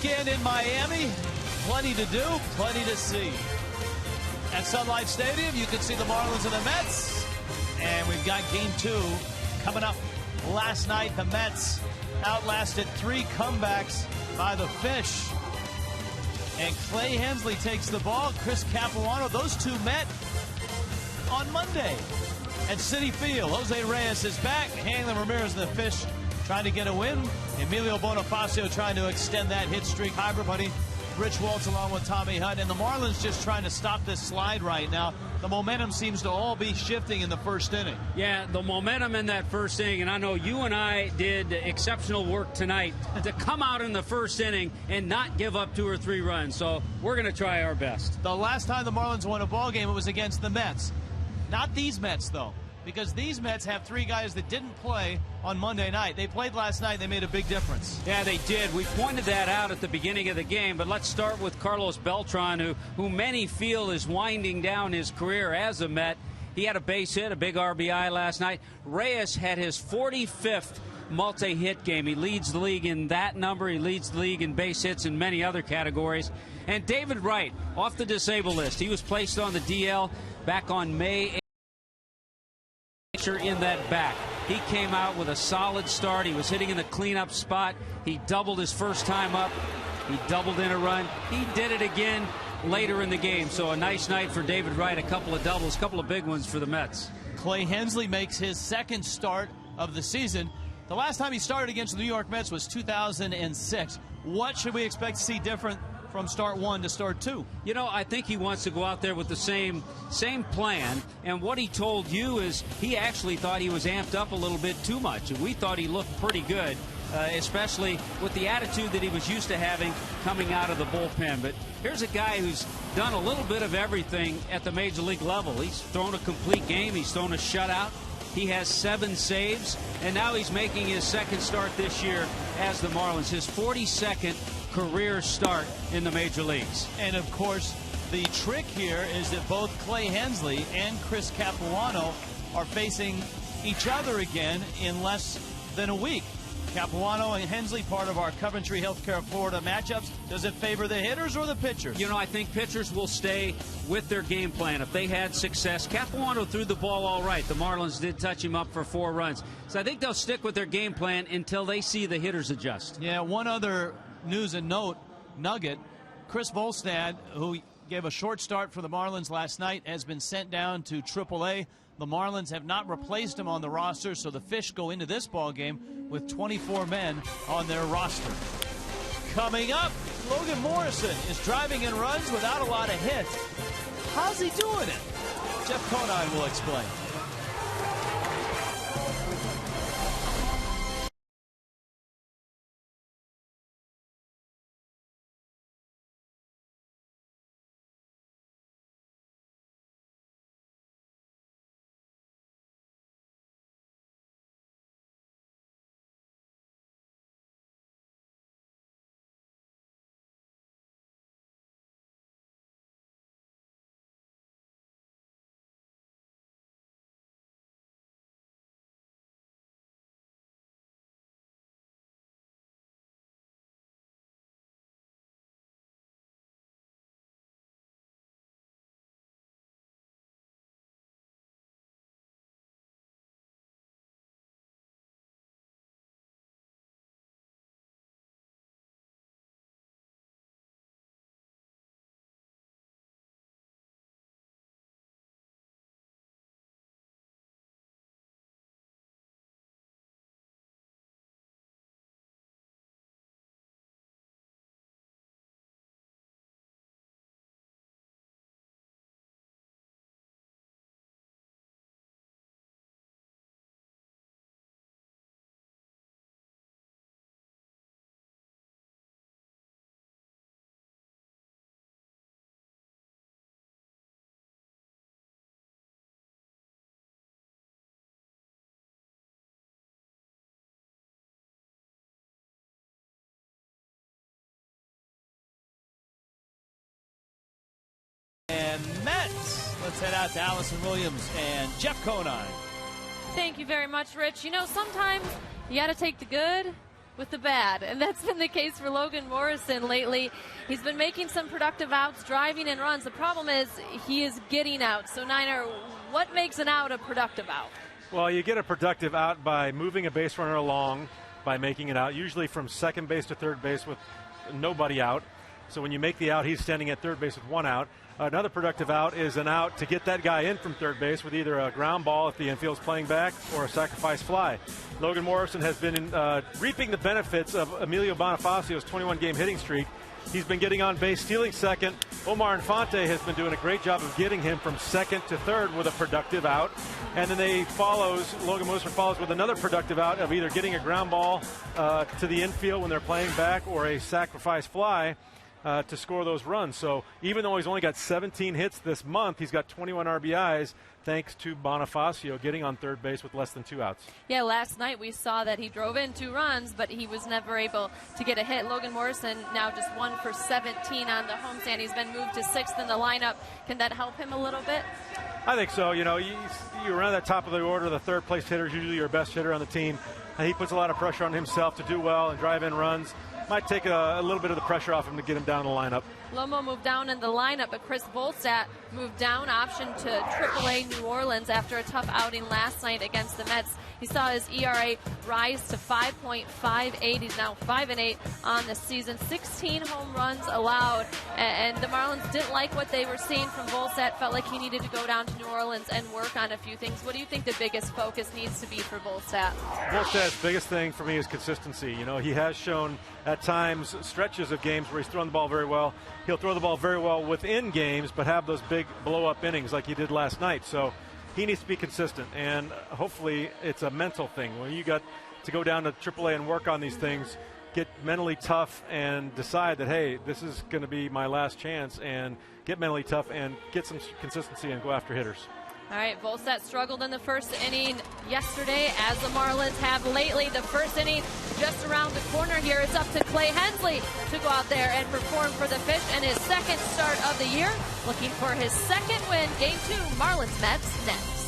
weekend in Miami. Plenty to do, plenty to see. At Sun Life Stadium, you can see the Marlins and the Mets. And we've got Game 2 coming up. Last night, the Mets outlasted 3 comebacks by the Fish. And Clay Hensley takes the ball. Chris Capuano, those two met on Monday at Citi Field. Jose Reyes is back. Hanlon Ramirez and the Fish trying to get a win. Emilio Bonifacio trying to extend that hit streak. Hybrid buddy Rich Waltz along with Tommy Hunt. And the Marlins just trying to stop this slide right now. The momentum seems to all be shifting in the first inning. Yeah, the momentum in that first inning, and I know you and I did exceptional work tonight to come out in the first inning and not give up 2 or 3 runs. So we're going to try our best. The last time the Marlins won a ball game, it was against the Mets. Not these Mets, though, because these Mets have 3 guys that didn't play on Monday night. They played last night. They made a big difference. Yeah, they did. We pointed that out at the beginning of the game, but let's start with Carlos Beltran, who many feel is winding down his career as a Met. He had a base hit, a big RBI last night. Reyes had his 45th multi-hit game. He leads the league in that number. He leads the league in base hits and many other categories. And David Wright, off the disabled list. He was placed on the DL back on May 8th. In that back. He came out with a solid start. He was hitting in the cleanup spot. He doubled his first time up. He doubled in a run. He did it again later in the game. So a nice night for David Wright. A couple of doubles, a couple of big ones for the Mets. Clay Hensley makes his second start of the season. The last time he started against the New York Mets was 2006. What should we expect to see different from start 1 to start 2? You know, I think he wants to go out there with the same plan, and what he told you is he actually thought he was amped up a little bit too much, and we thought he looked pretty good, especially with the attitude that he was used to having coming out of the bullpen. But here's a guy who's done a little bit of everything at the major league level. He's thrown a complete game. He's thrown a shutout. He has 7 saves, and now he's making his second start this year as the Marlins, his 42nd career start in the major leagues. And of course, the trick here is that both Clay Hensley and Chris Capuano are facing each other again in less than a week. Capuano and Hensley, part of our Coventry Healthcare Florida matchups. Does it favor the hitters or the pitchers? You know, I think pitchers will stay with their game plan. If they had success, Capuano threw the ball all right. The Marlins did touch him up for 4 runs. So I think they'll stick with their game plan until they see the hitters adjust. Yeah, one other news and note nugget. Chris Volstad, who gave a short start for the Marlins last night, has been sent down to AAA. The Marlins have not replaced him on the roster, so the Fish go into this ball game with 24 men on their roster. Coming up, Logan Morrison is driving in runs without a lot of hits. How's he doing it? Jeff Conine will explain. And Mets. Let's head out to Allison Williams and Jeff Conine. Thank you very much, Rich. You know, sometimes you got to take the good with the bad, and that's been the case for Logan Morrison lately. He's been making some productive outs, driving in runs. The problem is he is getting out. So, Niner, what makes an out a productive out? Well, you get a productive out by moving a base runner along, by making it out, usually from second base to third base with nobody out. So when you make the out, he's standing at third base with one out. Another productive out is an out to get that guy in from third base with either a ground ball if the infield's playing back or a sacrifice fly. Logan Morrison has been reaping the benefits of Emilio Bonifacio's 21-game hitting streak. He's been getting on base, stealing second. Omar Infante has been doing a great job of getting him from second to third with a productive out. And then Logan Morrison follows with another productive out of either getting a ground ball to the infield when they're playing back or a sacrifice fly to score those runs. So even though he's only got 17 hits this month, he's got 21 RBIs thanks to Bonifacio getting on third base with less than 2 outs. Yeah, last night we saw that he drove in 2 runs, but he was never able to get a hit. Logan Morrison now just 1 for 17 on the homestand. He's been moved to 6th in the lineup. Can that help him a little bit? I think so. You know, you're around that top of the order. The third place hitter is usually your best hitter on the team. And he puts a lot of pressure on himself to do well and drive in runs. Might take a little bit of the pressure off him to get him down the lineup. Lomo moved down in the lineup, but Chris Volstad moved down, option to AAA New Orleans after a tough outing last night against the Mets. He saw his ERA rise to 5.58. He's now 5-8 on the season. 16 home runs allowed, and the Marlins didn't like what they were seeing from Volstad. Felt like he needed to go down to New Orleans and work on a few things. What do you think the biggest focus needs to be for Volstad? Volstad's biggest thing for me is consistency. You know, he has shown at times stretches of games where he's thrown the ball very well. He'll throw the ball very well within games, but have those big blow-up innings like he did last night. So he needs to be consistent, and hopefully it's a mental thing. When you got to go down to AAA and work on these things, get mentally tough and decide that, hey, this is going to be my last chance, and get mentally tough and get some consistency and go after hitters. All right, Volstad struggled in the first inning yesterday, as the Marlins have lately. The first inning just around the corner here. It's up to Clay Hensley to go out there and perform for the Fish in his second start of the year. Looking for his second win. Game 2, Marlins-Mets next.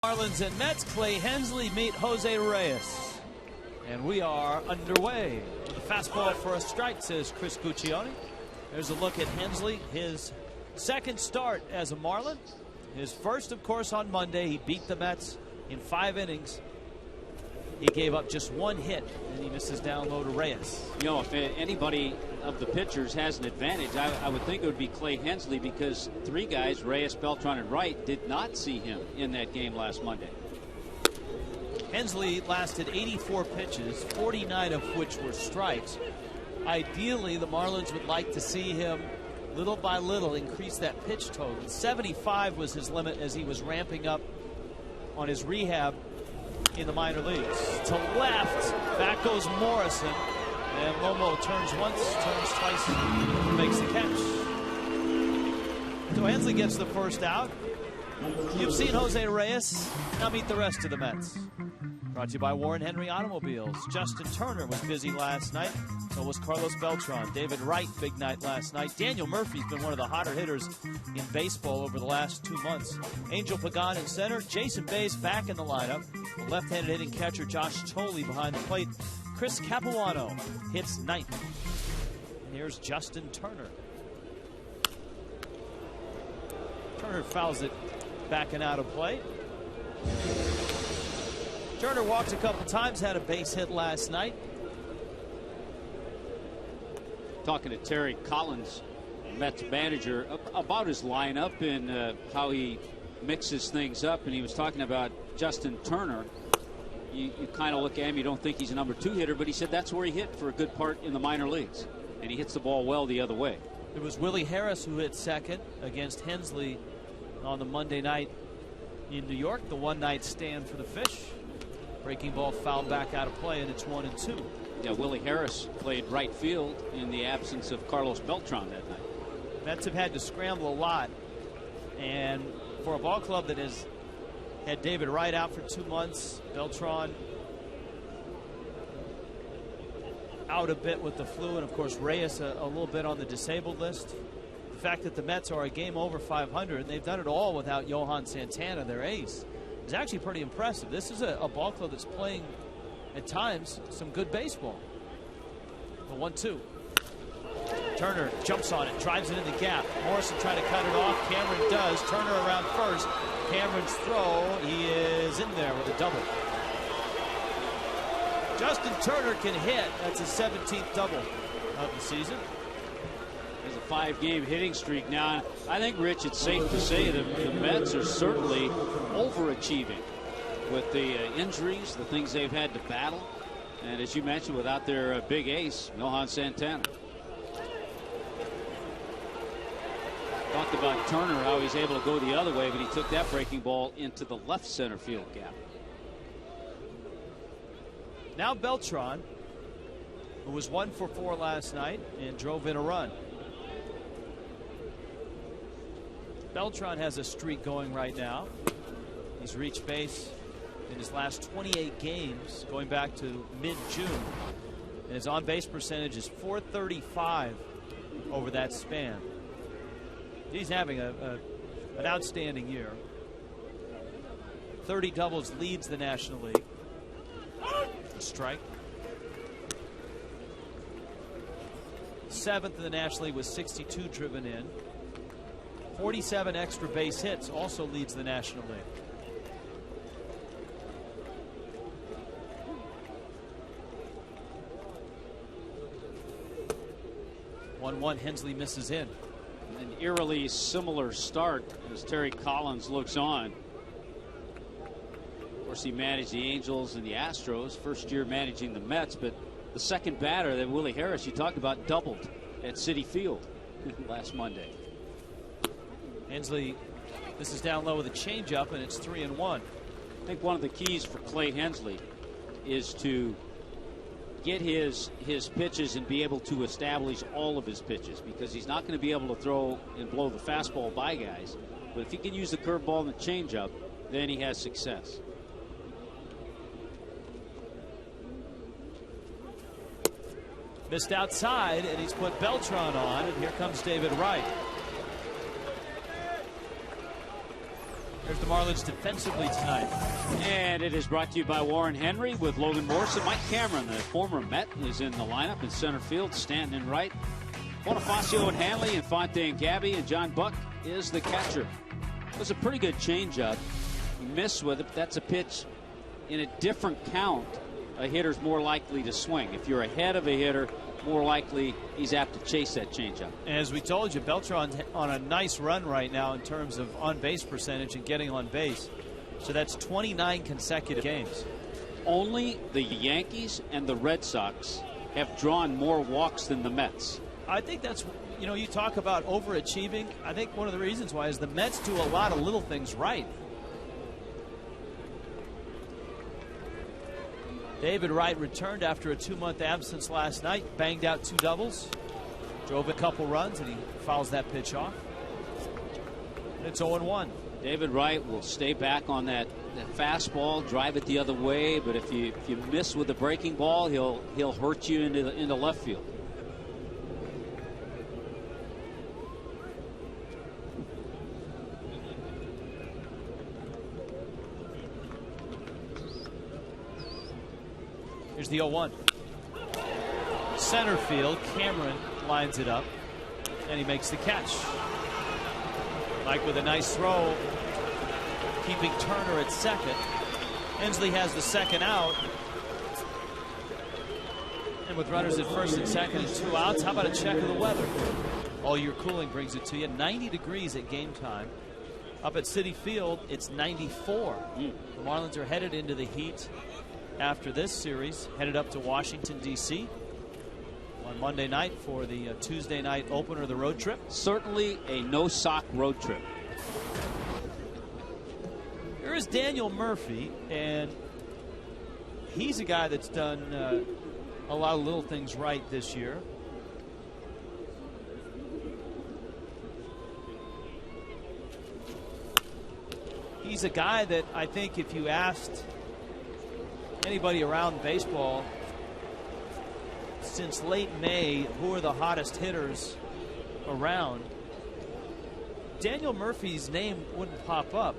Marlins and Mets, Clay Hensley meet Jose Reyes. And we are underway. With a fastball for a strike, says Chris Guccione. There's a look at Hensley, his second start as a Marlin. His first, of course, on Monday. He beat the Mets in 5 innings. He gave up just 1 hit, and he misses down low to Reyes. You know, if anybody of the pitchers has an advantage. I would think it would be Clay Hensley, because three guys, Reyes, Beltran, and Wright, did not see him in that game last Monday. Hensley lasted 84 pitches, 49 of which were strikes. Ideally, the Marlins would like to see him little by little increase that pitch total. 75 was his limit as he was ramping up on his rehab in the minor leagues. To left, back goes Morrison, and Lomo turns once, turns twice, and makes the catch. So Hensley gets the first out. You've seen Jose Reyes. Now meet the rest of the Mets. Brought to you by Warren Henry Automobiles. Justin Turner was busy last night. So was Carlos Beltran. David Wright, big night last night. Daniel Murphy's been one of the hotter hitters in baseball over the last 2 months. Angel Pagan in center. Jason Bays back in the lineup. The left-handed hitting catcher Josh Tolley behind the plate. Chris Capuano hits ninth. And here's Justin Turner. Turner fouls it back and out of play. Turner walked a couple times, had a base hit last night. Talking to Terry Collins, Mets manager, about his lineup and how he mixes things up, and he was talking about Justin Turner. You kind of look at him, you don't think he's a number 2 hitter, but he said that's where he hit for a good part in the minor leagues, and he hits the ball well the other way. It was Willie Harris who hit second against Hensley on the Monday night in New York, the one-night stand for the Fish. Breaking ball fouled back out of play, and it's 1-2. Yeah, Willie Harris played right field in the absence of Carlos Beltran that night. Mets have had to scramble a lot, and for a ball club that has had David Wright out for 2 months, Beltran out a bit with the flu, and of course Reyes a little bit on the disabled list. The fact that the Mets are a game over 500, and they've done it all without Johan Santana, their ace, is actually pretty impressive. This is a ball club that's playing at times some good baseball. The 1-2. Turner jumps on it, drives it in the gap. Morrison trying to cut it off. Cameron does. Turner around first. Cameron's throw. He is in there with a double. Justin Turner can hit. That's his 17th double of the season. There's a 5-game hitting streak now. I think, Rich, it's safe to say that the Mets are certainly overachieving with the injuries, the things they've had to battle, and as you mentioned, without their big ace, Johan Santana. Talked about Turner, how he's able to go the other way, but he took that breaking ball into the left center field gap. Now Beltran, who was 1 for 4 last night and drove in a run. Beltran has a streak going right now. He's reached base in his last 28 games going back to mid-June, and his on-base percentage is .435 over that span. He's having an outstanding year. 30 doubles, leads the National League. A strike. 7th in the National League with 62 driven in. 47 extra base hits, also leads the National League. Hensley misses in. An eerily similar start as Terry Collins looks on. Of course, he managed the Angels and the Astros, first year managing the Mets, but the second batter that Willie Harris you talked about doubled at Citi Field last Monday. Hensley, this is down low with a changeup, and it's 3-1. I think one of the keys for Clay Hensley is to get his pitches and be able to establish all of his pitches, because he's not going to be able to throw and blow the fastball by guys. But if he can use the curveball and the changeup, then he has success. Missed outside, and he's put Beltran on, and here comes David Wright. There's the Marlins defensively tonight. And it is brought to you by Warren Henry with Logan Morrison. Mike Cameron, the former Met, is in the lineup in center field, Stanton in right. Bonifacio and Hanley, Infante and Gabby, and John Buck is the catcher. It was a pretty good changeup. You miss with it, but that's a pitch in a different count. A hitter's more likely to swing. If you're ahead of a hitter, more likely he's apt to chase that changeup. As we told you, Beltran on a nice run right now in terms of on-base percentage and getting on base. So that's 29 consecutive games. Only the Yankees and the Red Sox have drawn more walks than the Mets. I think that's, you know, you talk about overachieving. I think one of the reasons why is the Mets do a lot of little things right. David Wright returned after a 2-month absence last night, banged out 2 doubles, drove a couple runs, and he fouls that pitch off. It's 0-1. David Wright will stay back on that fastball, drive it the other way, but if you miss with the breaking ball, he'll hurt you into left field. Here's the 0-1. Center field, Cameron lines it up, and he makes the catch. Mike with a nice throw, keeping Turner at second. Hensley has the second out. And with runners at first and second and 2 outs, how about a check of the weather? All year cooling brings it to you. 90 degrees at game time. Up at Citi Field, it's 94. The Marlins are headed into the heat after this series, headed up to Washington, D.C. on Monday night for the Tuesday night opener of the road trip. Certainly a no-sock road trip. There is Daniel Murphy, and he's a guy that's done a lot of little things right this year. He's a guy that I think if you asked anybody around baseball since late May who are the hottest hitters around, Daniel Murphy's name wouldn't pop up.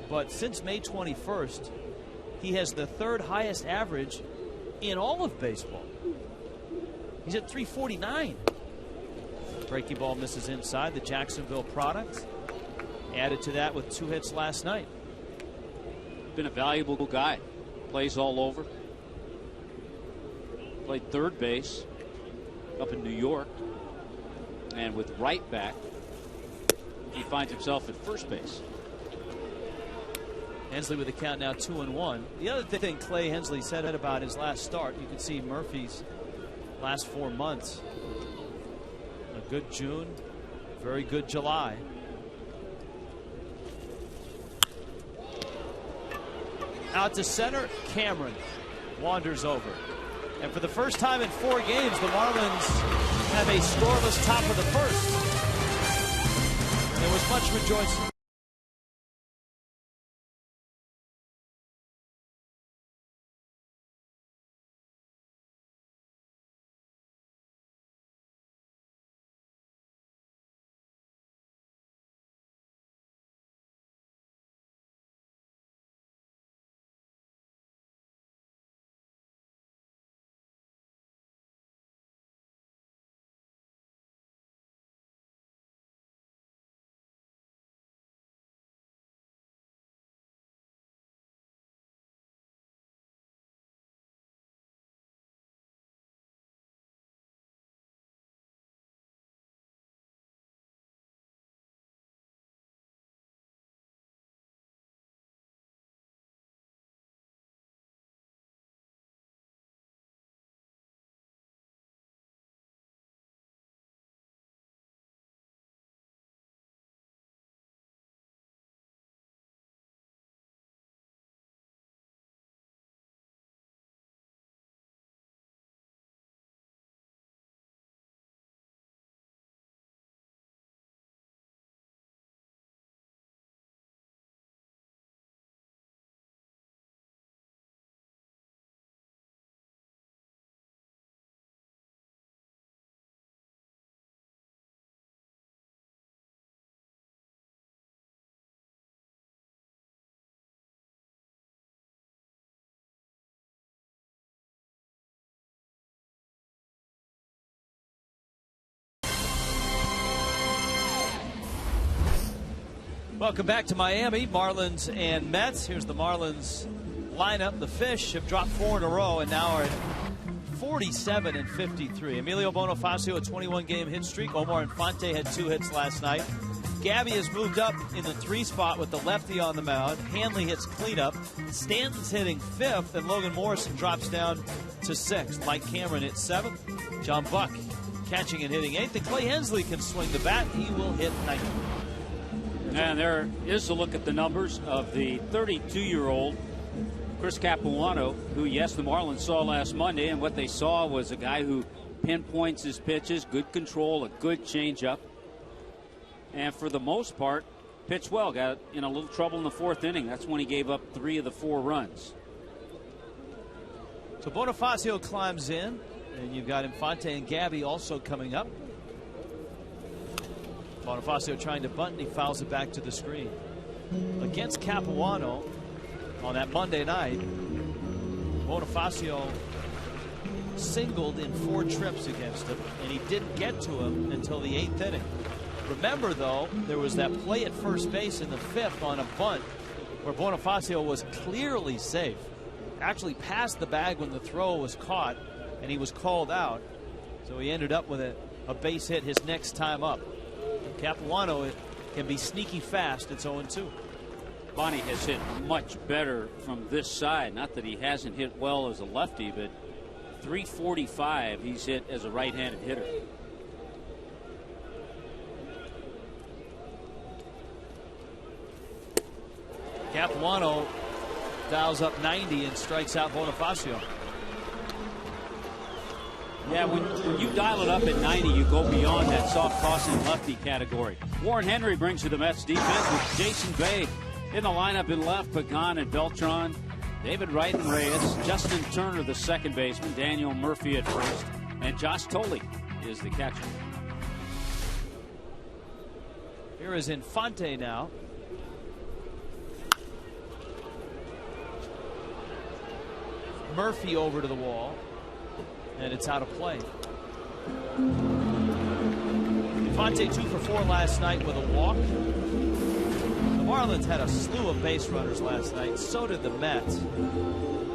But since May 21st, he has the 3rd highest average in all of baseball. He's at 349. Breaking ball misses inside. The Jacksonville product added to that with 2 hits last night. Been a valuable guy. Plays all over. Played third base up in New York. And with Wright back, he finds himself at first base. Hensley with the count now 2-1. The other thing Clay Hensley said about his last start, you can see Murphy's last 4 months. A good June, very good July. Out to center, Cameron wanders over. And for the first time in 4 games, the Marlins have a scoreless top of the first. There was much rejoicing. Welcome back to Miami. Marlins and Mets. Here's the Marlins lineup. The Fish have dropped 4 in a row and now are at 47 and 53. Emilio Bonifacio, a 21-game hit streak. Omar Infante had 2 hits last night. Gabby has moved up in the 3 spot with the lefty on the mound. Hanley hits cleanup. Stanton's hitting 5th, and Logan Morrison drops down to 6th. Mike Cameron hits 7th. John Buck catching and hitting 8th. And Clay Hensley can swing the bat. He will hit 9th. And there is a look at the numbers of the 32-year-old Chris Capuano, who, yes, the Marlins saw last Monday, and what they saw was a guy who pinpoints his pitches, good control, a good changeup, and for the most part, pitched well. Got in a little trouble in the 4th inning. That's when he gave up 3 of the 4 runs. So Bonifacio climbs in, and you've got Infante and Gabby also coming up. Bonifacio trying to bunt, and he fouls it back to the screen. Against Capuano on that Monday night, Bonifacio singled in 4 trips against him, and he didn't get to him until the 8th inning. Remember, though, there was that play at first base in the 5th on a bunt where Bonifacio was clearly safe. Actually passed the bag when the throw was caught, and he was called out. So he ended up with a base hit his next time up. Capuano can be sneaky fast. It's 0-2. Bonnie has hit much better from this side. Not that he hasn't hit well as a lefty, but .345 he's hit as a right-handed hitter. Capuano dials up 90 and strikes out Bonifacio. Yeah, when you dial it up at 90, you go beyond that soft tossing lefty category. Warren Henry brings you the Mets defense with Jason Bay in the lineup in left, Pagan and Beltran, David Wright and Reyes, Justin Turner, the second baseman, Daniel Murphy at first, and Josh Tolley is the catcher. Here is Infante now. Murphy over to the wall, and it's out of play. Infante 2 for 4 last night with a walk. The Marlins had a slew of base runners last night. So did the Mets.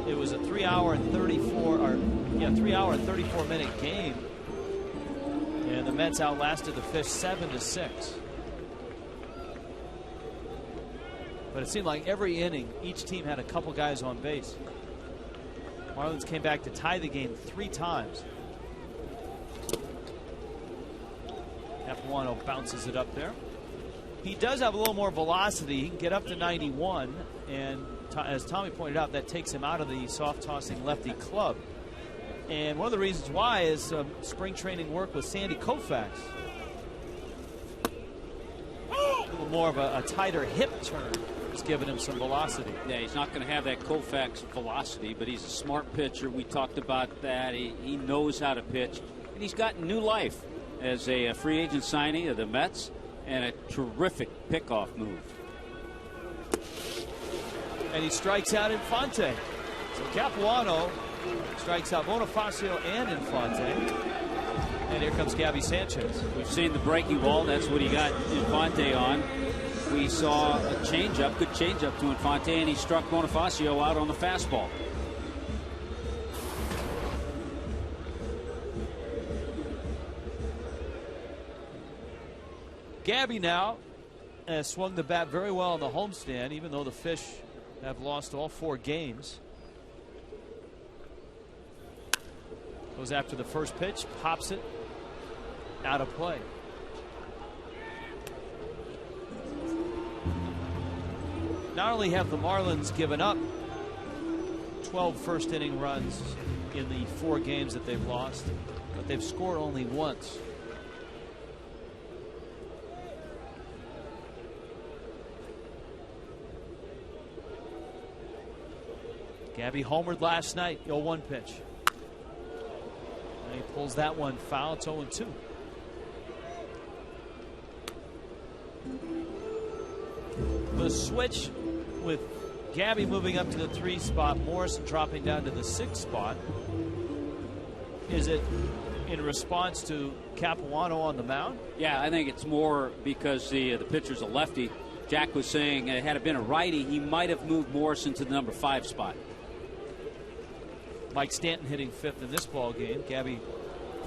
It was a 3-hour and 34 minute game, and the Mets outlasted the Fish 7-6. But it seemed like every inning, each team had a couple guys on base. Marlins came back to tie the game 3 times. Capuano bounces it up there. He does have a little more velocity. He can get up to 91, and as Tommy pointed out, that takes him out of the soft tossing lefty club. And one of the reasons why is spring training work with Sandy Koufax. A little more of a tighter hip turn has given him some velocity. Yeah, he's not going to have that Koufax velocity, but he's a smart pitcher. We talked about that. He knows how to pitch, and he's gotten new life as a free agent signee of the Mets, and a terrific pickoff move. And he strikes out Infante. So Capuano strikes out Bonifacio and Infante. And here comes Gabby Sanchez. We've seen the breaking ball. That's what he got Infante on. We saw a changeup, good changeup to Infante, and he struck Bonifacio out on the fastball. Gabby now has swung the bat very well on the homestand, even though the Fish have lost all 4 games. Goes after the first pitch, pops it, out of play. Not only have the Marlins given up 12 first inning runs in the 4 games that they've lost, but they've scored only once. Gabby homered last night, 0-1 pitch. And he pulls that one foul. It's 0-2. The switch with Gabby moving up to the 3 spot, Morrison dropping down to the 6 spot. Is it in response to Capuano on the mound? Yeah, I think it's more because the pitcher's a lefty. Jack was saying had it been a righty, he might have moved Morrison to the number 5 spot. Mike Stanton hitting 5th in this ball game. Gabby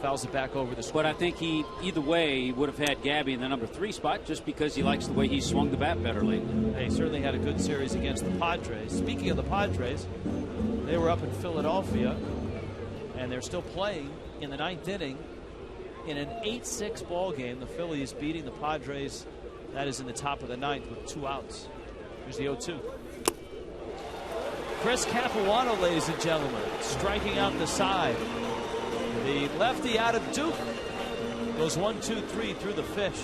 fouls it back over the screen. But I think he, either way, would have had Gabby in the number 3 spot just because he likes the way he swung the bat better lately. He certainly had a good series against the Padres. Speaking of the Padres, they were up in Philadelphia, and they're still playing in the 9th inning in an 8-6 ball game. The Phillies beating the Padres. That is in the top of the 9th with 2 outs. Here's the 0-2. Chris Capuano, ladies and gentlemen, striking out the side. The lefty out of Duke goes 1-2-3 through the fish.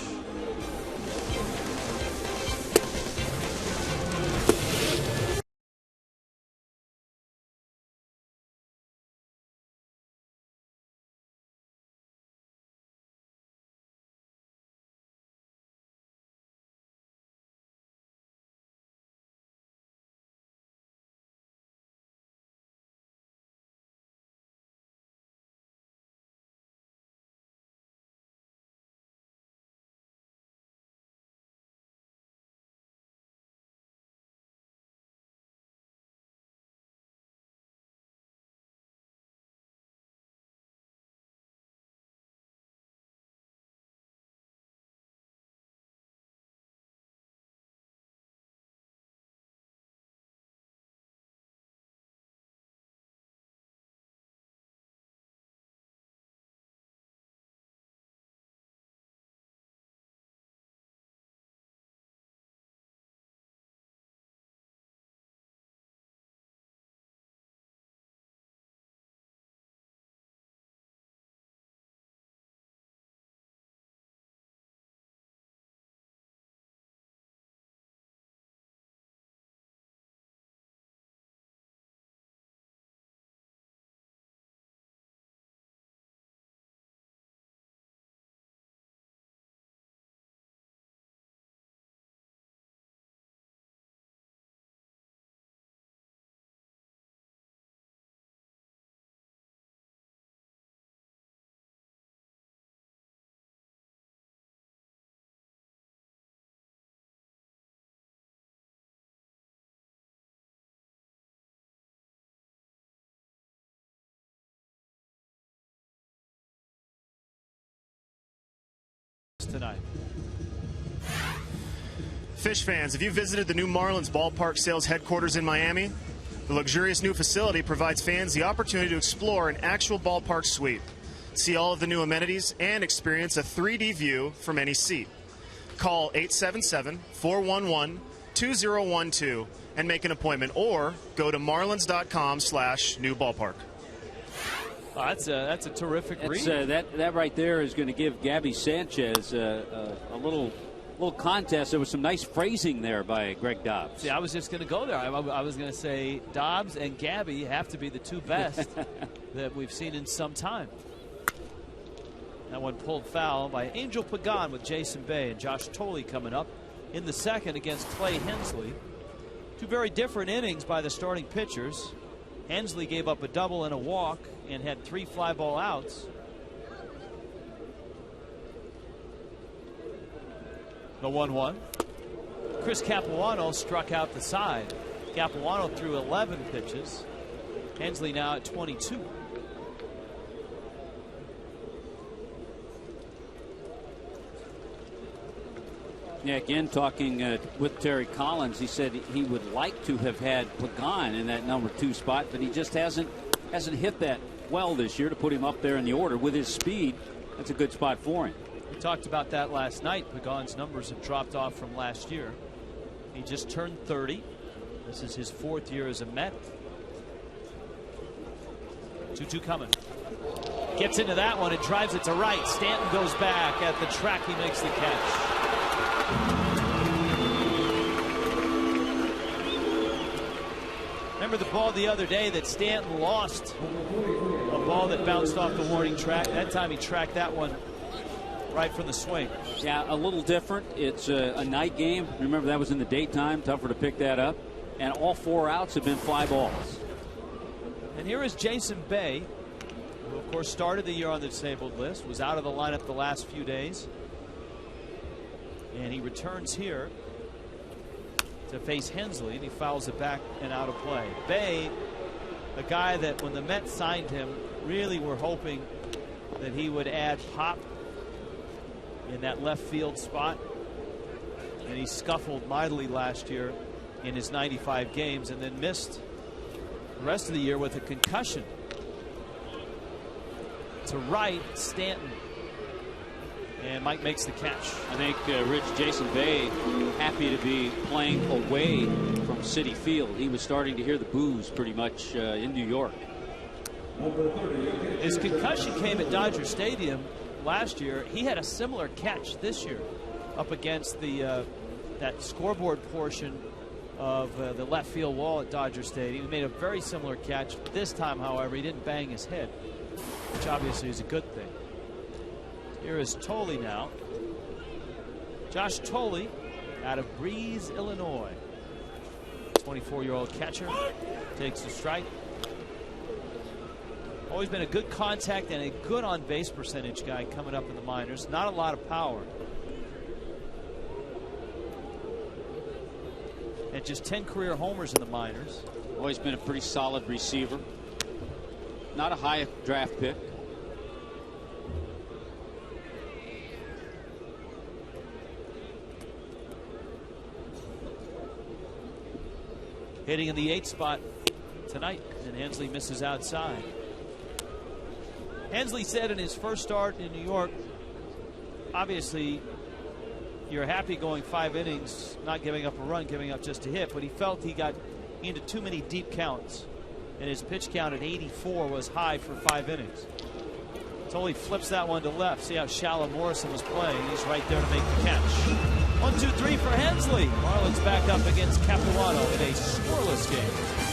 Tonight. Fish fans, have you visited the new Marlins ballpark sales headquarters in Miami? The luxurious new facility provides fans the opportunity to explore an actual ballpark suite, see all of the new amenities, and experience a 3D view from any seat. Call 877-411-2012 and make an appointment, or go to marlins.com/new ballpark. Oh, that's a terrific read. That right there is going to give Gabby Sanchez a little contest. There was some nice phrasing there by Greg Dobbs. See, I was just going to go there. I was going to say Dobbs and Gabby have to be the 2 best that we've seen in some time. That one pulled foul by Angel Pagan with Jason Bay, and Josh Tolley coming up in the 2nd against Clay Hensley. 2 very different innings by the starting pitchers. Hensley gave up a double and a walk and had 3 fly ball outs. The 1-1. Chris Capuano struck out the side. Capuano threw 11 pitches. Hensley now at 22. Yeah, again, talking with Terry Collins, he said he would like to have had Pagan in that number 2 spot, but he just hasn't hit that well this year to put him up there in the order. With his speed, that's a good spot for him. We talked about that last night. Pagan's numbers have dropped off from last year. He just turned 30. This is his 4th year as a Met. 2-2 coming. Gets into that one and drives it to right. Stanton goes back at the track. He makes the catch. Remember the ball the other day that Stanton lost? A ball that bounced off the warning track. That time he tracked that one right from the swing. Yeah, a little different. It's a night game. Remember, that was in the daytime. Tougher to pick that up. And all 4 outs have been fly balls. And here is Jason Bay, who of course started the year on the disabled list, was out of the lineup the last few days. And he returns here to face Hensley, and he fouls it back and out of play. Bay a guy that when the Mets signed him, really were hoping that he would add pop in that left field spot. And he scuffled mightily last year in his 95 games and then missed the rest of the year with a concussion. To right, Stanton. And Mike makes the catch. I think Rich Jason Bay happy to be playing away from Citi Field. He was starting to hear the boos pretty much in New York. His concussion came at Dodger Stadium last year. He had a similar catch this year up against the that scoreboard portion of the left field wall at Dodger Stadium. He made a very similar catch. This time, however, he didn't bang his head, which obviously is a good thing. Here is Tolley now. Josh Tolley out of Breeze, Illinois. 24-year-old catcher takes a strike. Always been a good contact and a good on-base percentage guy coming up in the minors. Not a lot of power. And just 10 career homers in the minors. Always been a pretty solid receiver. Not a high draft pick. Hitting in the 8th spot tonight, and Hensley misses outside. Hensley said in his first start in New York, obviously you're happy going 5 innings, not giving up a run, giving up just a hit, but he felt he got into too many deep counts, and his pitch count at 84 was high for 5 innings. Tolley flips that one to left. See how shallow Morrison was playing. He's right there to make the catch. 1, 2, 3 for Hensley. Marlins back up against Capuano in a scoreless game.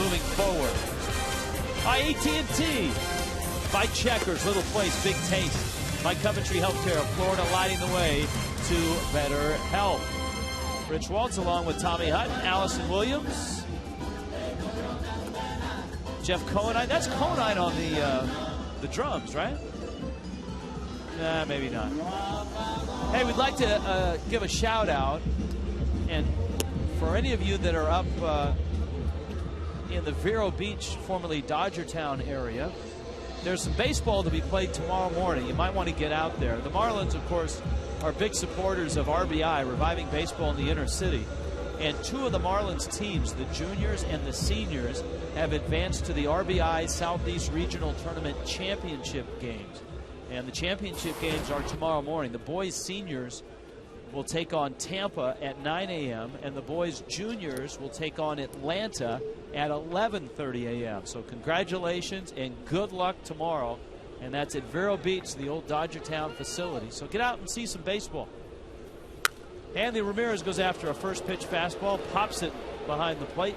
Moving forward by AT&T, by Checkers, Little Place, Big Taste, by Coventry Healthcare of Florida, lighting the way to better health. Rich Waltz along with Tommy Hutton, Allison Williams, Jeff Conine. That's Conine on the drums, right? Nah, maybe not. Hey, we'd like to give a shout out, and for any of you that are up in the Vero Beach, formerly Dodgertown area, there's some baseball to be played tomorrow morning. You might want to get out there. The Marlins, of course, are big supporters of RBI, reviving baseball in the inner city. And 2 of the Marlins teams, the juniors and the seniors, have advanced to the RBI Southeast Regional Tournament Championship games. And the championship games are tomorrow morning. The boys seniors will take on Tampa at 9 a.m. and the boys juniors will take on Atlanta at 11:30 a.m. So congratulations and good luck tomorrow. And that's at Vero Beach, the old Dodgertown facility. So get out and see some baseball. Andy Ramirez goes after a first pitch fastball, pops it behind the plate.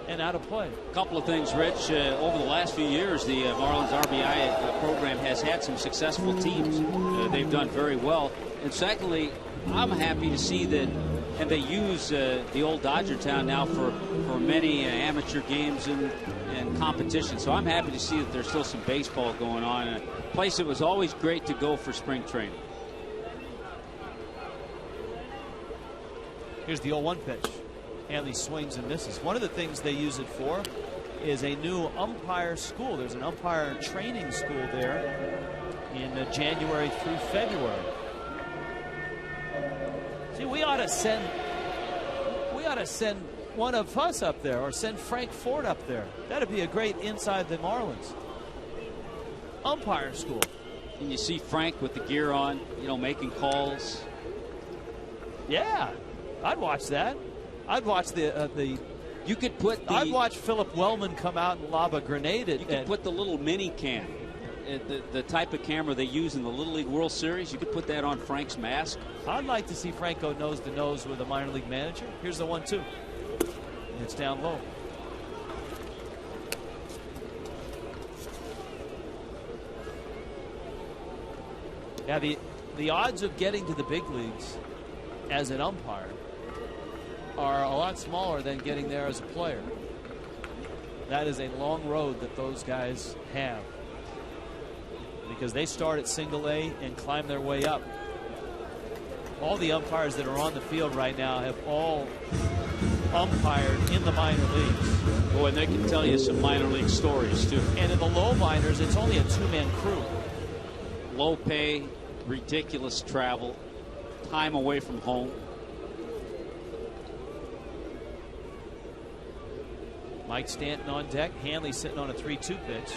and out of play. A couple of things, Rich. Over the last few years, the Marlins RBI program has had some successful teams. They've done very well. And secondly, I'm happy to see that, and they use the old Dodger Town now for many amateur games and competition. So I'm happy to see that there's still some baseball going on, a place that was always great to go for spring training. Here's the 0-1 pitch. Hanley swings and misses. One of the things they use it for is a new umpire school. There's an umpire training school there in January through February. See, we ought to send one of us up there, or send Frank Ford up there. That'd be a great inside the Marlins umpire school. And you see Frank with the gear on, you know, making calls. Yeah, I'd watch that. I'd watch the. You could put. I'd watch Philip Wellman come out and lob a grenade at. You could put the little mini cam, the type of camera they use in the Little League World Series. You could put that on Frank's mask. I'd like to see Frank go nose to nose with a minor league manager. Here's the 1-2. It's down low. Yeah, the odds of getting to the big leagues as an umpire are a lot smaller than getting there as a player. That is a long road that those guys have, because they start at single A and climb their way up. All the umpires that are on the field right now have all umpired in the minor leagues. Boy, and they can tell you some minor league stories too. And in the low minors, it's only a two-man crew. Low pay, ridiculous travel, time away from home. Mike Stanton on deck. Hanley sitting on a 3-2 pitch.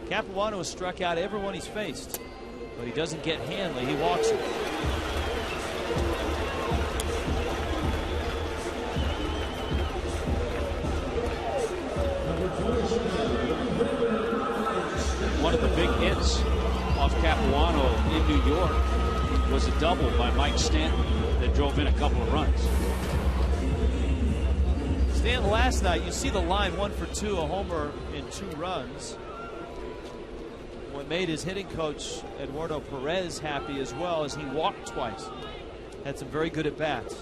Capuano has struck out everyone he's faced, but he doesn't get Hanley. He walks him. One of the big hits off Capuano in New York was a double by Mike Stanton that drove in a couple of runs. Stanton last night, you see the line, 1 for 2, a homer in 2 runs. What made his hitting coach Eduardo Perez happy as well is he walked twice. Had some very good at-bats.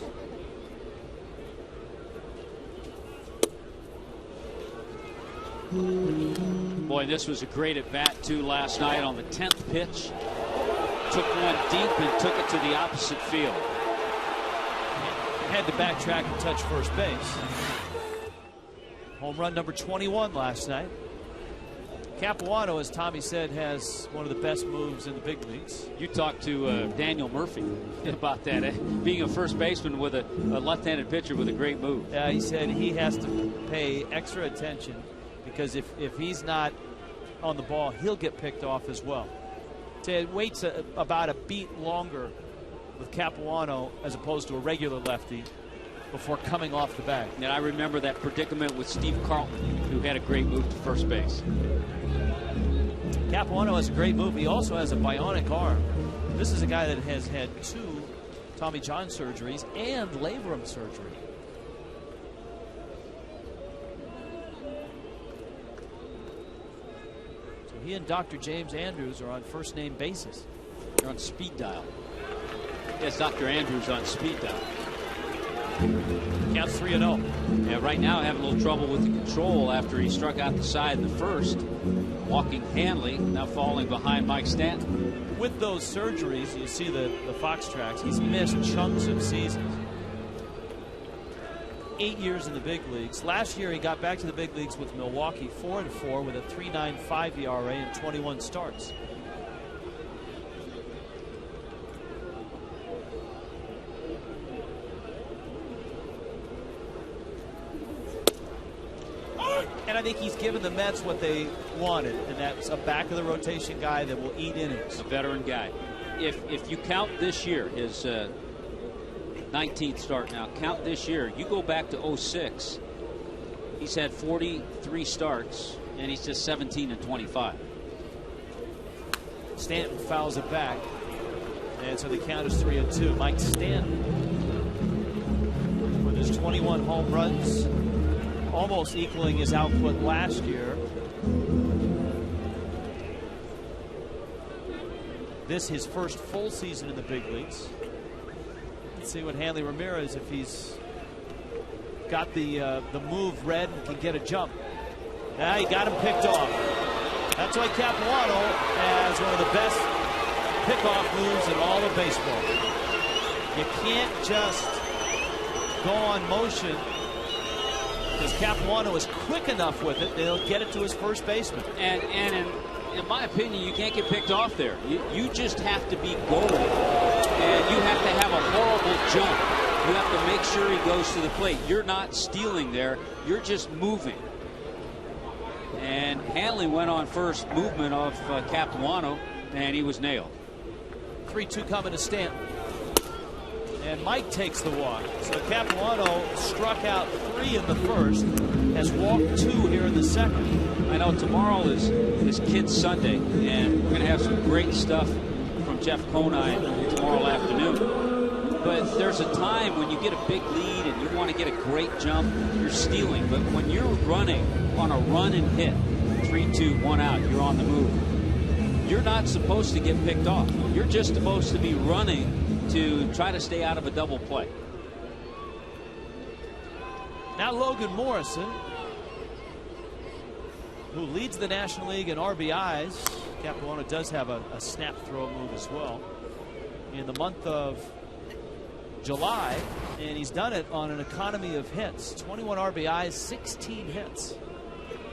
Boy, this was a great at-bat too last night on the 10th pitch. Took one deep and took it to the opposite field. Had to backtrack and touch first base. Home run number 21 last night. Capuano, as Tommy said, has one of the best moves in the big leagues. You talked to Daniel Murphy about that, being a first baseman with a left-handed pitcher with a great move. Yeah, he said he has to pay extra attention, because if he's not on the ball, he'll get picked off as well. So it waits about a beat longer with Capuano as opposed to a regular lefty before coming off the bag. And I remember that predicament with Steve Carlton, who had a great move to first base. Capuano has a great move. He also has a bionic arm. This is a guy that has had 2 Tommy John surgeries and labrum surgery. So he and Dr. James Andrews are on first name basis. They're on speed dial. Yes, Dr. Andrews on speed dial. Counts 3-0. Yeah, right now having a little trouble with the control after he struck out the side in the first. Walking Hanley, now falling behind Mike Stanton. With those surgeries, you see the Fox tracks, he's missed chunks of seasons. 8 years in the big leagues. Last year he got back to the big leagues with Milwaukee, 4-4 with a 3.95 ERA and 21 starts. And I think he's given the Mets what they wanted, and that's a back of the rotation guy that will eat innings. A veteran guy. If you count this year, his 19th start now, count this year, you go back to 06, he's had 43 starts, and he's just 17-25. Stanton fouls it back, and so the count is 3-2. Mike Stanton, with his 21 home runs, almost equaling his output last year. This his first full season in the big leagues. Let's see what Hanley Ramirez, if he's got the move read and can get a jump. Now he got him picked off. That's why Capuano has one of the best pickoff moves in all of baseball. You can't just go on motion, because Capuano is quick enough with it that he'll get it to his first baseman. And in my opinion, you can't get picked off there. You just have to be gold, and you have to have a horrible jump. You have to make sure he goes to the plate. You're not stealing there. You're just moving. And Hanley went on first movement of Capuano, and he was nailed. 3-2 coming to Stanton. And Mike takes the walk. So Capuano struck out 3 in the first, has walked 2 here in the second. I know tomorrow is Kids Sunday, and we're going to have some great stuff from Jeff Conine tomorrow afternoon. But there's a time when you get a big lead and you want to get a great jump, you're stealing. But when you're running on a run and hit, 3-2, 1 out, you're on the move. You're not supposed to get picked off. You're just supposed to be running to try to stay out of a double play. Now Logan Morrison, who leads the National League in RBIs. Capuano does have a snap throw move as well in the month of July, and he's done it on an economy of hits. 21 RBIs, 16 hits.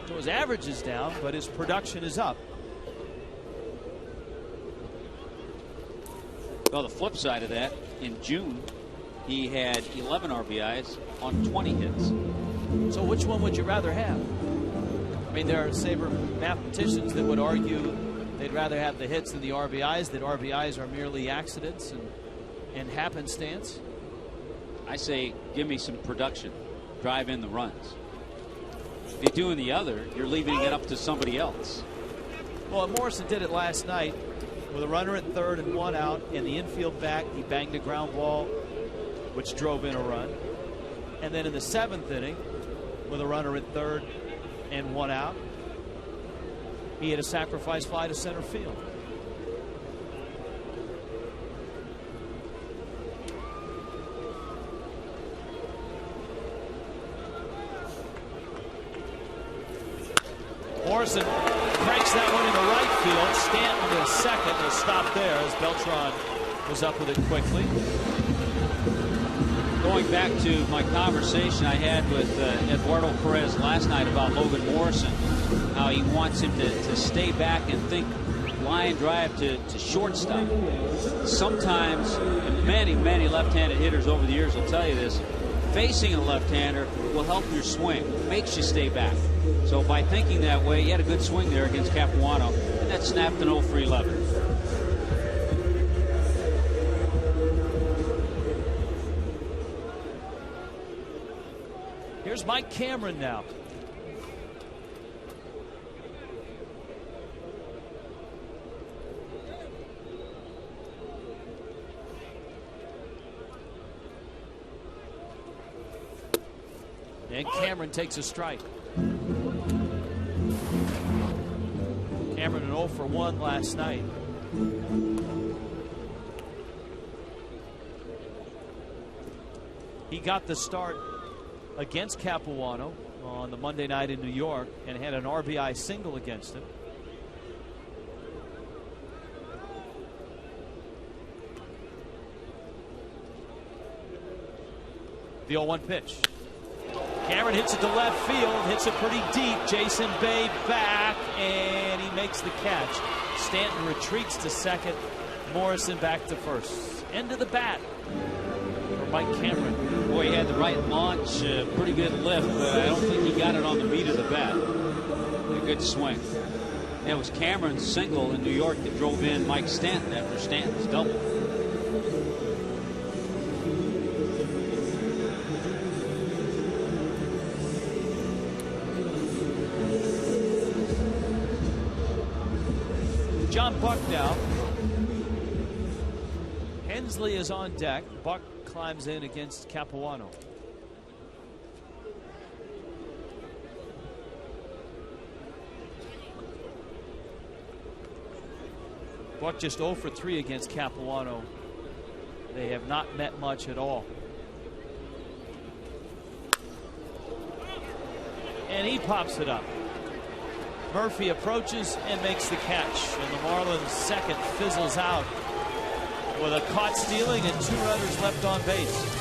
So his average is down, but his production is up. Well, the flip side of that, in June, he had 11 RBIs on 20 hits. So which one would you rather have? I mean, there are Sabre mathematicians that would argue they'd rather have the hits than the RBIs, that RBIs are merely accidents and happenstance. I say, give me some production. Drive in the runs. If you're doing the other, you're leaving it up to somebody else. Well, Morrison did it last night with a runner at third and 1 out. In the infield back, he banged a ground ball, which drove in a run. And then in the 7th inning, with a runner at third and 1 out, he had a sacrifice fly to center field. Morrison cranks that one into right field. Stanton to second. Will stop there as Beltran was up with it quickly. Going back to my conversation I had with Eduardo Perez last night about Logan Morrison, how he wants him to stay back and think line drive to shortstop. Sometimes, and many left-handed hitters over the years will tell you this, facing a left-hander will help your swing, makes you stay back. So by thinking that way, he had a good swing there against Capuano, and that snapped an 0 for 11. Here's Mike Cameron now. And Cameron takes a strike. Cameron an 0 for 1 last night. He got the start against Capuano on the Monday night in New York and had an RBI single against him. The 0-1 pitch. Cameron hits it to left field, hits it pretty deep. Jason Bay back, and he makes the catch. Stanton retreats to second. Morrison back to first. End of the bat for Mike Cameron. Boy, he had the right launch, pretty good lift, but I don't think he got it on the meat of the bat. A good swing. It was Cameron's single in New York that drove in Mike Stanton after Stanton's double. John Buck now. Hensley is on deck. Buck climbs in against Capuano. Buck just 0 for 3 against Capuano. They have not met much at all. And he pops it up. Murphy approaches and makes the catch. And the Marlins' second fizzles out with a caught stealing and 2 runners left on base.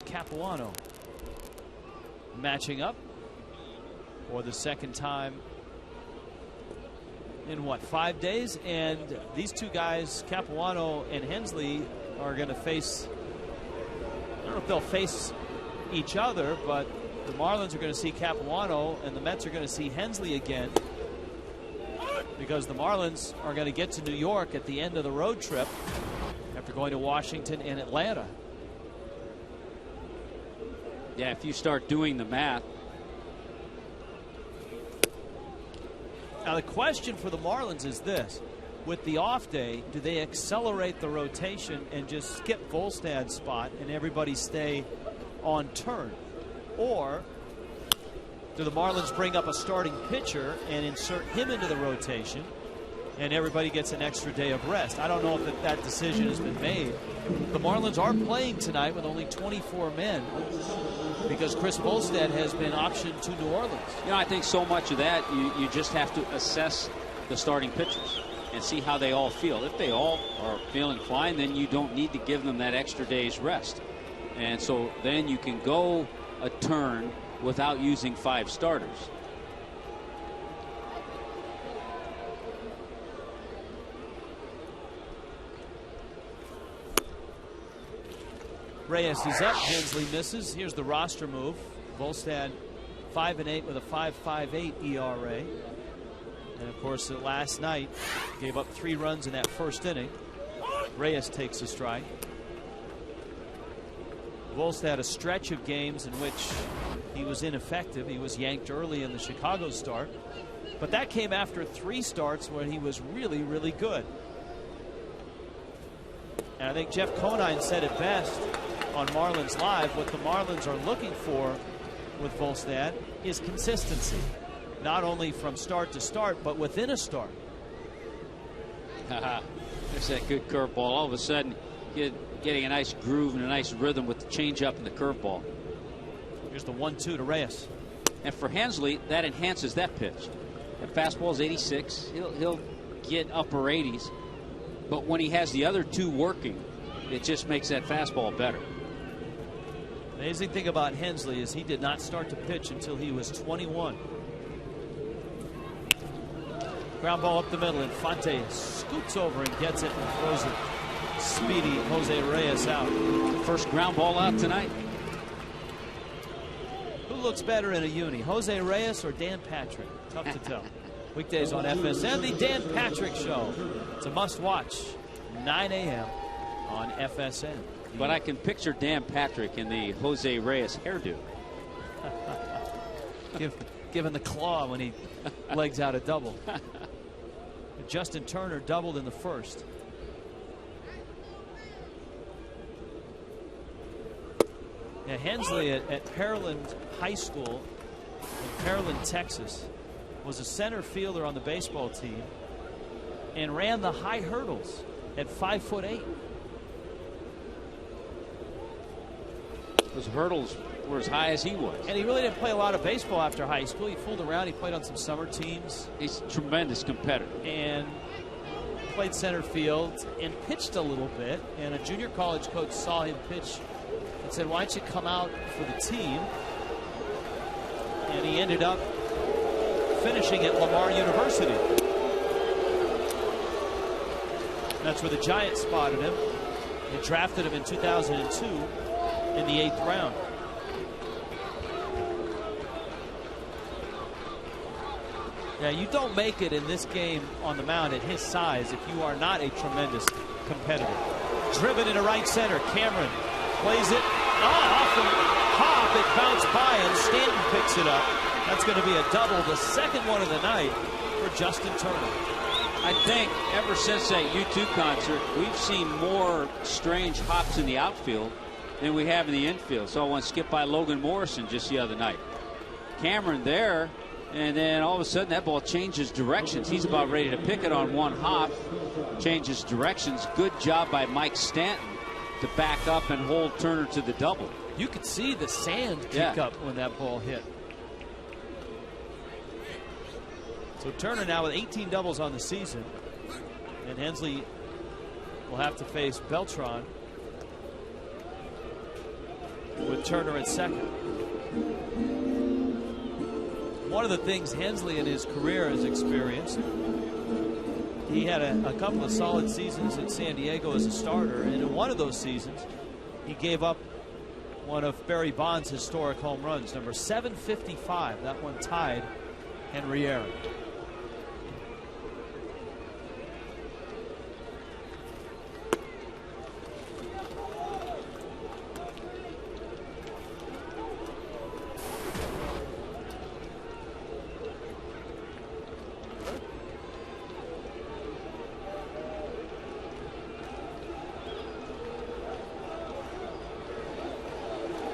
Capuano matching up for the second time in what, 5 days? And these two guys, Capuano and Hensley, are going to face, I don't know if they'll face each other, but the Marlins are going to see Capuano and the Mets are going to see Hensley again, because the Marlins are going to get to New York at the end of the road trip after going to Washington and Atlanta. Yeah, if you start doing the math. Now the question for the Marlins is this: with the off day, do they accelerate the rotation and just skip Volstad's spot and everybody stay on turn? Or do the Marlins bring up a starting pitcher and insert him into the rotation and everybody gets an extra day of rest? I don't know if that decision has been made. The Marlins are playing tonight with only 24 men because Chris Volstad has been optioned to New Orleans. You know, I think so much of that, you just have to assess the starting pitchers and see how they all feel. If they all are feeling fine, then you don't need to give them that extra day's rest. And so then you can go a turn without using 5 starters. Reyes is up. Hensley misses. Here's the roster move. Volstad 5-8 with a 5.58 ERA. And of course, last night gave up 3 runs in that first inning. Reyes takes a strike. Volstad had a stretch of games in which he was ineffective. He was yanked early in the Chicago start. But that came after 3 starts where he was really, really good. And I think Jeff Conine said it best on Marlins Live. What the Marlins are looking for with Volstad is consistency, not only from start to start, but within a start. There's that good curveball. All of a sudden, getting a nice groove and a nice rhythm with the changeup and the curveball. Here's the 1-2 to Reyes. And for Hensley, that enhances that pitch. That fastball is 86. He'll get upper 80s. But when he has the other 2 working, it just makes that fastball better. Amazing thing about Hensley is he did not start to pitch until he was 21. Ground ball up the middle. Infante scoots over and gets it and throws it speedy Jose Reyes out. First ground ball out tonight. Who looks better in a uni, Jose Reyes or Dan Patrick? Tough to tell. Weekdays on FSN, the Dan Patrick Show. It's a must-watch, 9 a.m. on FSN. But I can picture Dan Patrick in the Jose Reyes hairdo. Giving the claw when he legs out a double. Justin Turner doubled in the first. Yeah, Hensley at Pearland High School in Pearland, Texas, was a center fielder on the baseball team and ran the high hurdles at 5'8". Those hurdles were as high as he was. And he really didn't play a lot of baseball after high school. He fooled around. He played on some summer teams. He's a tremendous competitor. And played center field and pitched a little bit. And a junior college coach saw him pitch and said, why don't you come out for the team? And he ended up finishing at Lamar University. That's where the Giants spotted him and drafted him in 2002 in the 8th round. Yeah, you don't make it in this game on the mound at his size if you are not a tremendous competitor. Driven into right center. Cameron plays it off and hop. It bounced by and Stanton picks it up. That's going to be a double, the second one of the night for Justin Turner. I think ever since that U2 concert, we've seen more strange hops in the outfield than we have in the infield. Saw one skip by Logan Morrison just the other night. Cameron there, and then all of a sudden that ball changes directions. He's about ready to pick it on one hop. Changes directions. Good job by Mike Stanton to back up and hold Turner to the double. You could see the sand kick up when that ball hit. So Turner now with 18 doubles on the season. And Hensley will have to face Beltran with Turner at second. One of the things Hensley in his career has experienced, he had a couple of solid seasons in San Diego as a starter, and in one of those seasons he gave up one of Barry Bonds' historic home runs, number 755. That one tied Henry Aaron.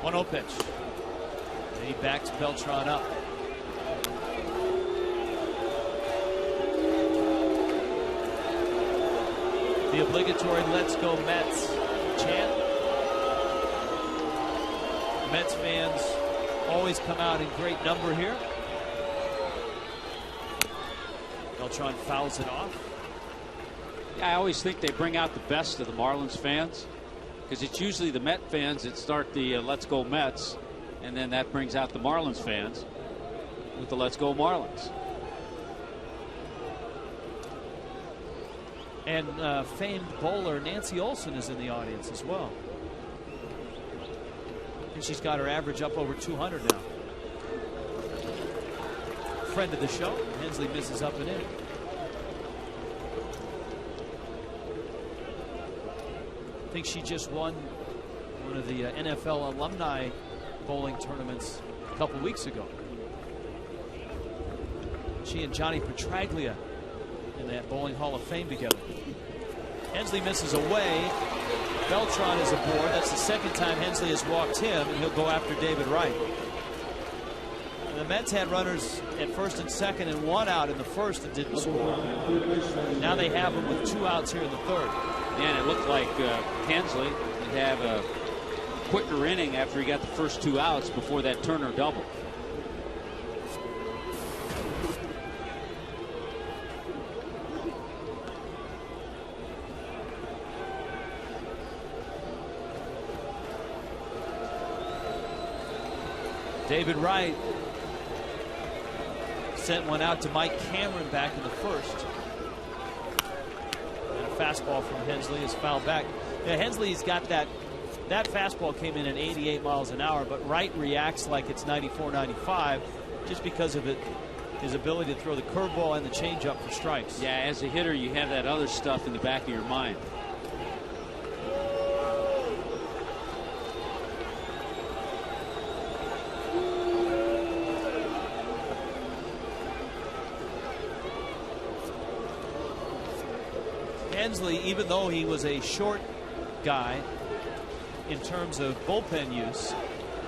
One-0 pitch. And he backs Beltran up. The obligatory "Let's Go Mets" chant. Mets fans always come out in great number here. Beltran fouls it off. Yeah, I always think they bring out the best of the Marlins fans, because it's usually the Met fans that start the "Let's Go Mets," and then that brings out the Marlins fans with the "Let's Go Marlins." And famed bowler Nancy Olson is in the audience as well. And she's got her average up over 200 now. Friend of the show. Hensley misses up and in. I think she just won one of the NFL alumni bowling tournaments a couple weeks ago. She and Johnny Petraglia in that Bowling Hall of Fame together. Hensley misses away. Beltran is aboard. That's the second time Hensley has walked him, and he'll go after David Wright. And the Mets had runners at first and second and one out in the first and didn't score. Now they have them with 2 outs here in the third. And it looked like Hensley would have a quicker inning after he got the first 2 outs before that Turner double. David Wright sent one out to Mike Cameron back in the first. And a fastball from Hensley is fouled back. Yeah, Hensley's got that fastball came in at 88 miles an hour, but Wright reacts like it's 94, 95 just because of his ability to throw the curveball and the changeup for strikes. Yeah, as a hitter, you have that other stuff in the back of your mind. Hensley, even though he was a short guy in terms of bullpen use,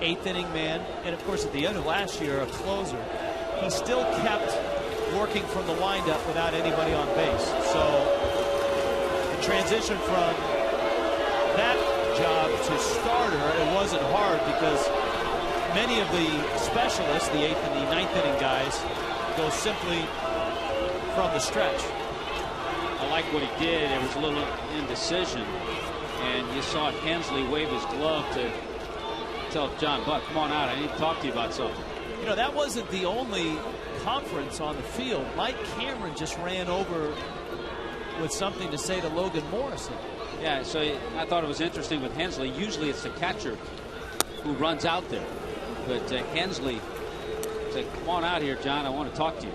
8th inning man, and of course at the end of last year a closer, he still kept working from the windup without anybody on base. So the transition from that job to starter, it wasn't hard because many of the specialists, the 8th and the 9th inning guys, go simply from the stretch. I like what he did. There was a little indecision, and you saw Hensley wave his glove to tell John Buck, come on out, I need to talk to you about something. You know, that wasn't the only conference on the field. Mike Cameron just ran over with something to say to Logan Morrison. Yeah, so I thought it was interesting with Hensley. Usually it's the catcher who runs out there, but Hensley said, come on out here, John, I want to talk to you.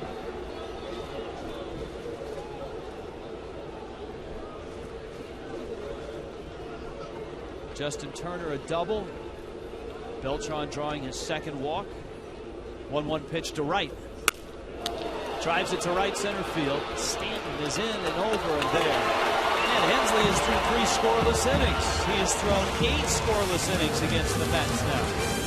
Justin Turner a double. Beltran drawing his second walk. 1-1 pitch to right. Drives it to right center field. Stanton is in and over and there. And Hensley is through 3 scoreless innings. He has thrown 8 scoreless innings against the Mets now.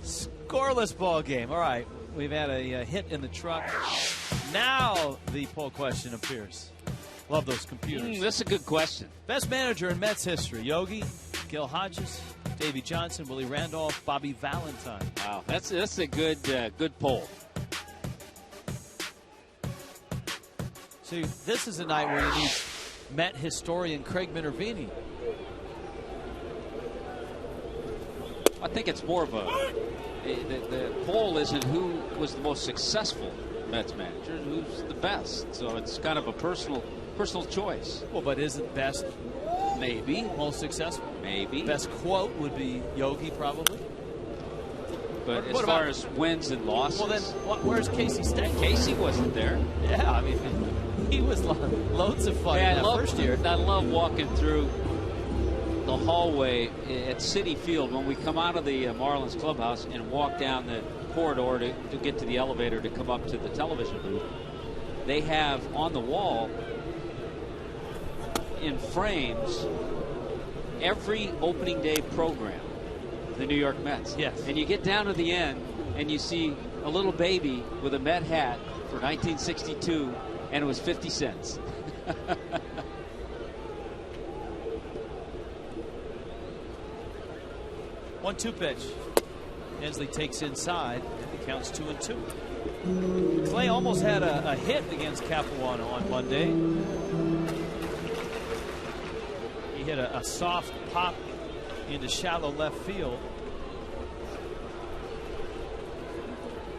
Scoreless ball game. All right, we've had a hit in the truck. Now the poll question appears. Love those computers. That's a good question. Best manager in Mets history: Yogi, Gil Hodges, Davey Johnson, Willie Randolph, Bobby Valentine. Wow, that's a good poll. See, this is a night where you need Met historian Craig Minervini. I think it's more of the poll isn't who was the most successful Mets manager, who's the best. So it's kind of a personal choice. Well, but isn't best maybe most successful? Maybe. Best quote would be Yogi, probably. But as far as wins and losses, well, then where's Casey Stengel? Casey wasn't there. Yeah, I mean, he was loads of fun in that first year. I love walking through the hallway at Citi Field when we come out of the Marlins clubhouse and walk down the corridor to get to the elevator to come up to the television booth. They have on the wall in frames every opening day program, the New York Mets. Yes. And you get down to the end and you see a little baby with a Met hat for 1962 and it was 50 cents. 1-2 pitch. Hensley takes inside. It counts 2-2. Clay almost had a hit against Capuano on Monday. He hit a soft pop into shallow left field.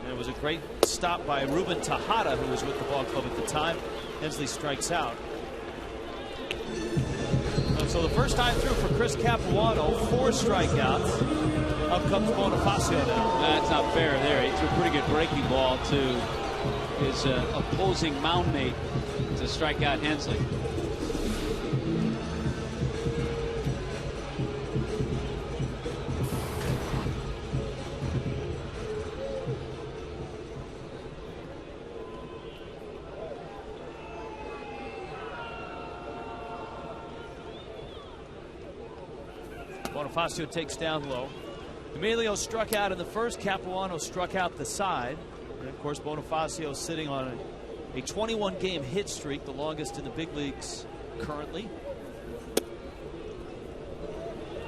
And it was a great stop by Ruben Tejada, who was with the ball club at the time. Hensley strikes out. So the first time through for Chris Capuano, 4 strikeouts. Up comes Bonifacio now. That's not fair there. He threw a pretty good breaking ball to his opposing mound mate to strike out Hensley. Bonifacio takes down low. Emilio struck out in the first. Capuano struck out the side. And of course, Bonifacio sitting on a 21-game hit streak, the longest in the big leagues currently.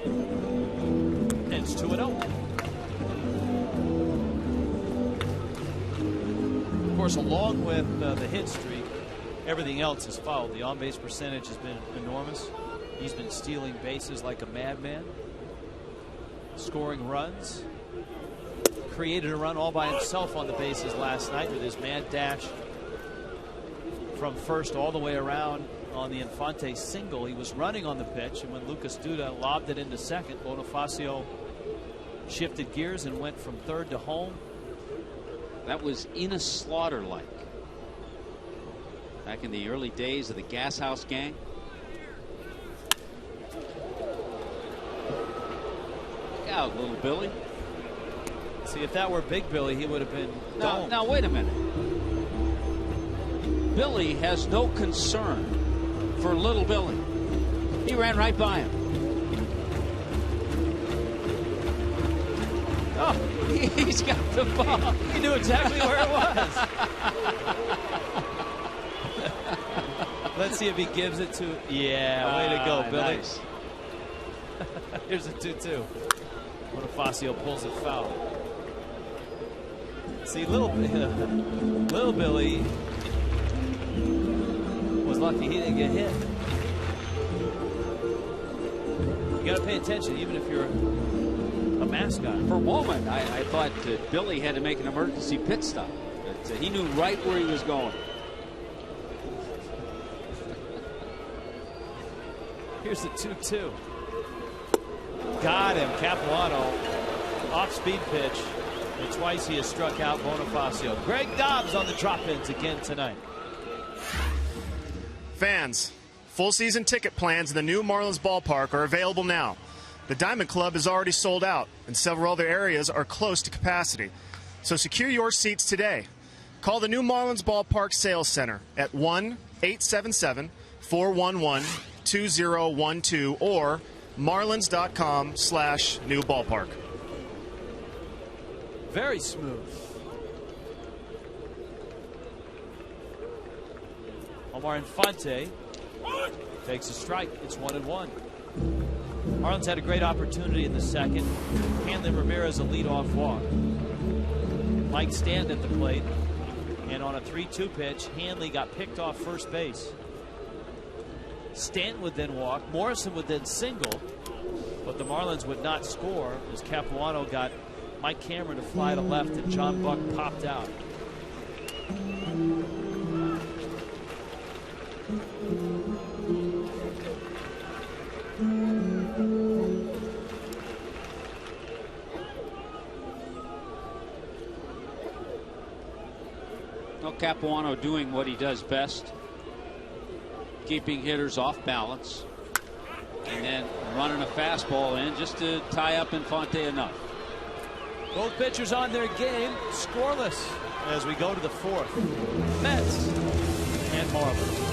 And it's 2-0. Of course, along with the hit streak, everything else has followed. The on-base percentage has been enormous. He's been stealing bases like a madman, scoring runs, created a run all by himself on the bases last night with his mad dash from first all the way around on the Infante single. He was running on the pitch, and when Lucas Duda lobbed it into second, Bonifacio shifted gears and went from third to home. That was in a slaughter like back in the early days of the Gas House Gang. Look out, little Billy. See, if that were Big Billy, he would have been domed. Now wait a minute. Billy has no concern for little Billy. He ran right by him. Oh, he's got the ball. He knew exactly where it was. Let's see if he gives it to. Yeah, way to go, Billy. Nice. Here's a 2-2. Bonifacio pulls it foul. See, little Billy was lucky he didn't get hit. You got to pay attention, even if you're a mascot. For a moment, I thought Billy had to make an emergency pit stop. But he knew right where he was going. Here's the 2-2. Got him. Capuano, off-speed pitch. And twice he has struck out Bonifacio. Greg Dobbs on the drop-ins again tonight. Fans, full season ticket plans in the new Marlins ballpark are available now. The Diamond Club is already sold out, and several other areas are close to capacity. So secure your seats today. Call the new Marlins Ballpark Sales Center at 1-877-411-2012 or marlins.com/new ballpark. Very smooth. Omar Infante takes a strike. It's 1-1. Marlins had a great opportunity in the second. Hanley Ramirez a leadoff walk. Mike Stanton at the plate. And on a 3-2 pitch, Hanley got picked off first base. Stanton would then walk. Morrison would then single. But the Marlins would not score as Capuano got Mike Cameron to fly to left and John Buck popped out. Well, Capuano doing what he does best, keeping hitters off balance and then running a fastball in just to tie up Infante enough. Both pitchers on their game, scoreless as we go to the fourth. Mets and Marlins.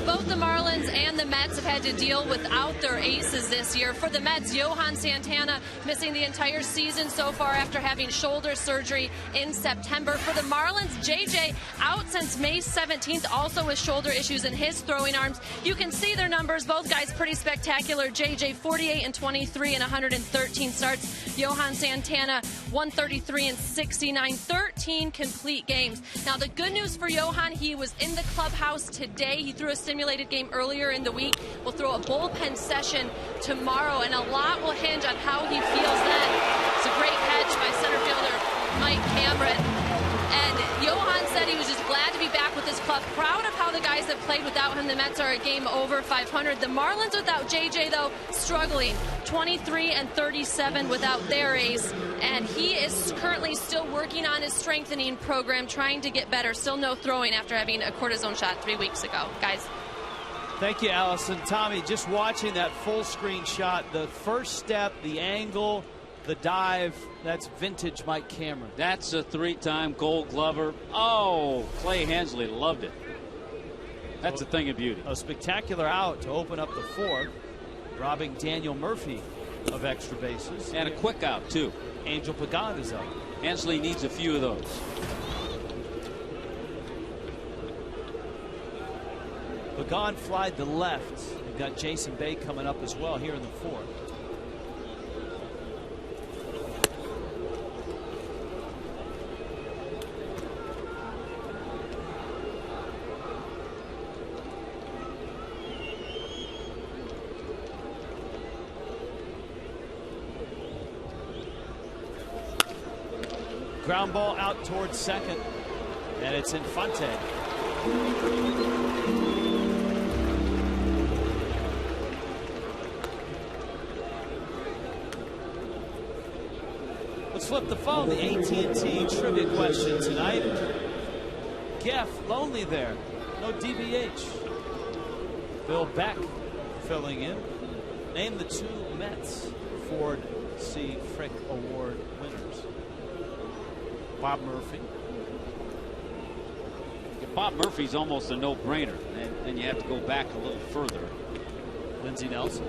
both the Marlins and the Mets have had to deal without their aces this year. For the Mets, Johan Santana missing the entire season so far after having shoulder surgery in September. For the Marlins, JJ out since May 17th, also with shoulder issues in his throwing arms. You can see their numbers. Both guys pretty spectacular. JJ 48 and 23 and 113 starts. Johan Santana 133 and 69, 13 complete games. Now the good news for Johan, he was in the clubhouse today. He threw a simulated game earlier in the week. We'll throw a bullpen session tomorrow, and a lot will hinge on how he feels then. It's a great catch by center fielder Mike Cameron. And Johan said he was just glad to be back with his club, proud of how the guys that played without him. The Mets are a game over 500. The Marlins without JJ, though, struggling. 23 and 37 without their ace. And he is currently still working on his strengthening program, trying to get better. Still no throwing after having a cortisone shot 3 weeks ago. Guys. Thank you, Allison. Tommy, just watching that full screen shot, the first step, the angle, the dive, that's vintage Mike Cameron. That's a 3-time Gold Glover. Oh, Clay Hensley loved it. That's a thing of beauty. A spectacular out to open up the fourth, robbing Daniel Murphy of extra bases. And a quick out, too. Angel Pagan is up. Hensley needs a few of those. Pagan flied to left. We've got Jason Bay coming up as well here in the fourth. Ground ball out towards second, and it's Infante. Let's flip the phone. The AT&T trivia question tonight. Geff, lonely there. No DVH. Bill Beck filling in. Name the 2 Mets Ford C. Frick Award winners. Bob Murphy. Bob Murphy's almost a no-brainer, and then you have to go back a little further. Lindsey Nelson.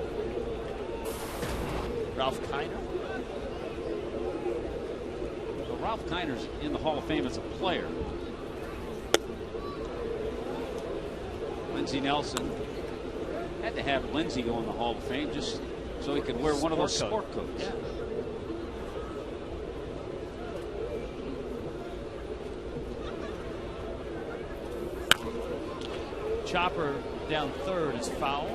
Ralph Kiner. Well, Ralph Kiner's in the Hall of Fame as a player. Lindsey Nelson. Had to have Lindsey go in the Hall of Fame just so he could wear one of those sport coats. Yeah. Chopper down third is foul.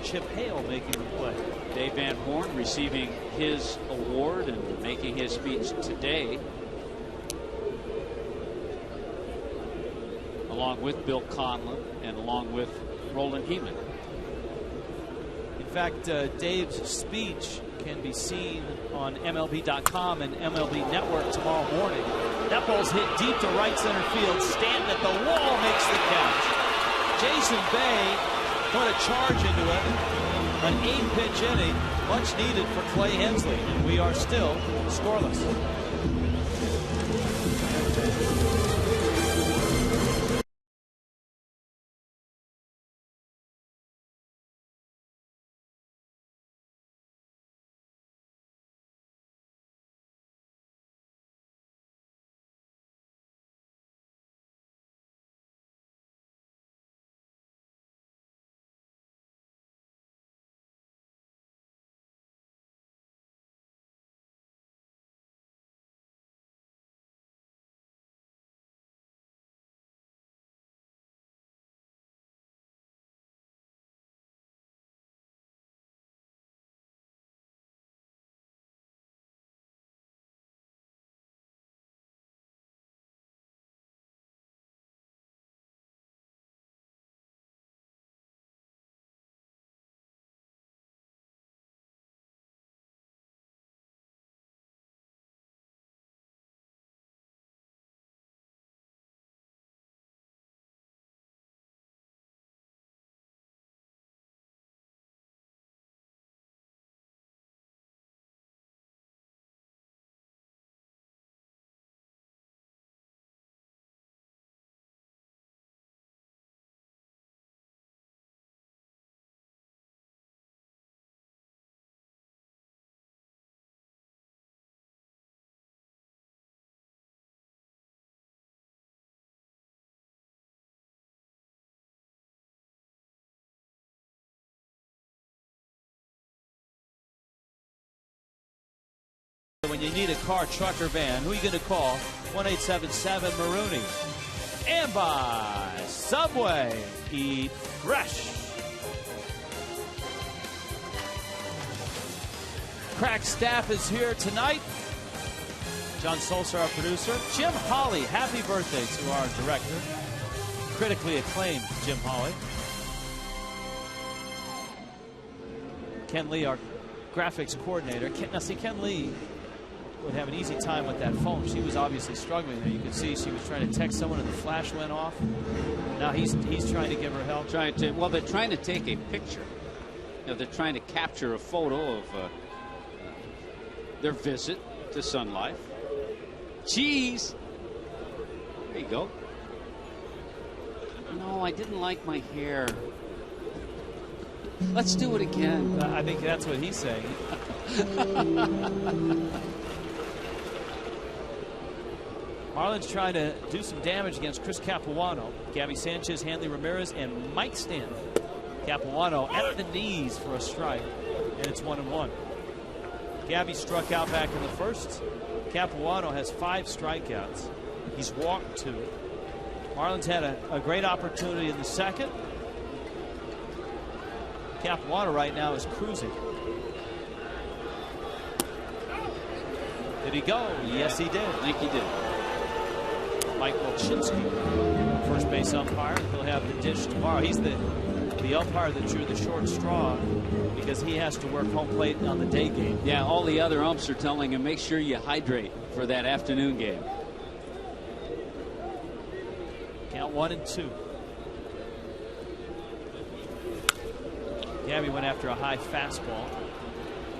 Chip Hale making the play. Dave Van Horn receiving his award and making his speech today, along with Bill Conlon and along with Roland Heeman. In fact, Dave's speech can be seen on MLB.com and MLB Network tomorrow morning. That ball's hit deep to right center field. Stanton at the wall makes the catch. Jason Bay going to charge into it. An 8-pitch inning, much needed for Clay Hensley, and we are still scoreless. when you need a car, truck, or van, who are you going to call? 1-877-Marooney. And by Subway, eat fresh. Crack staff is here tonight. John Solser, our producer. Jim Hawley, happy birthday to our director. Critically acclaimed Jim Hawley. Ken Lee, our graphics coordinator. Ken Lee would have an easy time with that phone. She was obviously struggling there. You could see she was trying to text someone and the flash went off. Now he's trying to give her help. Well, they're trying to take a picture. They're trying to capture a photo of their visit to Sun Life. Cheese. There you go. No, I didn't like my hair. Let's do it again. I think that's what he's saying. Marlins trying to do some damage against Chris Capuano. Gabby Sanchez, Hanley Ramirez, and Mike Stanton. Capuano at the knees for a strike, and it's 1-1. Gabby struck out back in the first. Capuano has 5 strikeouts. He's walked 2. Marlins had a great opportunity in the second. Capuano right now is cruising. Did he go? Yes, he did. I think he did. Mike Wilczynski, first base umpire. He'll have the dish tomorrow. He's the umpire that drew the short straw because he has to work home plate on the day game. Yeah, all the other umps are telling him, make sure you hydrate for that afternoon game. Count 1-2. Gabby went after a high fastball.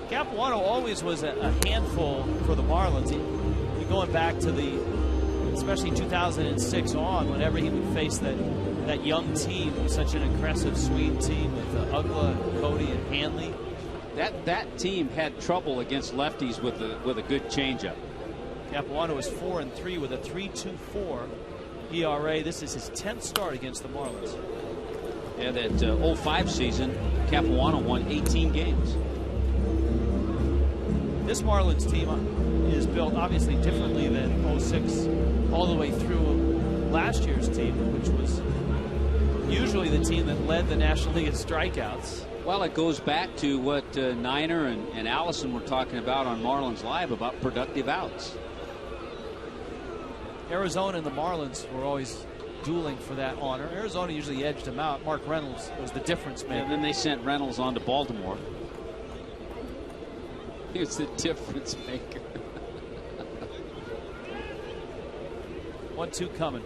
Capuano always was a handful for the Marlins. You're going back to especially 2006 on, whenever he would face that young team, such an aggressive Swede team with Ugla, Cody, and Hanley. That team had trouble against lefties with a good changeup. Capuano is 4-3 with a 3.24 ERA. This is his 10th start against the Marlins. Yeah, that 05 season, Capuano won 18 games. This Marlins team is built obviously differently than 06 all the way through last year's team, which was usually the team that led the National League in strikeouts. Well, it goes back to what Niner and Allison were talking about on Marlins Live about productive outs. Arizona and the Marlins were always dueling for that honor. Arizona usually edged them out. Mark Reynolds was the difference maker. And then they sent Reynolds on to Baltimore. He was the difference maker. 1-2 coming.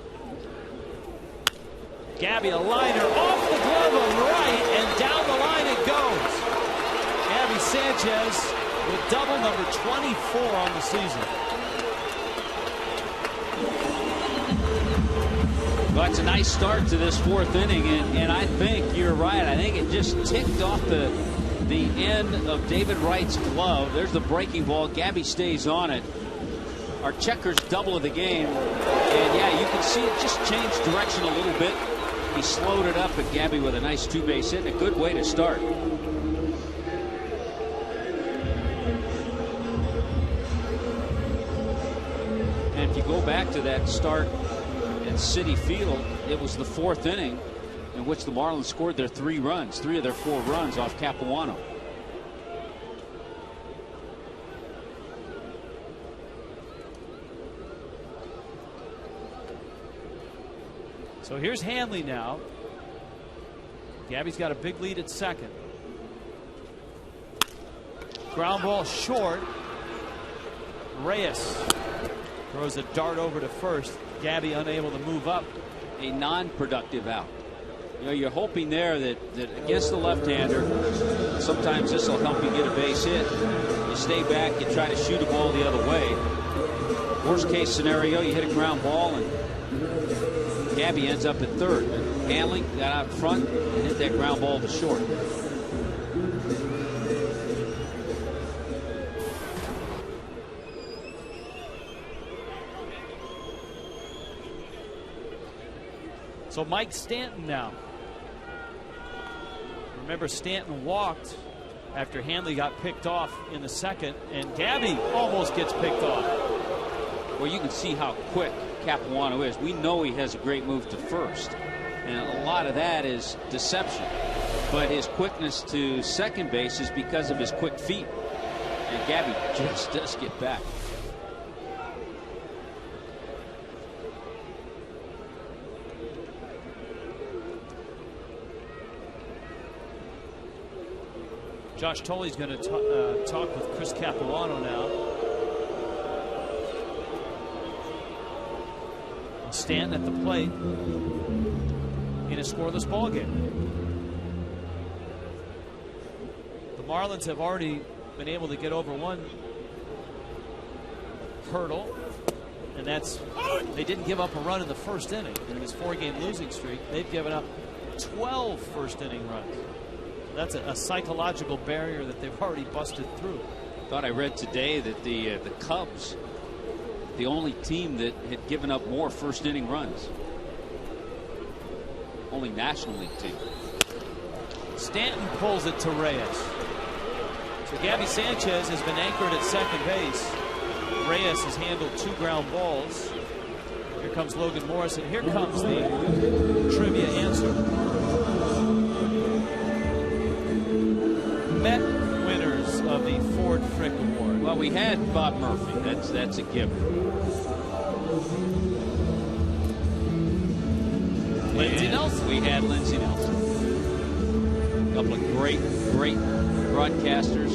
Gabby, a liner off the glove of right, and down the line it goes. Gabby Sanchez with double number 24 on the season. Well, it's a nice start to this 4th inning, and I think you're right. I think it just ticked off the end of David Wright's glove. There's the breaking ball. Gabby stays on it. Our checkers double of the game. And, yeah, you can see it just changed direction a little bit. He slowed it up, but Gabby with a nice 2-base hit and a good way to start. And if you go back to that start at Citi Field, it was the 4th inning in which the Marlins scored their 3 runs, 3 of their 4 runs off Capuano. So here's Hanley now. Gabby's got a big lead at second. Ground ball short. Reyes throws a dart over to first. Gabby unable to move up. A non-productive out. You know, you're hoping there that against the left-hander, sometimes this will help you get a base hit. You stay back, you try to shoot a ball the other way. Worst case scenario, you hit a ground ball and Gabby ends up at third. Hanley got out front and hit that ground ball to short. So Mike Stanton now. Remember, Stanton walked after Hanley got picked off in the second, and Gabby almost gets picked off. Well, you can see how quick Capuano is. We know he has a great move to first, and a lot of that is deception. But his quickness to second base is because of his quick feet. And Gabby just does get back. Josh Tolley's going to talk with Chris Capuano now. And stand at the plate in a scoreless ball game. The Marlins have already been able to get over one hurdle, and that's they didn't give up a run in the first inning. In this 4-game losing streak, they've given up 12 first-inning runs. That's a psychological barrier that they've already busted through. Thought I read today that the Cubs, the only team that had given up more first-inning runs. Only National League team. Stanton pulls it to Reyes. So Gabby Sanchez has been anchored at second base. Reyes has handled 2 ground balls. Here comes Logan Morrison. Here comes the trivia answer. Met winners of the Ford Frick Award. Well, we had Bob Murphy. That's a given. Lindsey Nelson. We had Lindsey Nelson. A couple of great broadcasters.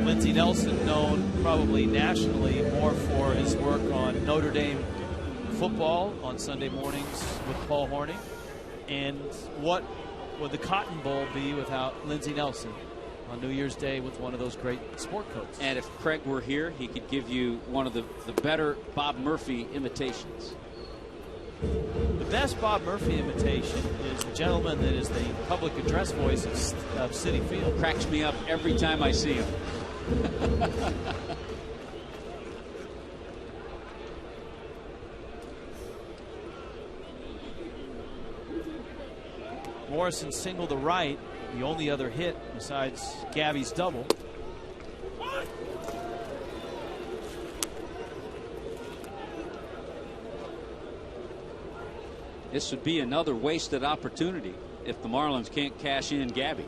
Lindsey Nelson, known probably nationally more for his work on Notre Dame football on Sunday mornings with Paul Hornung. And what would the Cotton Bowl be without Lindsey Nelson on New Year's Day with one of those great sport coats? And if Craig were here, he could give you one of the better Bob Murphy imitations. The best Bob Murphy imitation is the gentleman that is the public address voice of Citi Field. Cracks me up every time I see him. Morrison single to right, the only other hit besides Gabby's double. This would be another wasted opportunity if the Marlins can't cash in Gabby.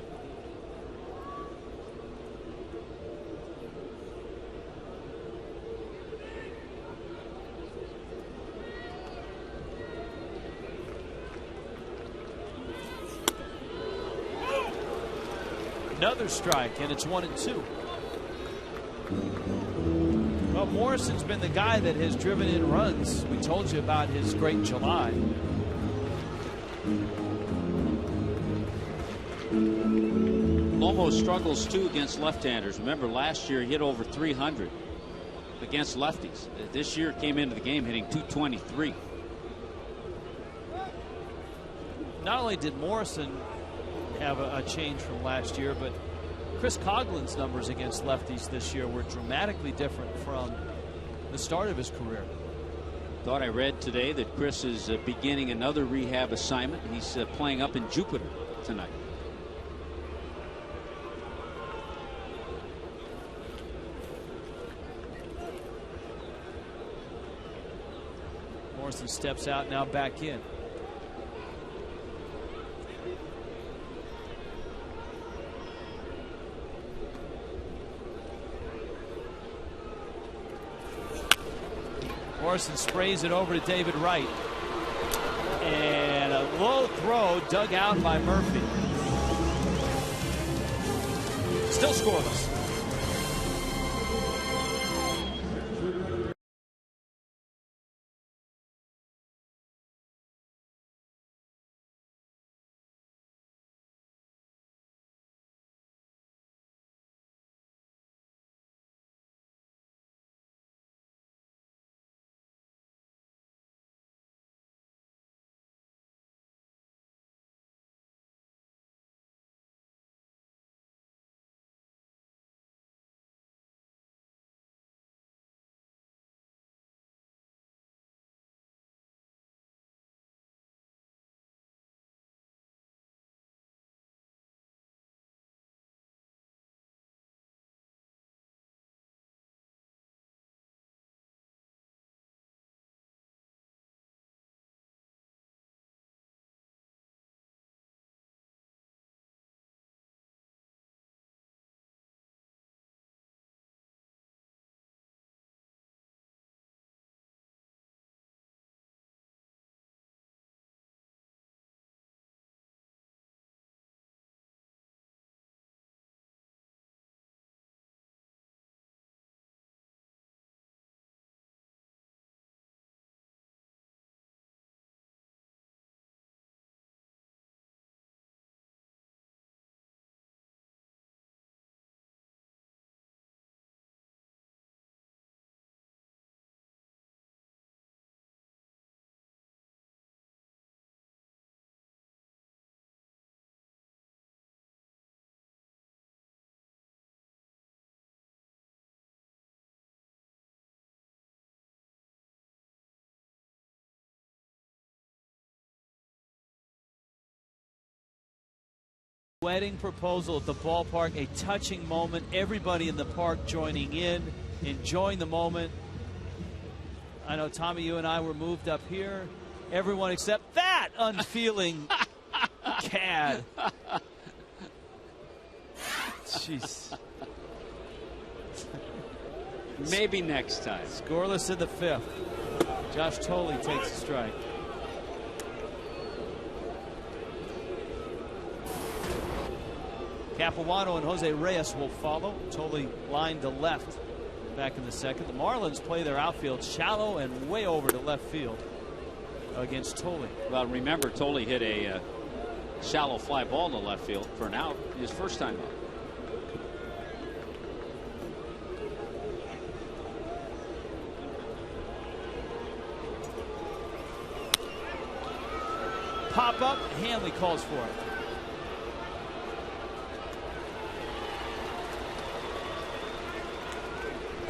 Another strike, and it's 1-2. Well, Morrison's been the guy that has driven in runs. We told you about his great July. Lomo struggles too against left-handers. Remember, last year he hit over 300 against lefties. This year came into the game hitting 223. Not only did Morrison have a change from last year, but Chris Coughlin's numbers against lefties this year were dramatically different from the start of his career. Thought I read today that Chris is beginning another rehab assignment. He's playing up in Jupiter tonight. Morrison steps out, now back in. Morrison sprays it over to David Wright. And a low throw dug out by Murphy. Still scoreless. Wedding proposal at the ballpark, a touching moment. Everybody in the park joining in, enjoying the moment. I know, Tommy, you and I were moved up here. Everyone except that unfeeling cad. Jeez. Maybe next time. Scoreless in the 5th. Josh Tolley takes a strike. Capuano and Jose Reyes will follow. Tolley lined to left back in the 2nd. The Marlins play their outfield shallow and way over to left field against Tolley. Well, remember, Tolley hit a shallow fly ball to left field for an out his first time up. Pop up, Hanley calls for it.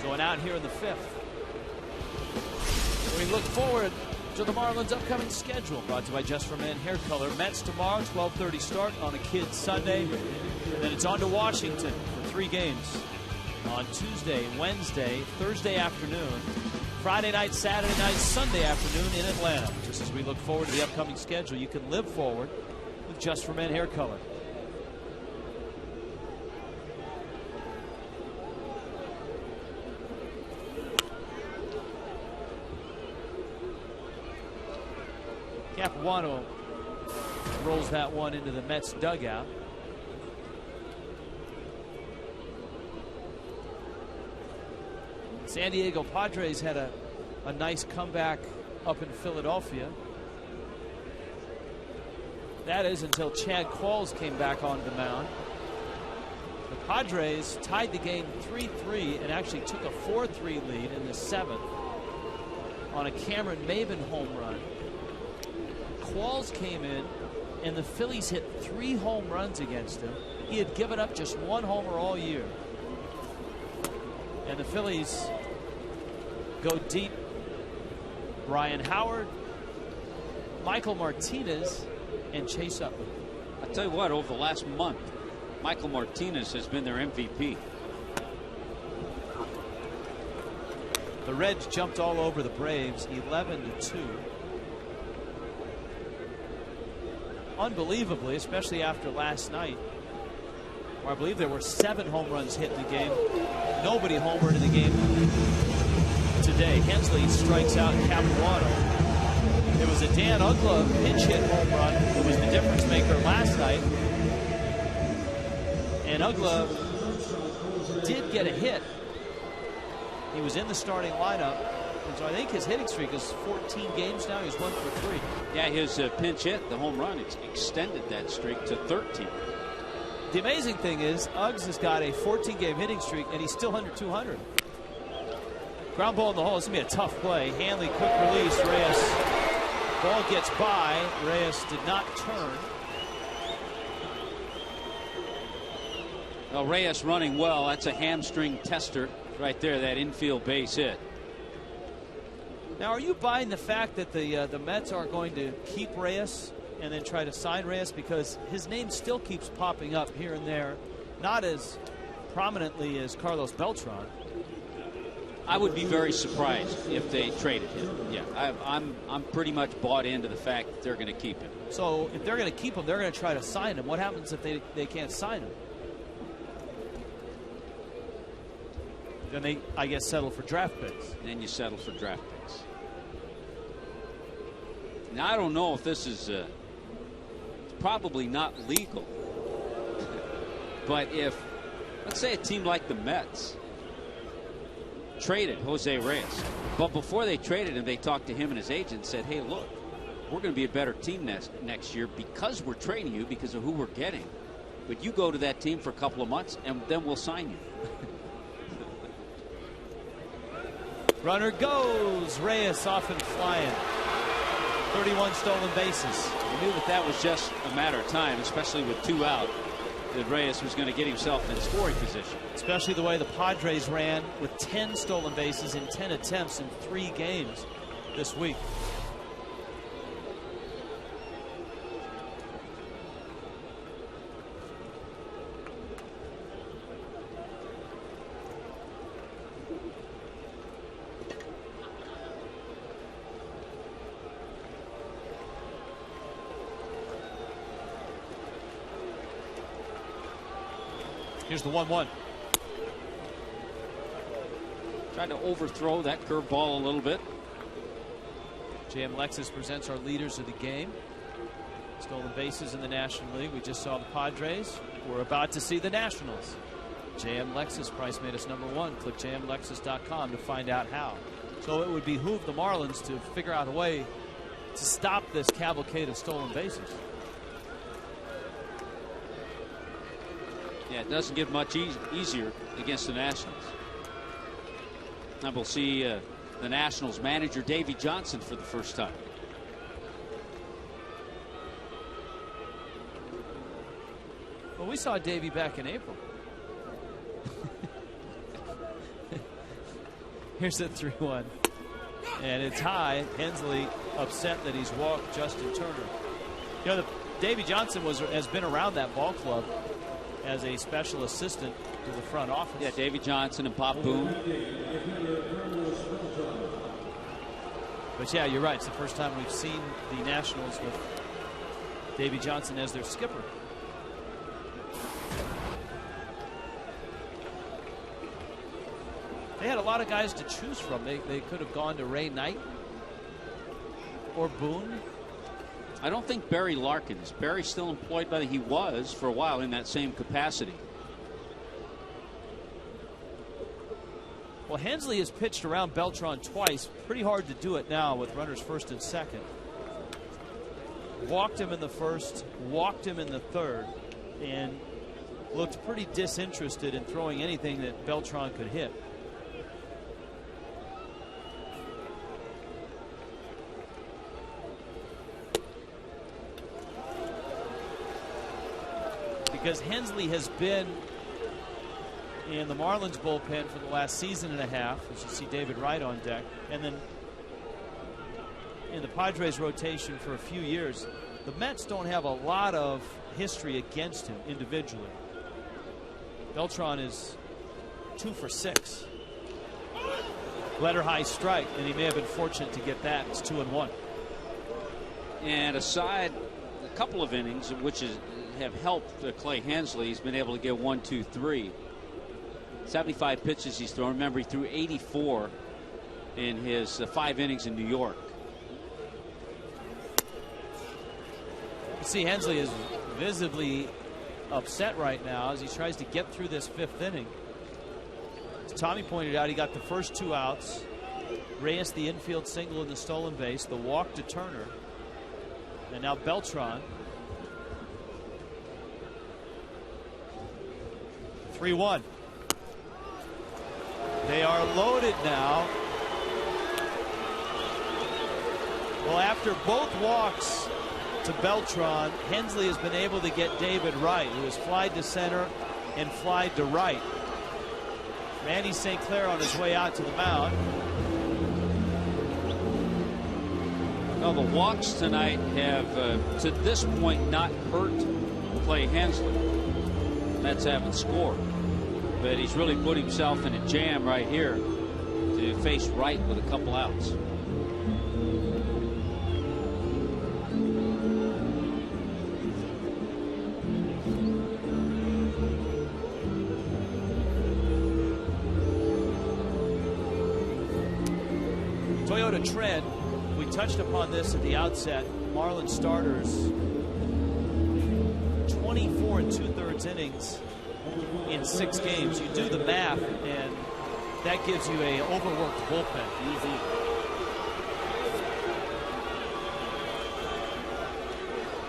Going out here in the 5th. We look forward to the Marlins' upcoming schedule. Brought to you by Just for Men Hair Color. Mets tomorrow, 12:30 start on a Kids Sunday. And then it's on to Washington for 3 games on Tuesday, Wednesday, Thursday afternoon, Friday night, Saturday night, Sunday afternoon in Atlanta. Just as we look forward to the upcoming schedule, you can live forward with Just for Men Hair Color. Capuano rolls that one into the Mets dugout. San Diego Padres had a nice comeback up in Philadelphia. That is until Chad Qualls came back onto the mound. The Padres tied the game 3-3 and actually took a 4-3 lead in the 7th on a Cameron Maben home run. Qualls came in, and the Phillies hit 3 home runs against him. He had given up just 1 homer all year. And the Phillies go deep. Brian Howard, Michael Martinez, and Chase Utley. I'll tell you what, over the last month, Michael Martinez has been their MVP. The Reds jumped all over the Braves, 11-2. Unbelievably, especially after last night, where I believe there were 7 home runs hit in the game. Nobody homered in the game today. Hensley strikes out Capuano. There was a Dan Uggla pinch hit home run that was the difference maker last night. And Uggla did get a hit. He was in the starting lineup. And so I think his hitting streak is 14 games now. He's 1 for 3. Yeah, his pinch hit, the home run, it's extended that streak to 13. The amazing thing is, Uggs has got a 14-game hitting streak, and he's still under 200. Ground ball in the hole. It's going to be a tough play. Hanley, quick release. Reyes. Ball gets by. Reyes did not turn. Well, Reyes running well. That's a hamstring tester right there, that infield base hit. Now, are you buying the fact that the Mets are going to keep Reyes and then try to sign Reyes, because his name still keeps popping up here and there, not as prominently as Carlos Beltran? I would be very surprised if they traded him. Yeah, I'm pretty much bought into the fact that they're going to keep him. So if they're going to keep him, they're going to try to sign him. What happens if they can't sign him? Then they, I guess, settle for draft picks. Then you settle for draft picks. Now, I don't know if this is probably not legal. But if, let's say, a team like the Mets traded Jose Reyes, but before they traded him, they talked to him and his agent and said, hey, look, we're going to be a better team next year because we're trading you because of who we're getting. But you go to that team for a couple of months, and then we'll sign you. Runner goes. Reyes off and flying. 31 stolen bases. We knew that was just a matter of time, especially with 2 out, that Reyes was going to get himself in scoring position. Especially the way the Padres ran with 10 stolen bases in 10 attempts in 3 games this week. Here's the 1-1. Tried to overthrow that curveball a little bit. JM Lexus presents our leaders of the game. Stolen bases in the National League. We just saw the Padres. We're about to see the Nationals. JM Lexus price made us #1. Click jmlexus.com to find out how. So it would behoove the Marlins to figure out a way to stop this cavalcade of stolen bases. Yeah, it doesn't get much easier against the Nationals. Now we'll see the Nationals manager Davey Johnson for the first time. Well, we saw Davey back in April. Here's the 3-1. And it's high. Hensley upset that he's walked Justin Turner. You know, Davey Johnson has been around that ball club as a special assistant to the front office. Yeah, Davey Johnson and Pop Boone. But yeah, you're right. It's the first time we've seen the Nationals with Davey Johnson as their skipper. They had a lot of guys to choose from. They could have gone to Ray Knight or Boone. I don't think Barry Larkin is. Barry still employed by he was for a while in that same capacity. Well, Hensley has pitched around Beltran twice. Pretty hard to do it now with runners first and second. Walked him in the first, walked him in the third, and looked pretty disinterested in throwing anything that Beltran could hit. Because Hensley has been in the Marlins bullpen for the last season and a half, as you see David Wright on deck, and then in the Padres rotation for a few years. The Mets don't have a lot of history against him individually. Beltran is 2 for 6. Letter high strike, and he may have been fortunate to get that. It's 2-1. And aside a couple of innings, which have helped Clay Hensley, he's been able to get 1, 2, 3. 75 pitches he's thrown. Remember, he threw 84 in his 5 innings in New York. You see Hensley is visibly upset right now as he tries to get through this 5th inning. As Tommy pointed out, he got the first 2 outs. Reyes the infield single in the stolen base, the walk to Turner, and now Beltran. 3-1. They are loaded now. Well, after both walks to Beltran, Hensley has been able to get David Wright, who has flied to center and flied to right. Randy St. Clair on his way out to the mound. Well, the walks tonight have, to this point, not hurt Clay Hensley. Mets haven't scored, but he's really put himself in a jam right here to face Wright with a couple outs. Toyota trend. We touched upon this at the outset. Marlins starters 24 2/3 innings in 6 games. You do the math, and that gives you a overworked bullpen.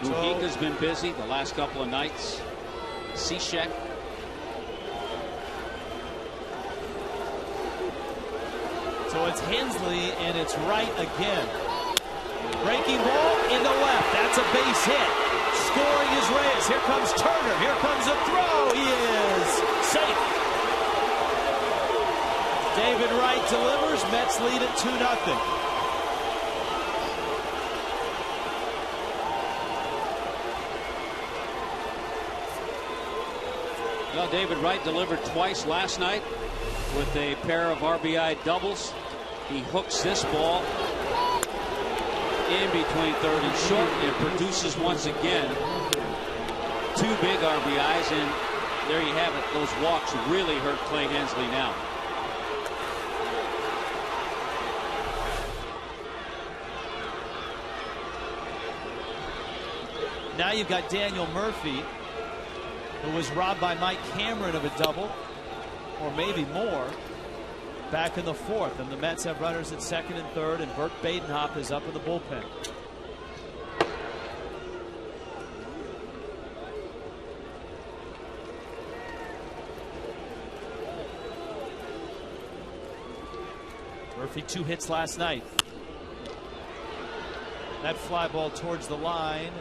Mujica's been busy the last couple of nights. Cishek. So it's Hensley, and it's Wright again. Breaking ball into left. That's a base hit. Scoring is Reyes. Here comes Turner. Here comes a throw. He is safe. David Wright delivers. Mets lead at 2-0. Well, David Wright delivered twice last night with a pair of RBI doubles. He hooks this ball in between third and short and produces once again 2 big RBIs, and there you have it. Those walks really hurt Clay Hensley now. Now you've got Daniel Murphy, who was robbed by Mike Cameron of a double, or maybe more, back in the fourth. And the Mets have runners at second and third, and Bert Badenhop is up in the bullpen. Murphy 2 hits last night. That fly ball towards the line.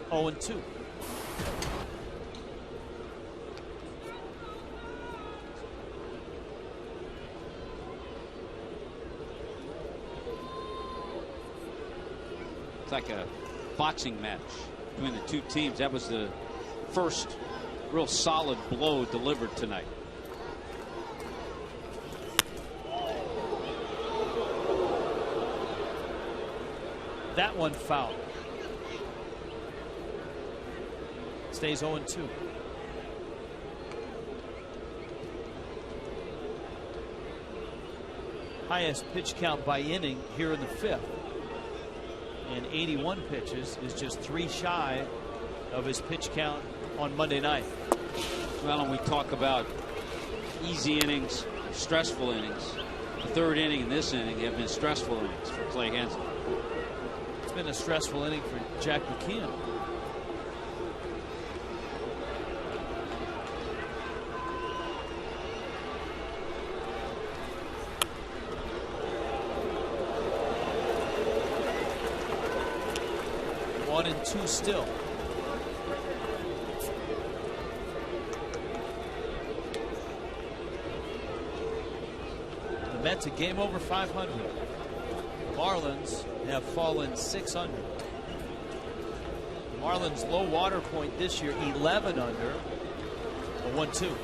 0-2. It's like a boxing match between the two teams. That was the first real solid blow delivered tonight. That one foul. Stays 0-2. Highest pitch count by inning here in the fifth. And 81 pitches is just 3 shy of his pitch count on Monday night. Well, and we talk about easy innings, stressful innings. The third inning and this inning have been stressful innings for Clay Hensley. It's been a stressful inning for Jack McKeon. One and two still. The Mets a game over 500. The Marlins have fallen 600. The Marlins' low water point this year 11 under. A 1-2.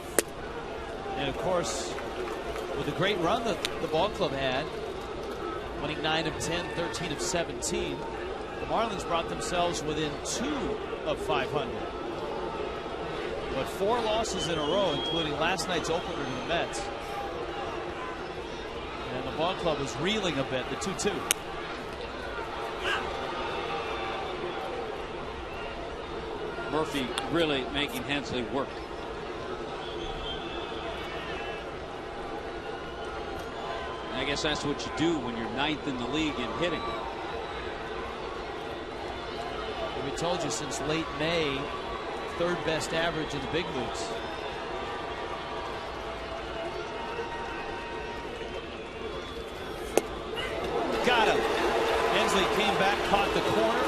And of course, with the great run that the ball club had, winning 9 of 10, 13 of 17. The Marlins brought themselves within 2 of 500. But 4 losses in a row, including last night's opener to the Mets. And the ball club was reeling a bit, the 2-2. Murphy really making Hensley work. And I guess that's what you do when you're 9th in the league in hitting. We told you since late May, 3rd best average in the big leagues. Got him. Hensley came back, caught the corner.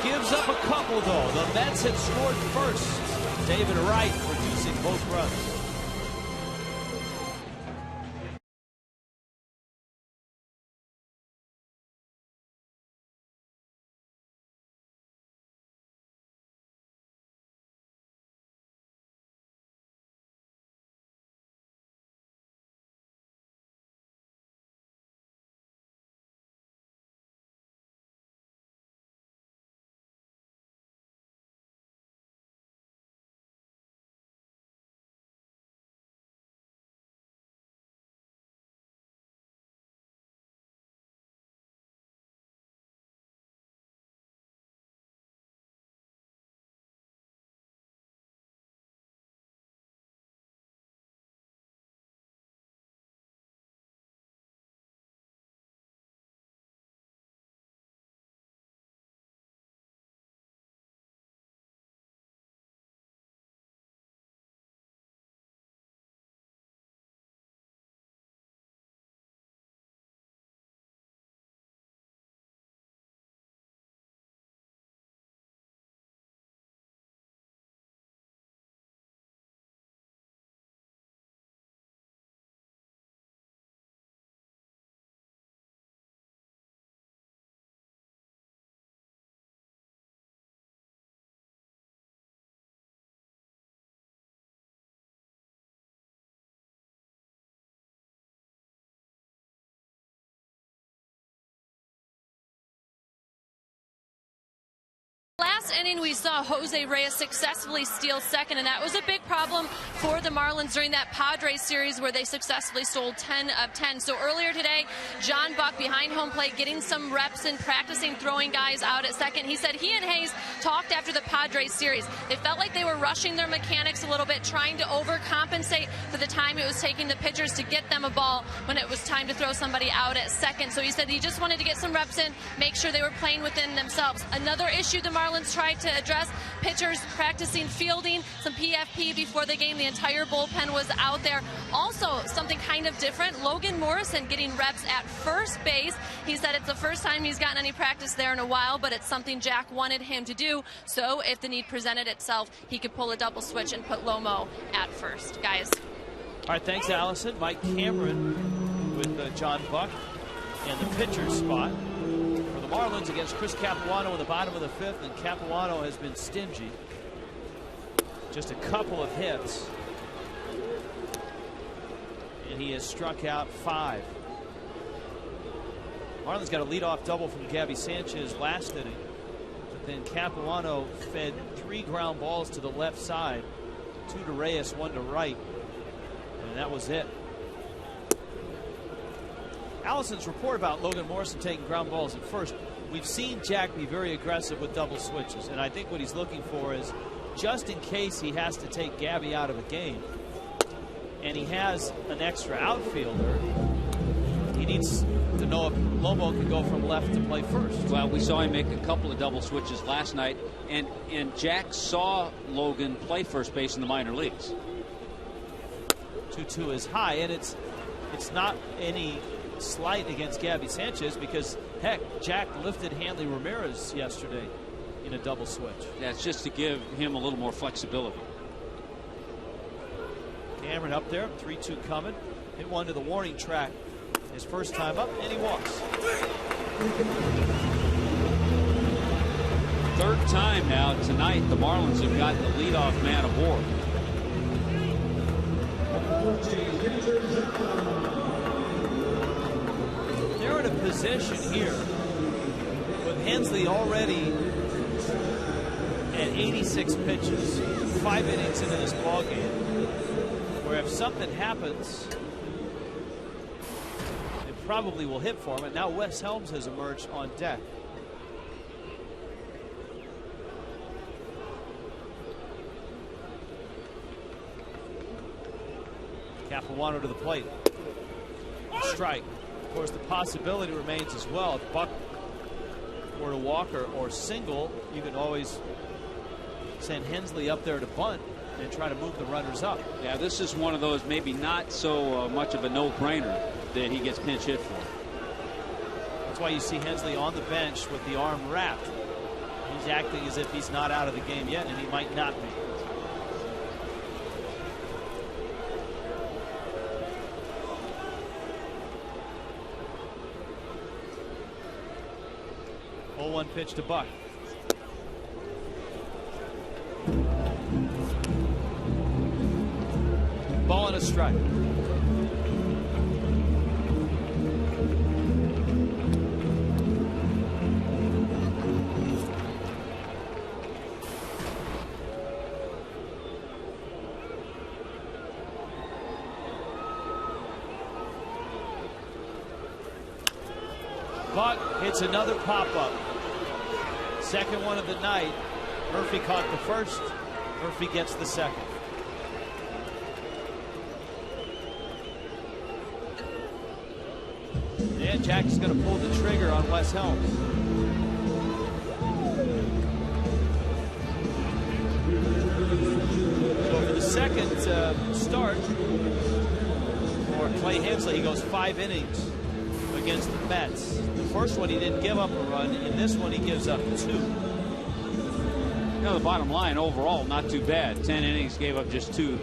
Gives up a couple, though. The Mets had scored first. David Wright producing both runs. inning, we saw Jose Reyes successfully steal second, and that was a big problem for the Marlins during that Padres series where they successfully stole 10 of 10. So earlier today, John Buck behind home plate getting some reps and practicing throwing guys out at second. He said he and Hayes talked after the Padres series. They felt like they were rushing their mechanics a little bit, trying to overcompensate for the time it was taking the pitchers to get them a ball when it was time to throw somebody out at second. So he said he just wanted to get some reps in, make sure they were playing within themselves. Another issue the Marlins tried to address, pitchers practicing fielding, some PFP before the game. The entire bullpen was out there. Also, something kind of different, Logan Morrison getting reps at first base. He said it's the first time he's gotten any practice there in a while, but it's something Jack wanted him to do. So if the need presented itself, he could pull a double switch and put Lomo at first. Guys. All right, thanks, Allison. Mike Cameron with John Buck in the pitcher's spot for the Marlins against Chris Capuano in the bottom of the fifth, and Capuano has been stingy. Just a couple of hits, and he has struck out 5. Marlins got a leadoff double from Gabby Sanchez last inning, but then Capuano fed 3 ground balls to the left side, 2 to Reyes, 1 to right, and that was it. Allison's report about Logan Morrison taking ground balls at first, we've seen Jack be very aggressive with double switches, and I think what he's looking for is just in case he has to take Gabby out of a game and he has an extra outfielder, he needs to know if Lomo can go from left to play first. Well, we saw him make a couple of double switches last night, and Jack saw Logan play first base in the minor leagues. 2-2 is high, and it's not any slight against Gabby Sanchez because, heck, Jack lifted Hanley Ramirez yesterday in a double switch. That's just to give him a little more flexibility. Cameron up there, 3-2 coming. Hit one to the warning track his first time up, and he walks. Third time now tonight the Marlins have gotten the leadoff man aboard. They're in a position here with Hensley already at 86 pitches, 5 innings into this ballgame, where if something happens, it probably will hit for him. And now Wes Helms has emerged on deck. Capuano to the plate. Strike. Of course, the possibility remains as well. If Buck were to walk or single, you can always send Hensley up there to bunt and try to move the runners up. Yeah, this is one of those maybe not so much of a no-brainer that he gets pinch hit for. That's why you see Hensley on the bench with the arm wrapped. He's acting as if he's not out of the game yet, and he might not be. One pitch to Buck. Ball and a strike. Buck hits another pop-up. Second one of the night. Murphy caught the first. Murphy gets the second. And Jack is going to pull the trigger on Wes Helms. So for the second start for Clay Hensley, he goes 5 innings against the Mets. The first one he didn't give up a run. In this one he gives up 2. You know, the bottom line overall not too bad. 10 innings, gave up just two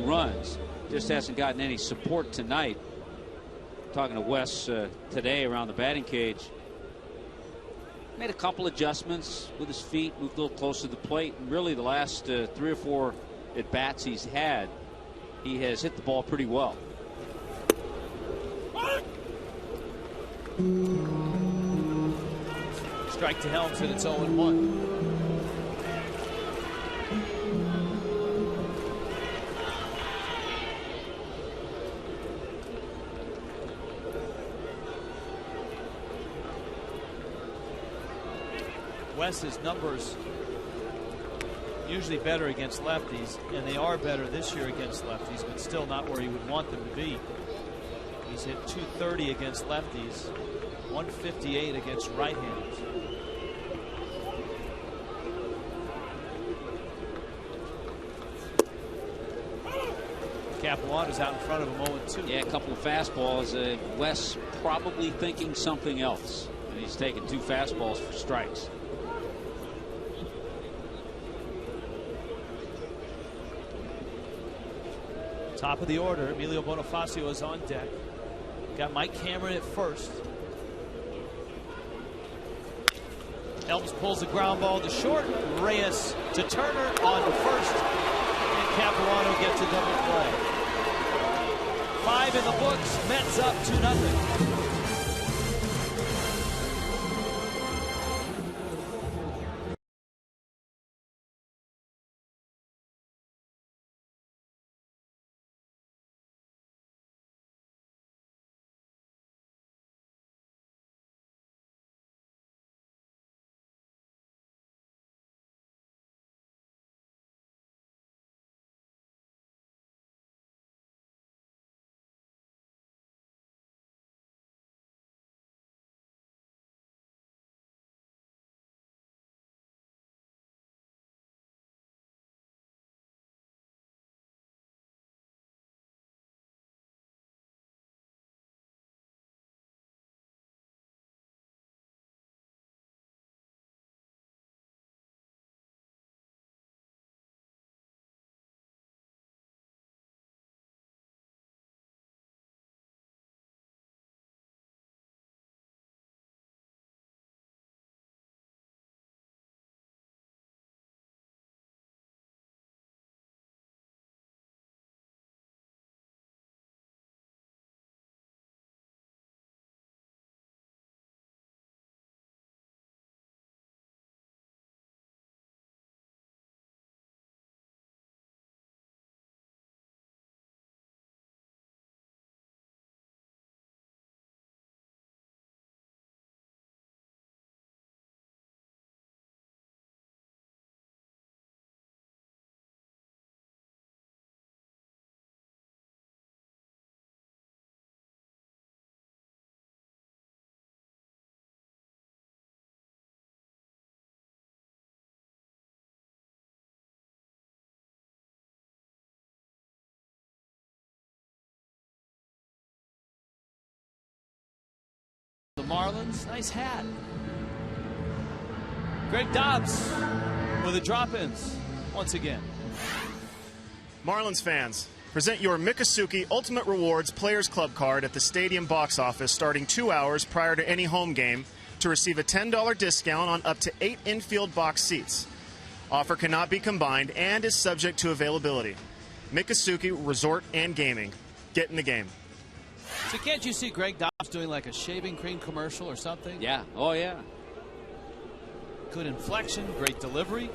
runs. Just hasn't gotten any support tonight. Talking to Wes today around the batting cage. Made a couple adjustments with his feet, moved a little closer to the plate, and really the last 3 or 4 at bats he's had, he has hit the ball pretty well. Strike to Helms, and it's 0-1. West's numbers usually better against lefties, and they are better this year against lefties, but still not where he would want them to be. He's hit .230 against lefties, .158 against right-handers. Capuano's out in front of him 0-2. Yeah, a couple of fastballs. Wes probably thinking something else, and he's taking 2 fastballs for strikes. Top of the order, Emilio Bonifacio is on deck. Got Mike Cameron at first. Helms pulls the ground ball to short. Reyes to Turner on to first. And Capuano gets a double play. 5 in the books. Mets up 2-0. The Marlins, nice hat. Greg Dobbs with the drop-ins once again. Marlins fans, present your Miccosukee Ultimate Rewards Players Club card at the stadium box office starting 2 hours prior to any home game to receive a $10 discount on up to 8 infield box seats. Offer cannot be combined and is subject to availability. Miccosukee Resort and Gaming. Get in the game. So can't you see Greg Dobbs doing like a shaving cream commercial or something? Yeah. Oh, yeah. Good inflection, great delivery.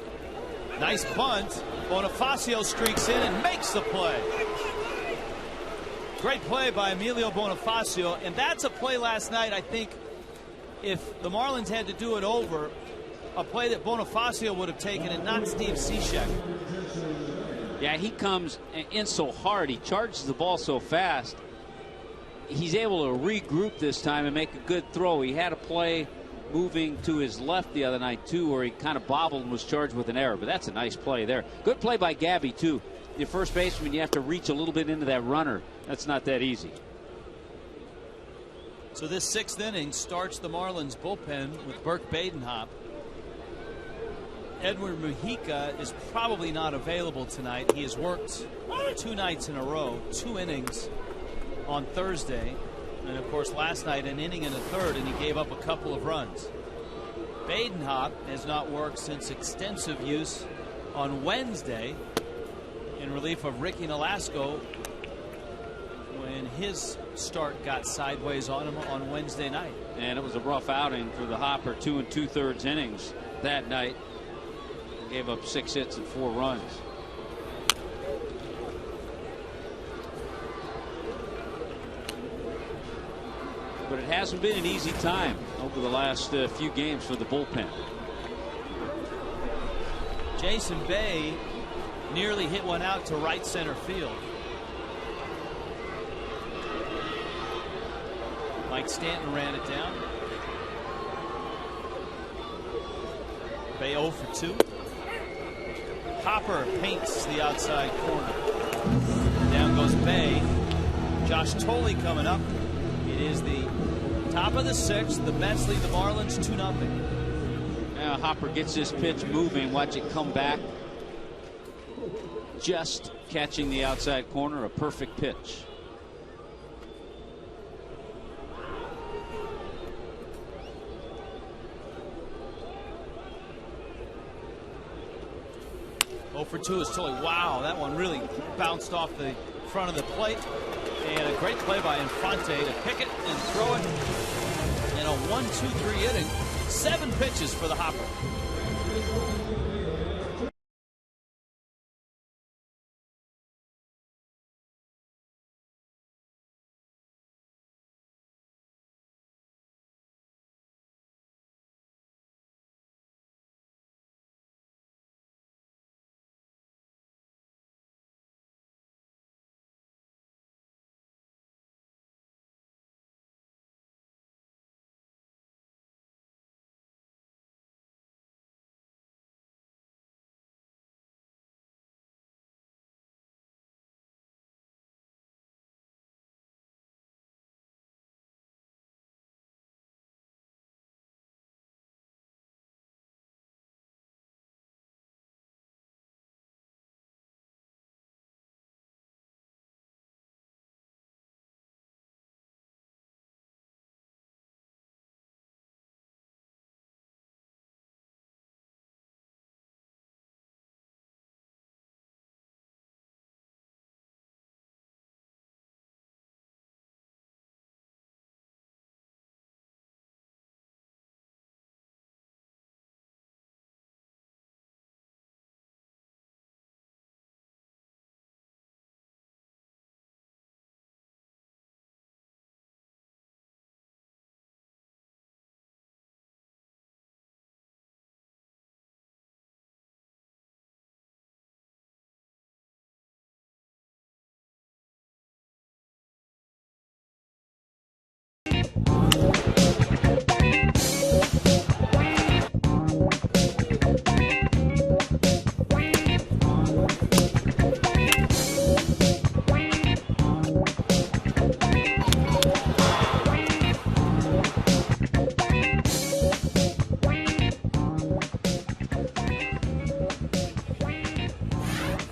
Nice bunt. Bonifacio streaks in and makes the play. Great play by Emilio Bonifacio, and that's a play last night. I think if the Marlins had to do it over, a play that Bonifacio would have taken and not Steve Cishek. Yeah, he comes in so hard. He charges the ball so fast. He's able to regroup this time and make a good throw. He had a play moving to his left the other night, too, where he kind of bobbled and was charged with an error. But that's a nice play there. Good play by Gabby, too. Your first baseman, you have to reach a little bit into that runner. That's not that easy. So this 6th inning starts the Marlins bullpen with Burke Badenhop. Edward Mujica is probably not available tonight. He has worked 2 nights in a row, 2 innings on Thursday, and of course last night an inning and a third, and he gave up a couple of runs. Badenhop has not worked since extensive use on Wednesday in relief of Ricky Nolasco when his start got sideways on him on Wednesday night. And it was a rough outing for the Hopper. 2 2/3 innings that night. Gave up 6 hits and 4 runs. But it hasn't been an easy time over the last few games for the bullpen. Jason Bay nearly hit one out to right center field. Mike Stanton ran it down. Bay 0 for 2. Hopper paints the outside corner. Down goes Bay. Josh Tolley coming up. It is the top of the 6th. The Mets lead the Marlins 2-0. Now Hopper gets this pitch moving. Watch it come back. Just catching the outside corner. A perfect pitch. For 2 is Tolley. Wow, that one really bounced off the front of the plate. And a great play by Infante to pick it and throw it in a 1-2-3 inning. 7 pitches for the Hopper.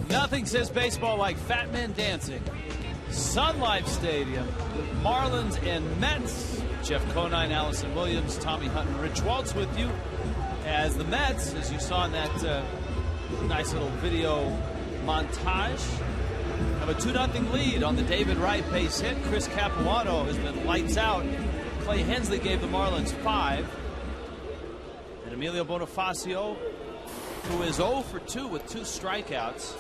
Nothing says baseball like fat men dancing. Sun Life Stadium, Marlins and Mets. Jeff Conine, Allison Williams, Tommy Hunt, and Rich Waltz with you as the Mets, as you saw in that nice little video montage, have a 2-0 lead on the David Wright base hit. Chris Capuano has been lights out. Clay Hensley gave the Marlins 5. And Emilio Bonifacio, who is 0 for 2 with 2 strikeouts,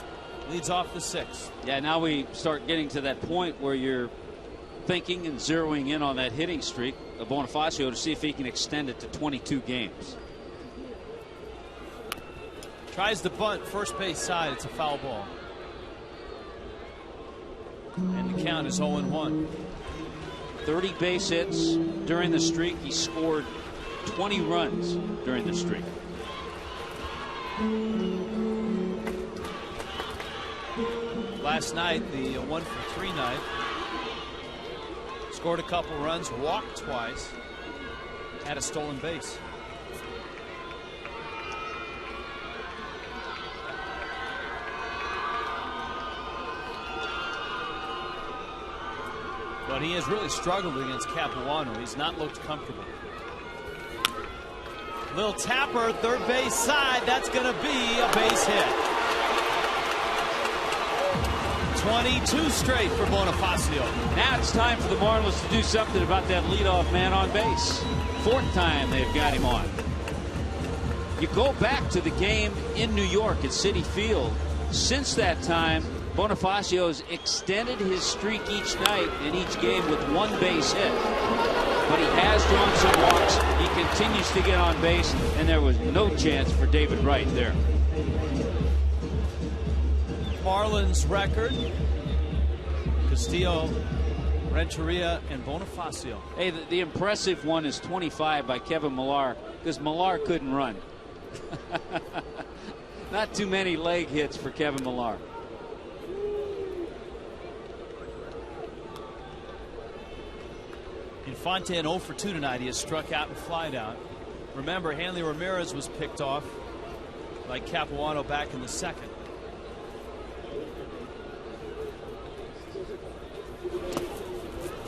leads off the 6th. Yeah, now we start getting to that point where you're thinking and zeroing in on that hitting streak of Bonifacio to see if he can extend it to 22 games. Tries to bunt first base side. It's a foul ball. And the count is 0-1. 30 base hits during the streak. He scored 20 runs during the streak. Last night, the 1 for 3 night. Scored a couple runs, walked twice, had a stolen base. But he has really struggled against Capuano. He's not looked comfortable. Little tapper, third base side. That's going to be a base hit. 22 straight for Bonifacio. Now it's time for the Marlins to do something about that leadoff man on base. 4th time they've got him on. You go back to the game in New York at Citi Field. Since that time, Bonifacio's extended his streak each night in each game with 1 base hit. But he has drawn some walks. He continues to get on base, and there was no chance for David Wright there. Marlins record. Castillo, Renteria, and Bonifacio. Hey, the impressive one is 25 by Kevin Millar, because Millar couldn't run. Not too many leg hits for Kevin Millar. Infante an 0 for 2 tonight. He has struck out and flied out. Remember, Hanley Ramirez was picked off by Capuano back in the second.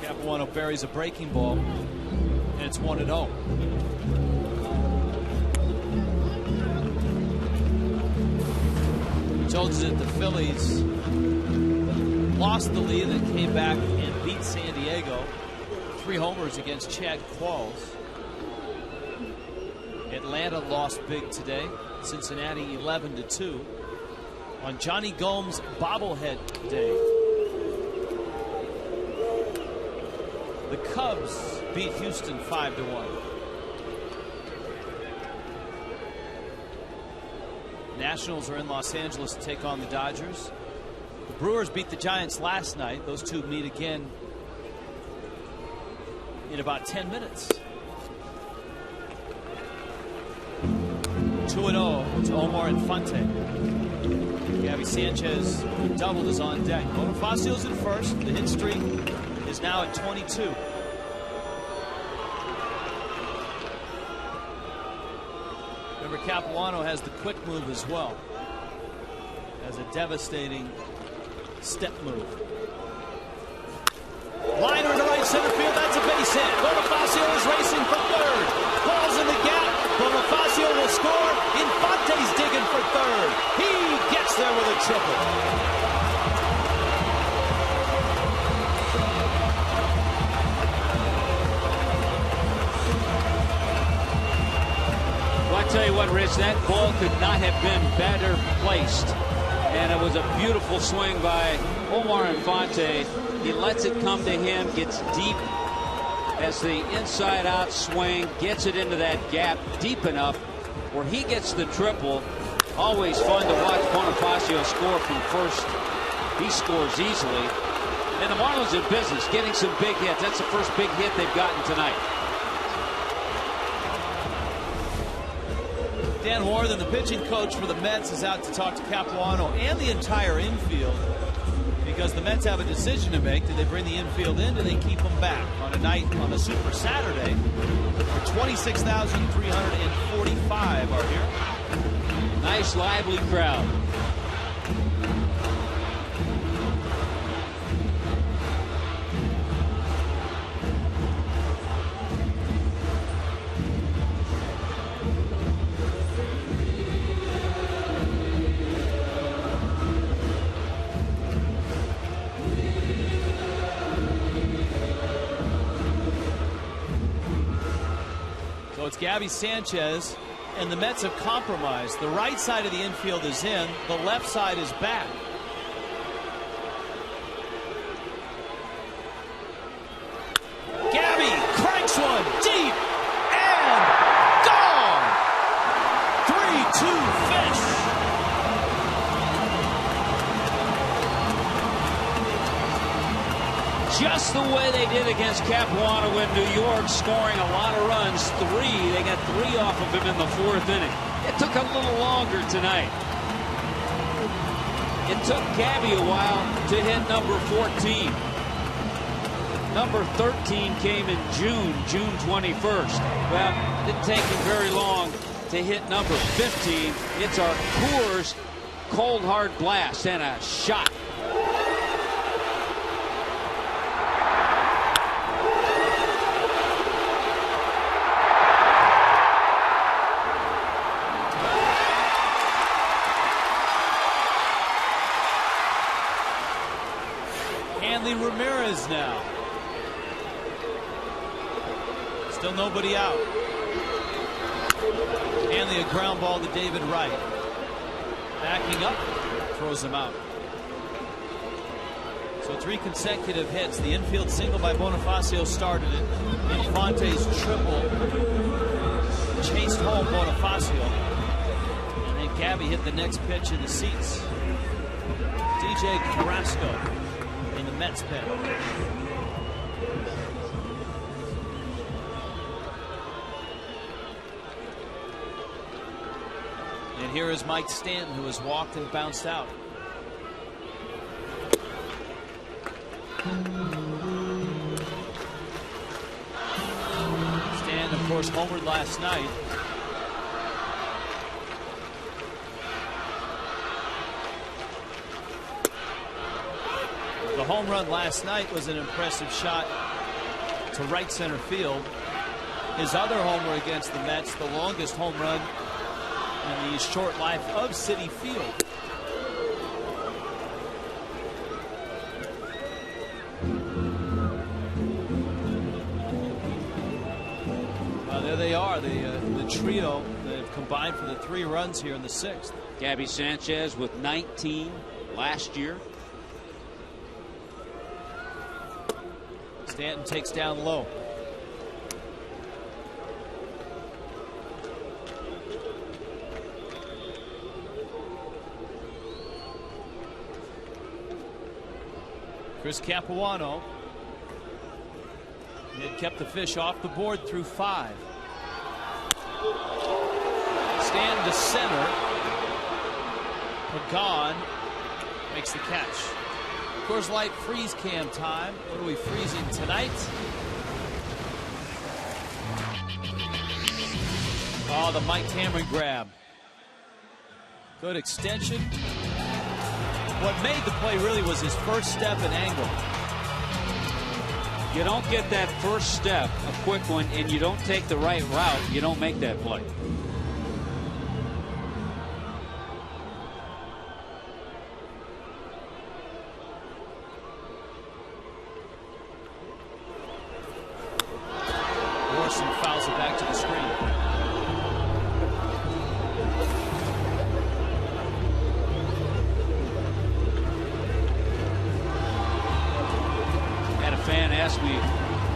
Capuano buries a breaking ball, and it's 1-0. We told you that the Phillies lost the lead and came back and beat San Diego. 3 homers against Chad Qualls. Atlanta lost big today. Cincinnati 11-2 on Johnny Gomes' bobblehead day. The Cubs beat Houston 5-1. Nationals are in Los Angeles to take on the Dodgers. The Brewers beat the Giants last night. Those two meet again in about 10 minutes. 2-0 to Omar Infante. Gabby Sanchez, who doubled, is on deck. Bonifacio's in first. The hit streak is now at 22. Remember, Capuano has the quick move as well. Has a devastating step move. Liner to right center field. That's a base hit. Bonifacio is racing for third. Ball's in the gap. Bonifacio will score. Infante's digging for third. He gets there with a triple. Well, I tell you what, Rich, that ball could not have been better placed. And it was a beautiful swing by Omar Infante. He lets it come to him, gets deep as the inside-out swing, gets it into that gap deep enough where he gets the triple. Always fun to watch Bonifacio score from first. He scores easily. And the Marlins in business, getting some big hits. That's the first big hit they've gotten tonight. Dan Warthen, the pitching coach for the Mets, is out to talk to Capuano and the entire infield, because the Mets have a decision to make. Do they bring the infield in? Do they keep them back on a night on a Super Saturday where 26,345 are here? Nice lively crowd. It's Gabby Sanchez, and the Mets have compromised. The right side of the infield is in, the left side is back. Gabby cranks one deep and gone. 3-2 finish. Just the way they did against Capuano in New York, scoring a lot of runs. They got 3 off of him in the 4th inning. It took a little longer tonight. It took Gabby a while to hit number 14. Number 13 came in June 21st. Well, it didn't take him very long to hit number 15. It's our Coors cold hard blast and a shot. Ramirez now. Still nobody out. Hanley a ground ball to David Wright. Backing up, throws him out. So 3 consecutive hits. The infield single by Bonifacio started it. Infante's triple chased home Bonifacio. And then Gabby hit the next pitch in the seats. DJ Carrasco in the Mets pen. And here is Mike Stanton, who has walked and bounced out. Stanton, of course, homered last night. The home run last night was an impressive shot to right center field. His other homer against the Mets, the longest home run in the short life of Citi Field. There they are, the trio that have combined for the 3 runs here in the 6th. Gabby Sanchez with 19 last year. Stanton takes down low. Chris Capuano. He had kept the fish off the board through 5. Stand to center. Pagan makes the catch. Coors Light freeze cam time. What are we freezing tonight? Oh, the Mike Cameron grab. Good extension. What made the play really was his first step and angle. You don't get that first step, a quick one, and you don't take the right route, you don't make that play. Morrison fouls it back to the screen. Had a fan ask me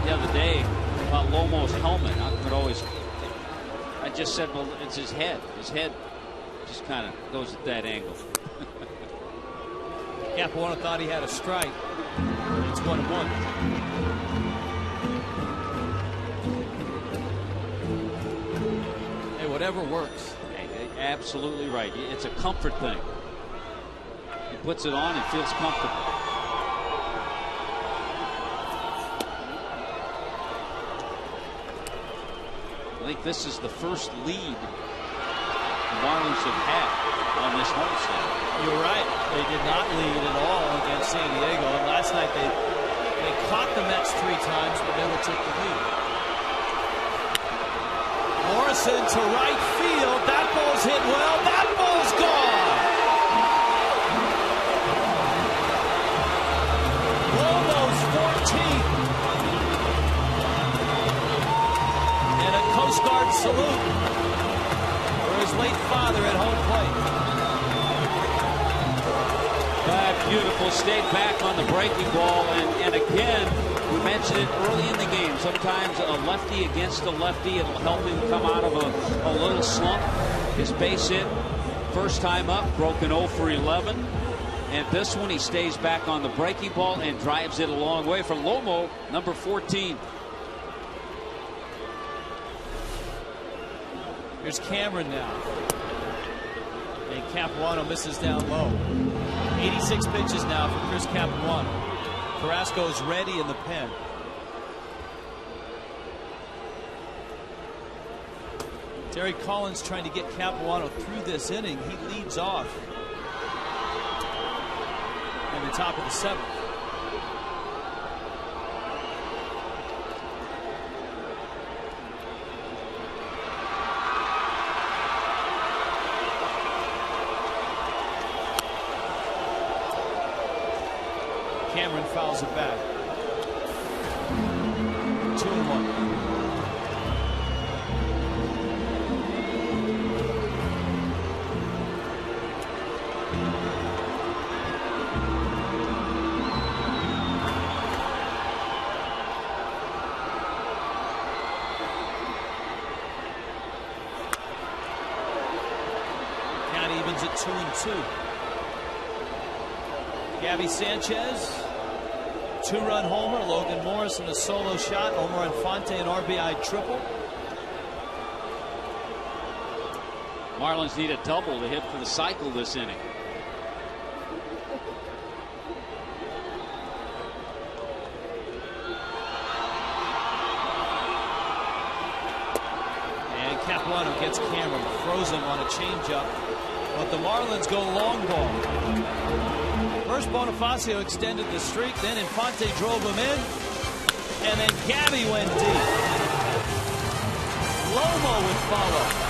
the other day about Lomo's helmet. I just said, well, it's his head. His head just kind of goes at that angle. Capuano thought he had a strike. It's 1-1. Whatever works. Absolutely right. It's a comfort thing. He puts it on and feels comfortable. I think this is the first lead the Marlins have had on this homestand. You're right. They did not lead at all against San Diego. And last night they caught the Mets 3 times but never took the lead. Morrison to right field. That ball's hit well. That ball's gone. Lomo's 14th. And a Coast Guard salute for his late father at home plate. Beautiful. Stayed back on the breaking ball. And again, we mentioned it early in the game. Sometimes a lefty against a lefty, it'll help him come out of a little slump. His base hit, first time up, broken 0 for 11. And this one, he stays back on the breaking ball and drives it a long way for Lomo, number 14. Here's Cameron now. And Capuano misses down low. 86 pitches now for Chris Capuano. Carrasco is ready in the pen. Terry Collins trying to get Capuano through this inning. He leads off in the top of the 7th. Cameron fouls it back. 2-1. Marlins at 2-2. Gabby Sanchez, 2-run homer. Logan Morrison a solo shot. Omar Infante an RBI triple. Marlins need a double to hit for the cycle this inning. And Capuano gets Cameron, throws him on a changeup. But the Marlins go long ball. First Bonifacio extended the streak, then Infante drove him in, and then Gabby went deep. Lomo would follow.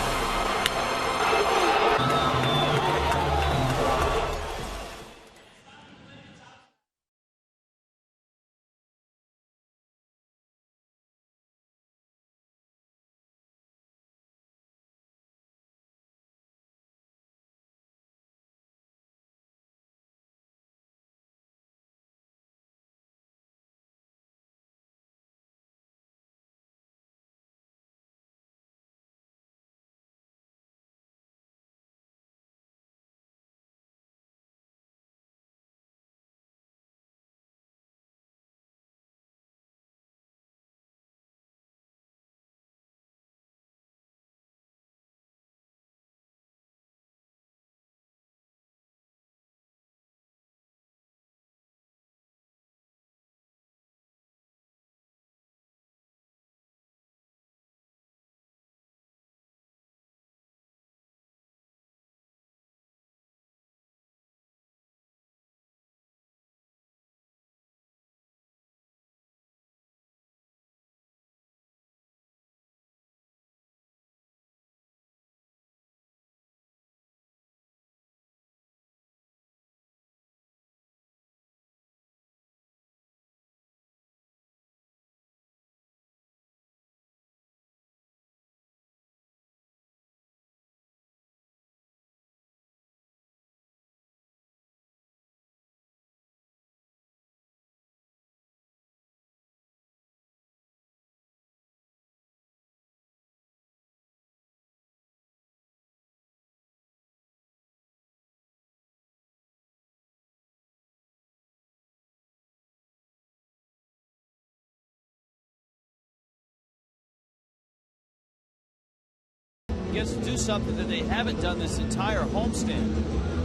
Gets to do something that they haven't done this entire homestand,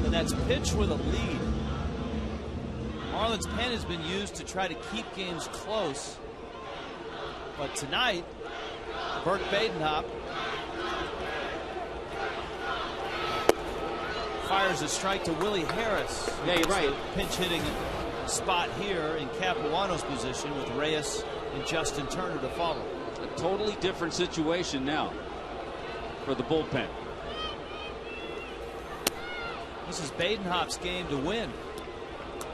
and that's pitch with a lead. Marlins' pen has been used to try to keep games close, but tonight, Bert Badenhop fires a strike to Willie Harris. Yeah, you're right. Pinch hitting spot here in Capuano's position with Reyes and Justin Turner to follow. A totally different situation now for the bullpen. This is Badenhop's game to win.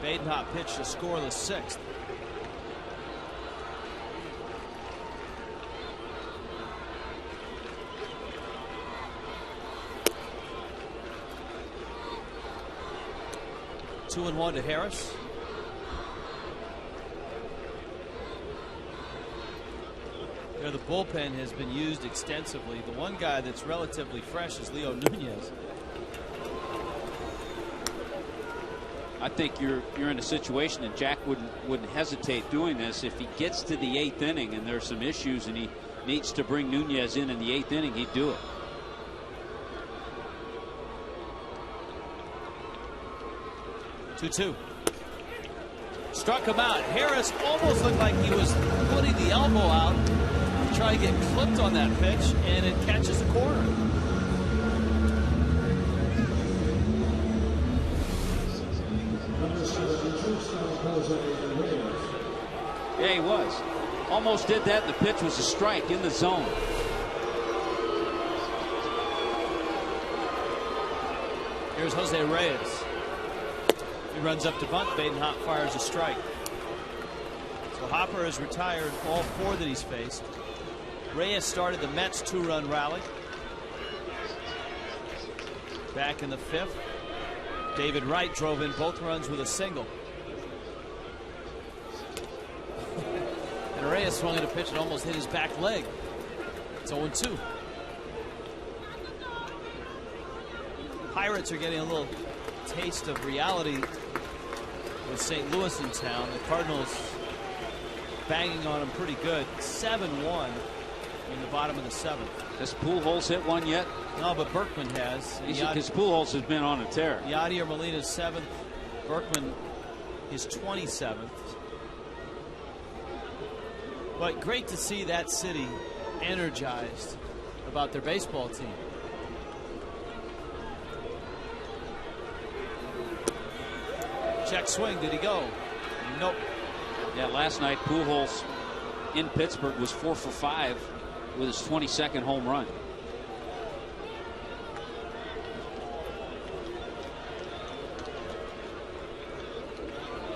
Badenhop pitched a scoreless sixth. Two and one to Harris. The bullpen has been used extensively. The one guy that's relatively fresh is Leo Nunez. I think you're in a situation that Jack wouldn't hesitate doing this. If he gets to the 8th inning and there's some issues and he needs to bring Nunez in the 8th inning, he'd do it. Two. Struck him out. Harris almost looked like he was putting the elbow out to try to get clipped on that pitch, and it catches the corner. Yeah, he was. Almost did that. The pitch was a strike in the zone. Here's Jose Reyes. He runs up to bunt. Badenhop fires a strike. So Hopper has retired all 4 that he's faced. Reyes started the Mets' 2-run rally. Back in the 5th. David Wright drove in both runs with a single. And Reyes swung at a pitch and almost hit his back leg. It's 0-2. Pirates are getting a little taste of reality with St. Louis in town. The Cardinals banging on them pretty good. 7-1 in the bottom of the 7th. Has Pujols hit one yet? No, but Berkman has. Because Pujols has been on a tear. Yadier Molina's 7th. Berkman is 27th. But great to see that city energized about their baseball team. Check swing. Did he go? Nope. Yeah, last night Pujols in Pittsburgh was 4 for 5 with his 22nd home run.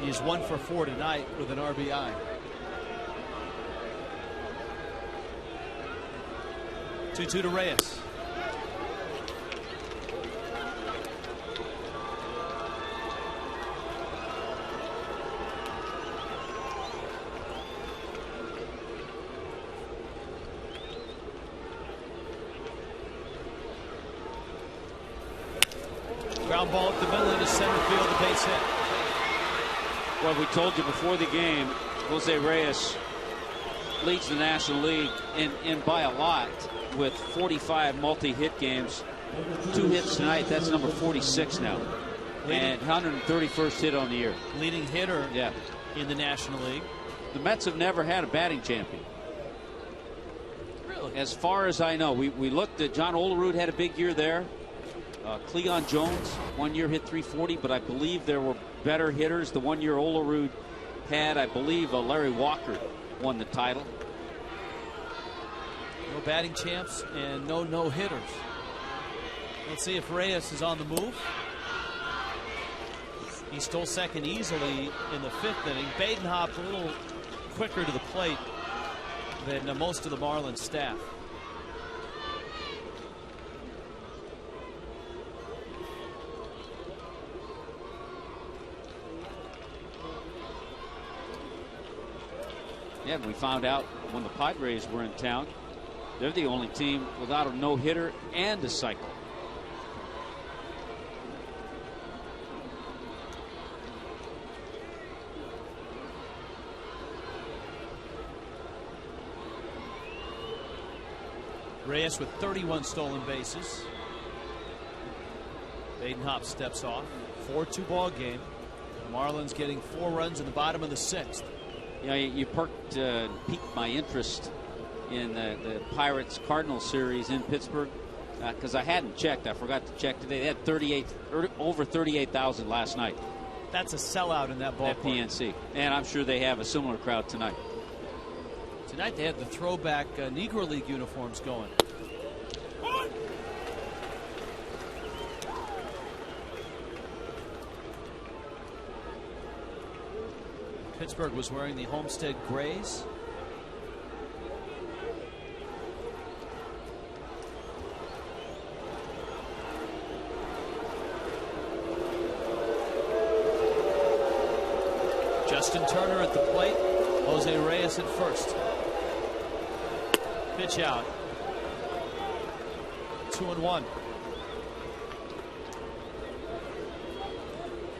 He's 1 for 4 tonight with an RBI. Two to Reyes. Ground ball up the middle into center field, a base hit. Well, we told you before the game, Jose Reyes leads the National League in by a lot with 45 multi-hit games. 2 hits tonight. That's number 46 now. And 131st hit on the year. Leading hitter in the National League. The Mets have never had a batting champion. Really? As far as I know. We looked at John Olerud had a big year there. Cleon Jones 1 year hit 340, but I believe there were better hitters. The 1 year Olerud had, I believe, Larry Walker won the title. No batting champs and no hitters. Let's see if Reyes is on the move. He stole second easily in the 5th inning. Badenhop a little quicker to the plate than most of the Marlins staff. Yeah, we found out when the Padres were in town, they're the only team without a no-hitter and a cycle. Reyes with 31 stolen bases. Badenhop steps off. 4-2 ball game. The Marlins getting 4 runs in the bottom of the 6th. You know, you piqued my interest in the Pirates-Cardinals series in Pittsburgh because I hadn't checked. I forgot to check today. They had over 38,000 last night. That's a sellout in that ballpark. At PNC. And I'm sure they have a similar crowd tonight. Tonight they had the throwback Negro League uniforms going. Pittsburgh was wearing the Homestead Grays. Justin Turner at the plate. Jose Reyes at first. Pitch out. 2-1.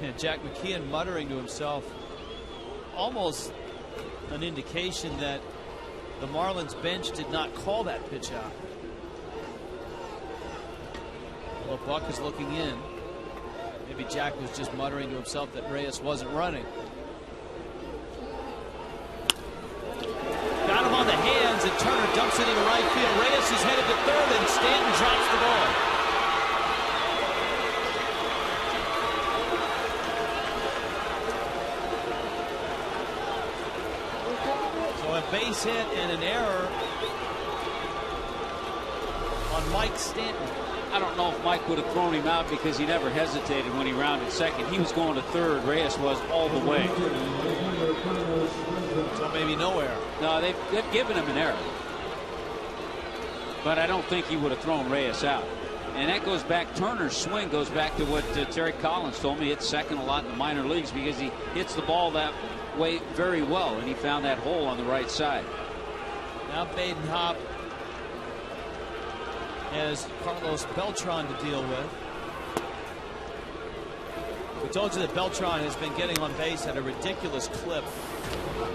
And Jack McKeon muttering to himself. Almost an indication that the Marlins bench did not call that pitch out. Well, Buck is looking in. Maybe Jack was just muttering to himself that Reyes wasn't running. Got him on the hands, and Turner dumps it into right field. Reyes is headed to third, and Stanton drops the ball. Base hit and an error on Mike Stanton. I don't know if Mike would have thrown him out because he never hesitated when he rounded second. He was going to third. Reyes was all the way. So maybe no error. No, they've given him an error. But I don't think he would have thrown Reyes out. And that goes back, Turner's swing goes back to what Terry Collins told me. He hits second a lot in the minor leagues because he hits the ball that way very well, and he found that hole on the right side. Now Badenhop has Carlos Beltran to deal with. We told you that Beltran has been getting on base at a ridiculous clip.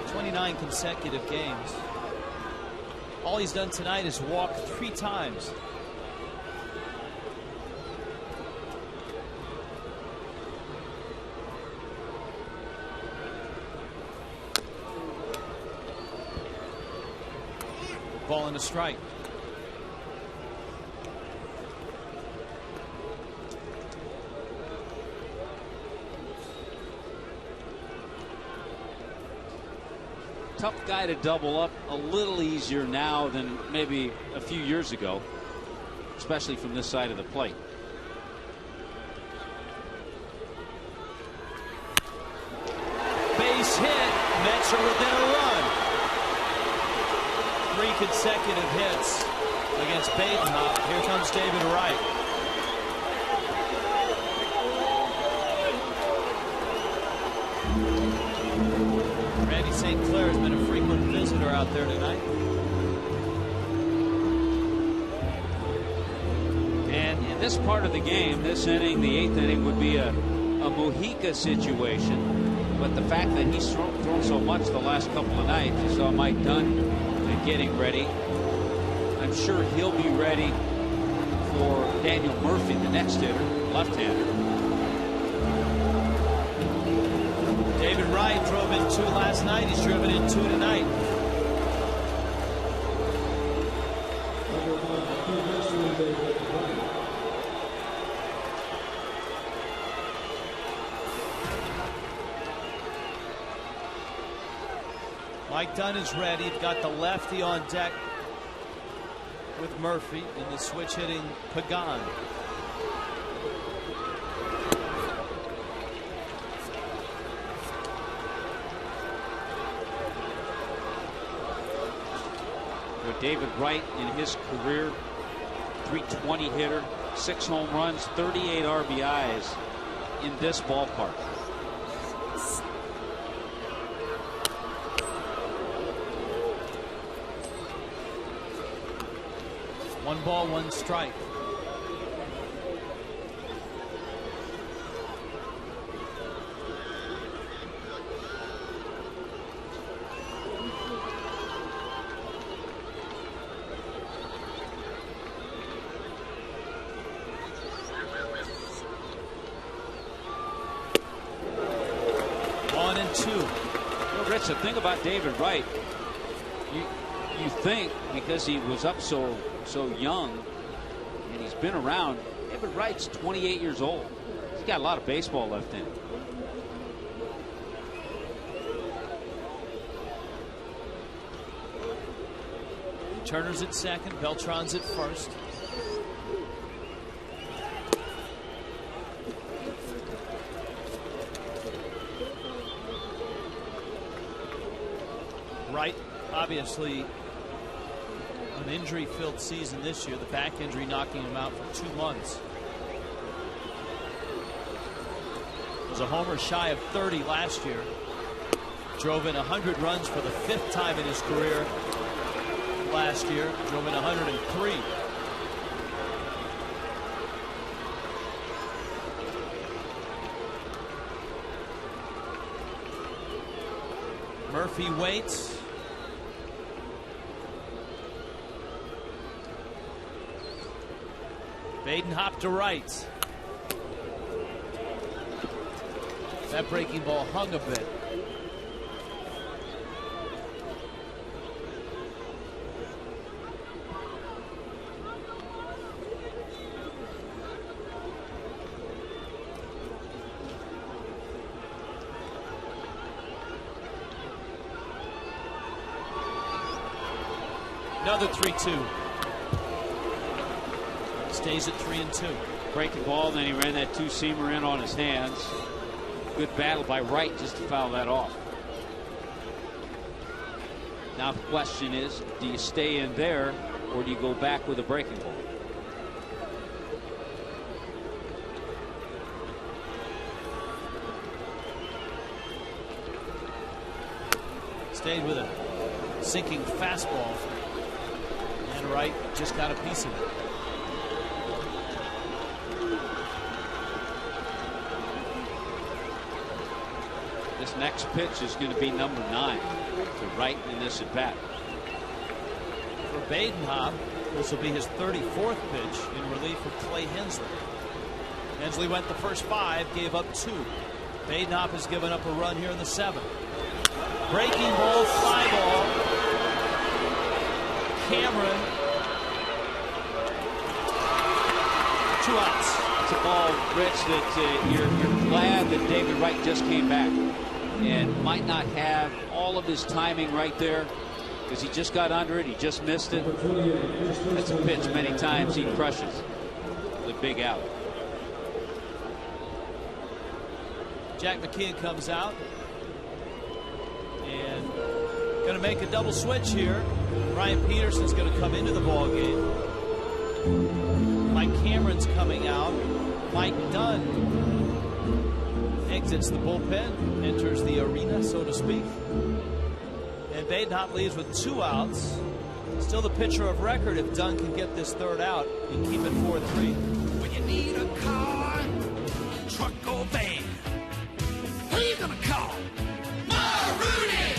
29 consecutive games. All he's done tonight is walk 3 times. Ball and a strike. Tough guy to double up, a little easier now than maybe a few years ago, especially from this side of the plate. Base hit. Mets are within a run. 3 consecutive hits against Badenhop. Here comes David Wright. Randy St. Clair has been a frequent visitor out there tonight. And in this part of the game, this inning, the 8th inning, would be a Mojica situation. But the fact that he's thrown so much the last couple of nights, you saw Mike Dunn getting ready. I'm sure he'll be ready for Daniel Murphy, the next hitter, left-hander. David Wright drove in 2 last night. He's driven in 2 tonight. Mike Dunn is ready. You've got the lefty on deck with Murphy in the switch hitting Pagan. David Wright in his career, 320 hitter, 6 home runs, 38 RBIs in this ballpark. One ball, 1 strike. The thing about David Wright, you think because he was up so young and he's been around, David Wright's 28 years old. He's got a lot of baseball left in him. Turner's at second, Beltran's at first. Wright, obviously, an injury-filled season this year. The back injury knocking him out for 2 months. Was a homer shy of 30 last year. Drove in 100 runs for the 5th time in his career last year. Drove in 103. Murphy waits. Badenhop to right. That breaking ball hung a bit. Another 3-2. Stays at 3-2. Breaking ball, then he ran that 2-seamer in on his hands. Good battle by Wright just to foul that off. Now the question is, do you stay in there or do you go back with a breaking ball? Stayed with a sinking fastball. And Wright just got a piece of it. This next pitch is going to be number 9 to Wright in this at bat. For Badenhop, this will be his 34th pitch in relief for Clay Hensley. Hensley went the first 5, gave up 2. Badenhop has given up a run here in the 7th. Breaking ball, fly ball. Cameron. 2 outs. It's a ball, Rich, that you're glad that David Wright just came back and might not have all of his timing right there because he just got under it. He just missed it. That's a pitch many times he crushes. The big out. Jack McKeon comes out and going to make a double switch here. Ryan Peterson's going to come into the ball game. Mike Cameron's coming out. Mike Dunn exits the bullpen, enters the arena, so to speak. And Badenhop leaves with 2 outs. Still the pitcher of record if Dunn can get this 3rd out and keep it 4-3. When you need a car, truck or van, who you gonna call? Marooney!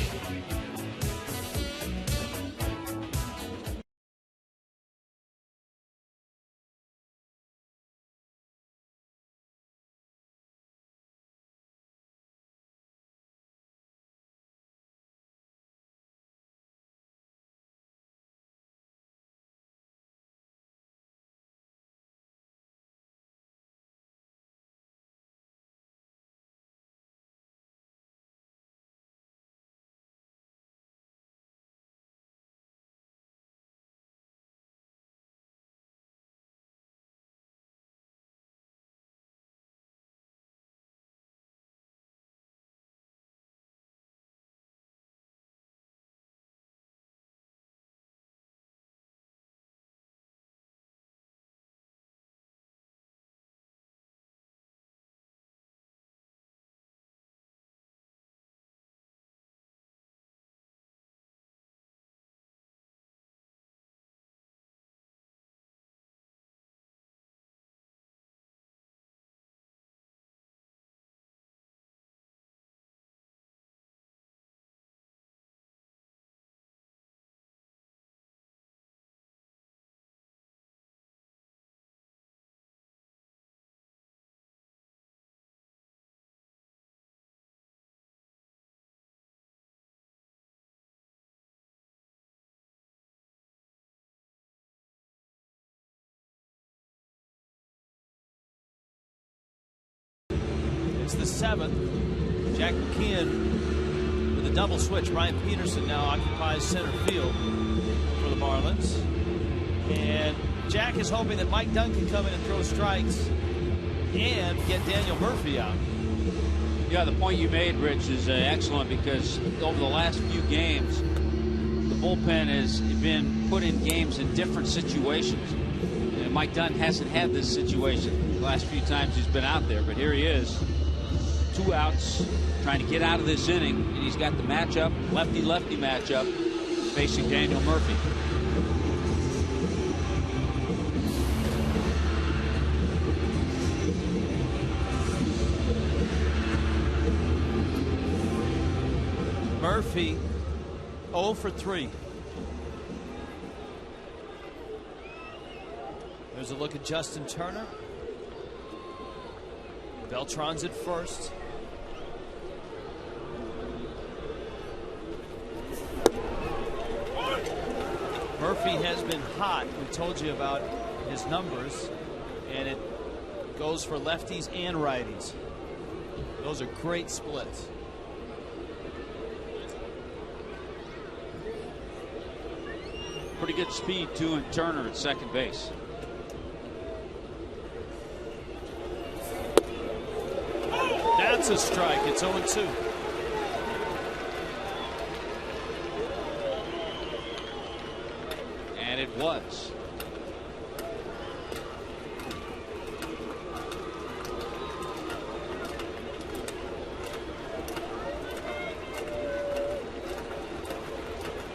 It's the 7th. Jack McKeon with a double switch. Ryan Peterson now occupies center field for the Marlins. And Jack is hoping that Mike Dunn can come in and throw strikes and get Daniel Murphy out. Yeah, the point you made, Rich, is excellent because over the last few games, the bullpen has been put in games in different situations. And Mike Dunn hasn't had this situation the last few times he's been out there, but here he is. 2 outs, trying to get out of this inning, and he's got the matchup, lefty-lefty matchup, facing Daniel Murphy. Murphy 0 for 3. There's a look at Justin Turner. Beltran's at first. Murphy has been hot. We told you about his numbers, and it goes for lefties and righties. Those are great splits. Pretty good speed, too, in Turner at second base. That's a strike. It's 0-2. And it was.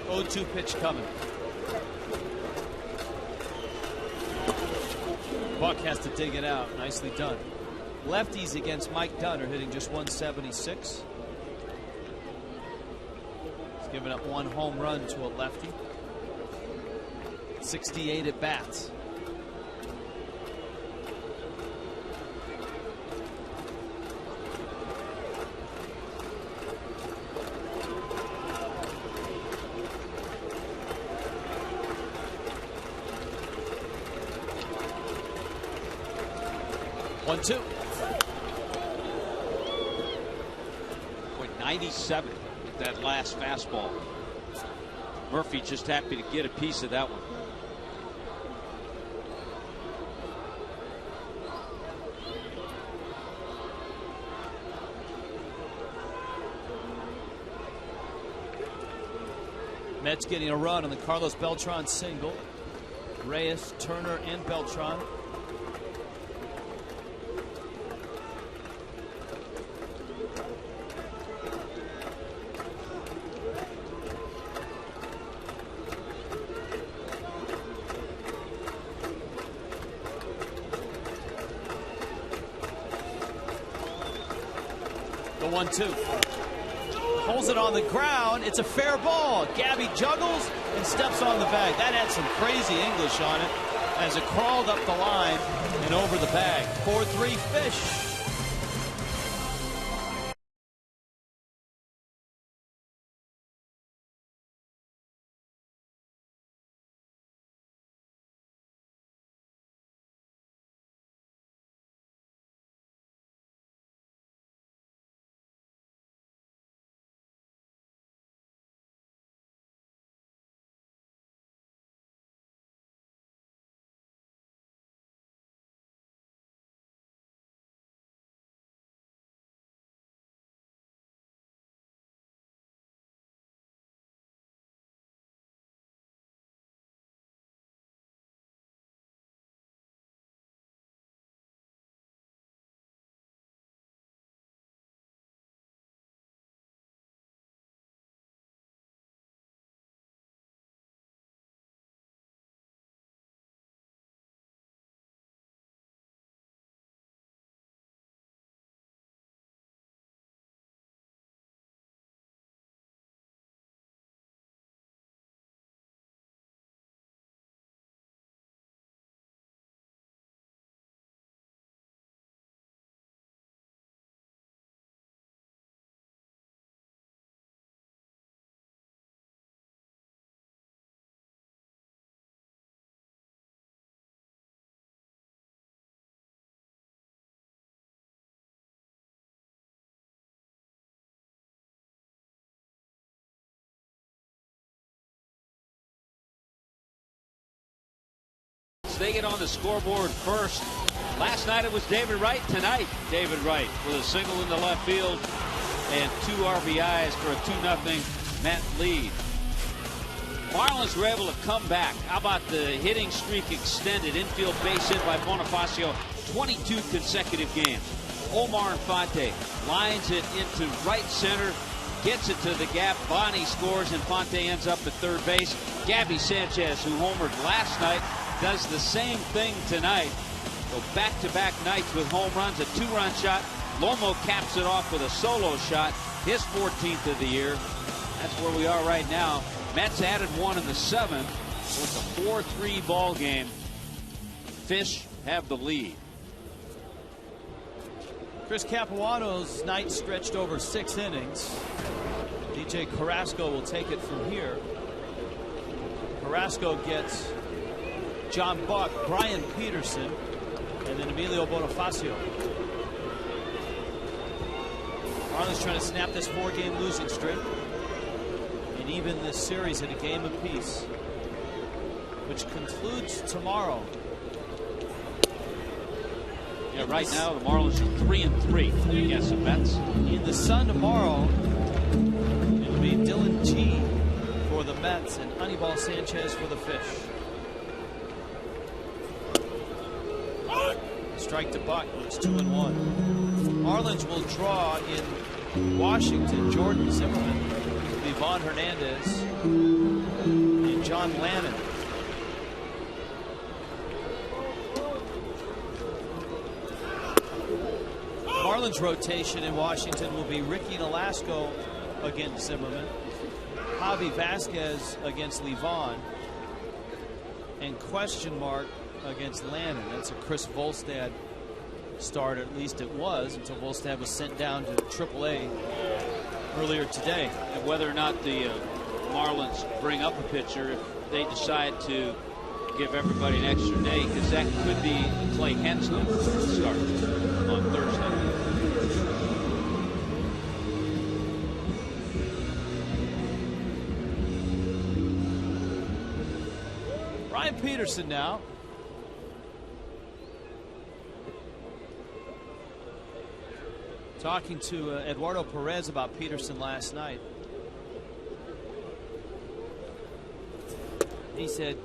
Oh, 2 pitch coming. Buck has to dig it out. Nicely done. Lefties against Mike Dunn are hitting just 176. giving up 1 home run to a lefty. 68 at bats. One, two. 97 with that last fastball. Murphy just happy to get a piece of that one. Mets getting a run on the Carlos Beltran single. Reyes, Turner, and Beltran. The 1-2. Holds it on the ground. It's a fair ball. Gabby juggles and steps on the bag. That had some crazy English on it as it crawled up the line and over the bag. 4-3 Fish. They get on the scoreboard first. Last night it was David Wright. Tonight, David Wright with a single in the left field and 2 RBIs for a 2-0 Met lead. Marlins were able to come back. How about the hitting streak extended? Infield base hit by Bonifacio. 22 consecutive games. Omar Infante lines it into right center. Gets it to the gap. Bonnie scores, and Infante ends up at third base. Gabby Sanchez, who homered last night, does the same thing tonight. So back-to-back nights with home runs, a 2-run shot. Lomo caps it off with a solo shot, his 14th of the year. That's where we are right now. Mets added 1 in the 7th. So it's a 4-3 ball game. Fish have the lead. Chris Capuano's night stretched over 6 innings. DJ Carrasco will take it from here. Carrasco gets John Buck, Brian Peterson, and then Emilio Bonifacio. Marlins trying to snap this 4-game losing streak and even this series at a game apiece, which concludes tomorrow. Yeah, right now the Marlins are 3-3 against the Mets. In the Sun tomorrow, it'll be Dylan G for the Mets and Anibal Sanchez for the Fish. Strike to Buck. It's 2-1. Marlins will draw in Washington. Jordan Zimmerman, Yvonne Hernandez, and John Lannon. Marlins rotation in Washington will be Ricky Nolasco against Zimmerman, Javi Vasquez against Levon, and question mark against Lannon. That's a Chris Volstad start, at least it was, until Volstad was sent down to AAA earlier today. And whether or not the Marlins bring up a pitcher, if they decide to give everybody an extra day, because that could be Clay Hensley start on Thursday. Ryan Peterson now. Talking to Eduardo Perez about Peterson last night. He said,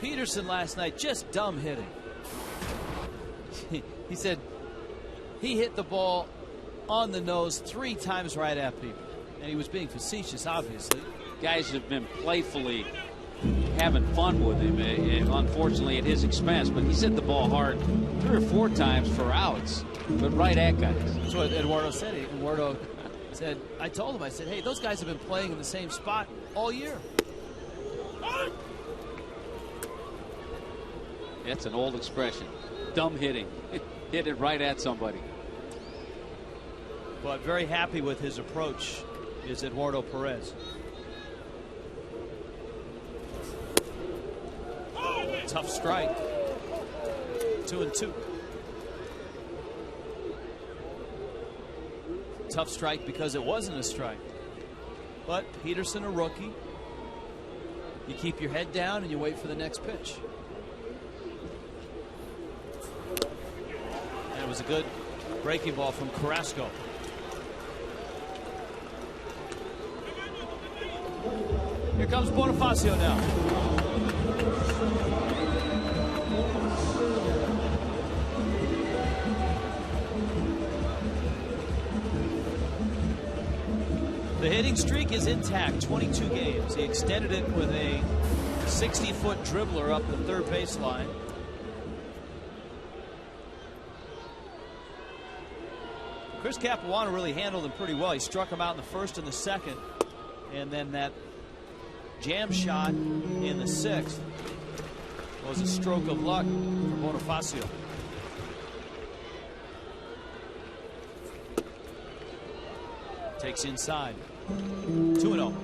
Peterson last night, just dumb hitting. He said he hit the ball on the nose 3 times right at people. And he was being facetious, obviously. Guys have been playfully having fun with him, unfortunately at his expense. But he's hit the ball hard 3 or 4 times for outs, but right at guys. That's what Eduardo said. Eduardo said, I told him, I said, hey, those guys have been playing in the same spot all year. That's an old expression. Dumb hitting. Hit it right at somebody. But very happy with his approach is Eduardo Perez. Tough strike. 2-2. Tough strike because it wasn't a strike. But Peterson, a rookie. You keep your head down and you wait for the next pitch. That was a good breaking ball from Carrasco. Here comes Bonifacio now. The hitting streak is intact, 22 games. He extended it with a 60-foot dribbler up the third baseline. Chris Capuano really handled him pretty well. He struck him out in the first and the second, and then that jam shot in the sixth was a stroke of luck for Bonifacio. Takes inside. 2-0.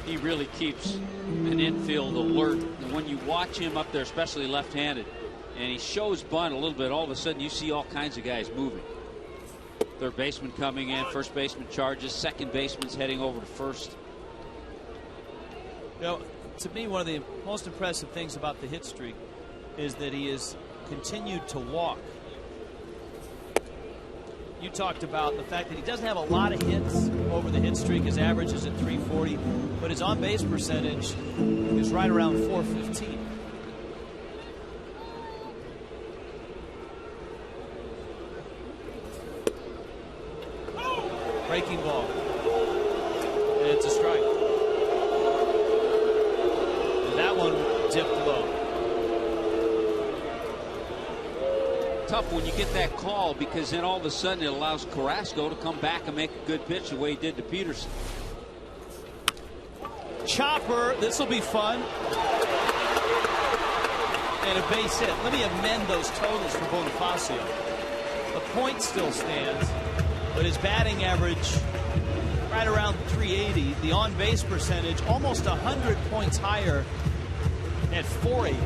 He really keeps an infield alert. And when you watch him up there, especially left-handed, and he shows bunt a little bit, all of a sudden you see all kinds of guys moving. Third baseman coming in, first baseman charges, second baseman's heading over to first. You know, to me, one of the most impressive things about the hit streak is that he has continued to walk. You talked about the fact that he doesn't have a lot of hits over the hit streak. His average is at 340, but his on-base percentage is right around 415. Breaking ball. And it's a strike. And that one dipped low. Tough when you get that call, because then all of a sudden it allows Carrasco to come back and make a good pitch the way he did to Peterson. Chopper, this will be fun. And a base hit. Let me amend those totals for Bonifacio. The point still stands, but his batting average right around 380. The on-base percentage almost 100 points higher at 480.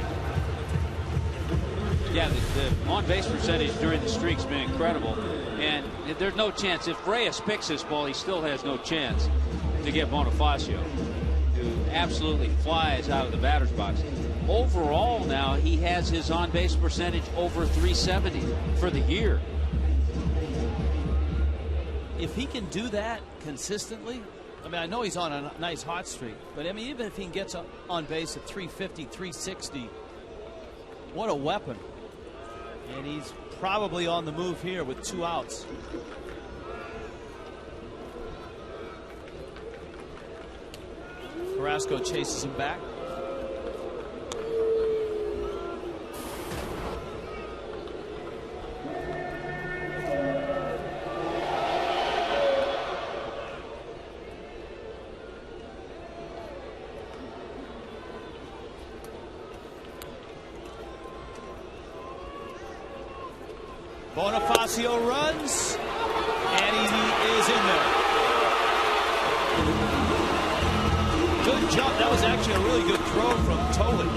Yeah, the on-base percentage during the streak's been incredible, and there's no chance. If Reyes picks this ball, he still has no chance to get Bonifacio, who absolutely flies out of the batter's box. Overall now, he has his on-base percentage over 370 for the year. If he can do that consistently, I mean, I know he's on a nice hot streak, but I mean, even if he gets on base at 350, 360, what a weapon. And he's probably on the move here with 2 outs. Carrasco chases him back. Bonifacio runs, and he is in there. Good jump. That was actually a really good throw from Tolan.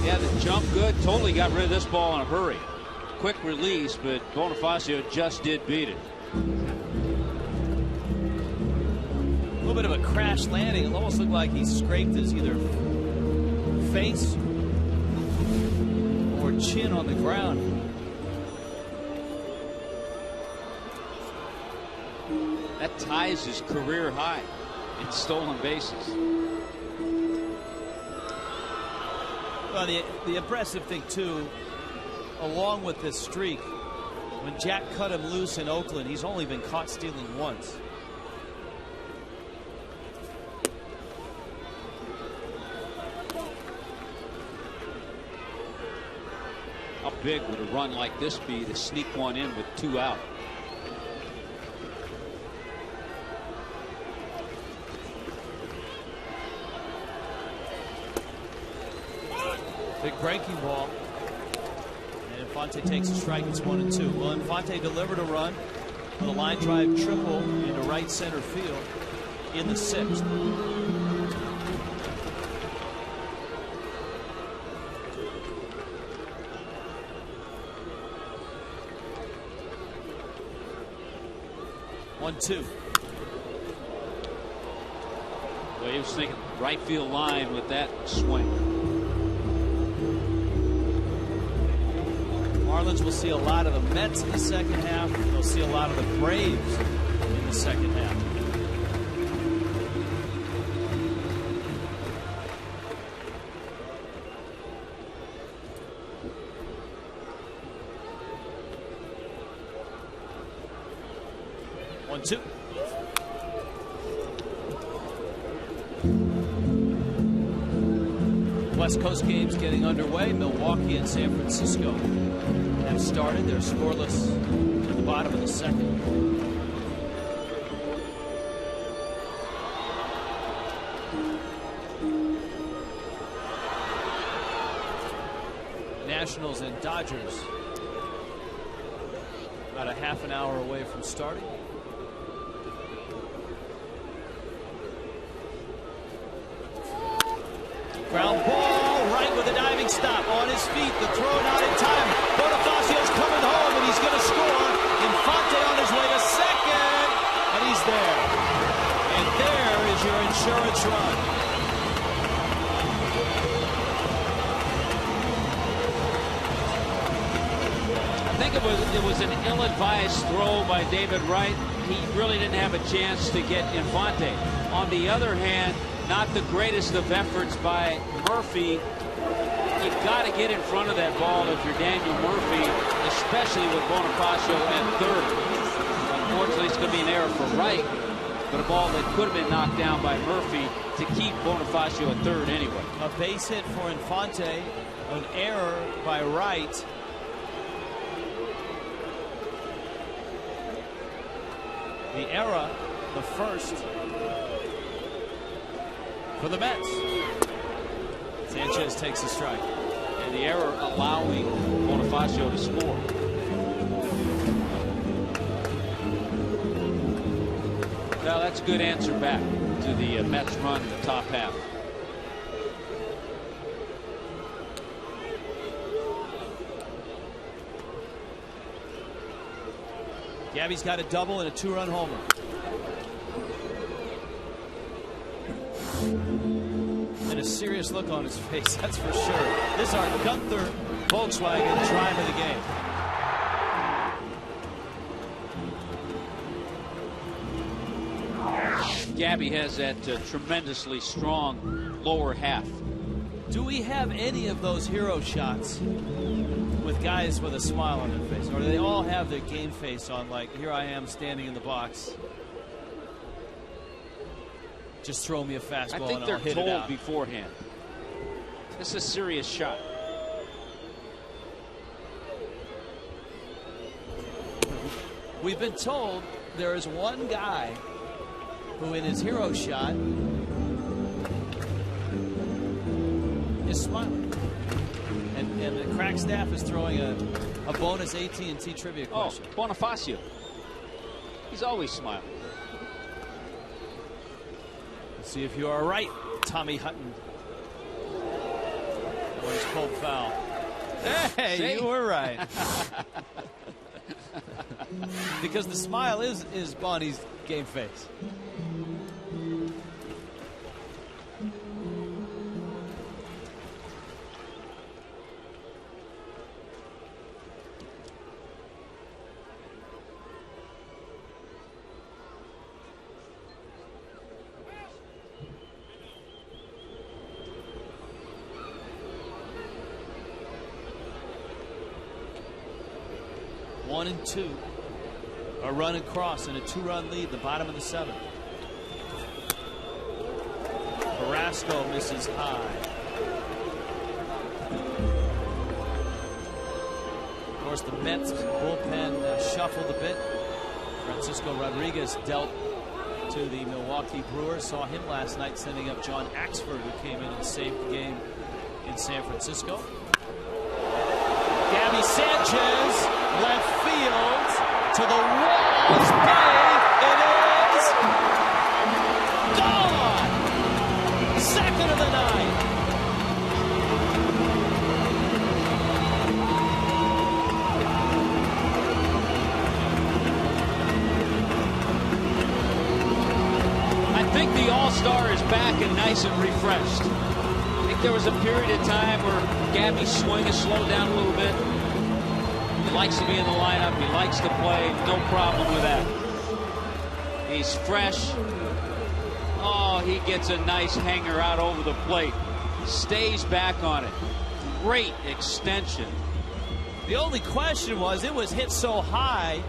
Yeah, the jump good. Totally got rid of this ball in a hurry. Quick release, but Bonifacio just did beat it. A little bit of a crash landing. It almost looked like he scraped his either face or chin on the ground. That ties his career high in stolen bases. Well, the impressive thing, too, along with this streak, when Jack cut him loose in Oakland, he's only been caught stealing once. How big would a run like this be to sneak one in with 2 out? Big breaking ball. And Infante takes a strike. It's 1-2. Well, Infante delivered a run with a line drive triple into right center field in the 6th. Well, he was thinking right field line with that swing. Marlins will see a lot of the Mets in the second half. They'll see a lot of the Braves in the second half. One, two. West Coast games getting underway. Milwaukee and San Francisco have started. They're scoreless at the bottom of the second. Nationals and Dodgers about a half an hour away from starting. Ground ball, right with a diving stop on his feet. The throw not in time. Bonifacio's coming home, and he's going to score. Infante on his way to second, and he's there. And there is your insurance run. I think it was an ill-advised throw by David Wright. He really didn't have a chance to get Infante. On the other hand, not the greatest of efforts by Murphy. You've got to get in front of that ball if you're Daniel Murphy, especially with Bonifacio at third. Unfortunately, it's going to be an error for Wright, but a ball that could have been knocked down by Murphy to keep Bonifacio at third anyway. A base hit for Infante, an error by Wright. The error, the first for the Mets. Sanchez takes a strike. And the error allowing Bonifacio to score. Well, that's a good answer back to the Mets run in the top half. Gabby's got a double and a 2-run homer. And a serious look on his face, that's for sure. This is our Gunther Volkswagen drive of the game. Gabby has that tremendously strong lower half. Do we have any of those hero shots with guys with a smile on their face? Or do they all have their game face on, like, here I am standing in the box? Just throw me a fastball. I think and they're I'll hit it out told beforehand. This is a serious shot. We've been told there is one guy who in his hero shot is is smiling. And the crack staff is throwing a bonus AT&T trivia question. Oh, Bonifacio. He's always smiling. Let's see if you are right, Tommy Hutton. That one's called foul. Hey, See? you were right. Because the smile is Bonnie's game face. One and two. A run across and a 2-run lead, the bottom of the 7th. Carrasco misses high. Of course, the Mets bullpen shuffled a bit. Francisco Rodriguez dealt to the Milwaukee Brewers. Saw him last night sending up John Axford, who came in and saved the game in San Francisco. Gabby Sanchez, left field, to the walls, big, it is gone! Second of the night. I think the All-Star is back and nice and refreshed. I think there was a period of time where Gabby's swing has slowed down a little bit. He likes to be in the lineup. He likes to play. No problem with that. He's fresh. Oh, he gets a nice hanger out over the plate. Stays back on it. Great extension. The only question was it was hit so high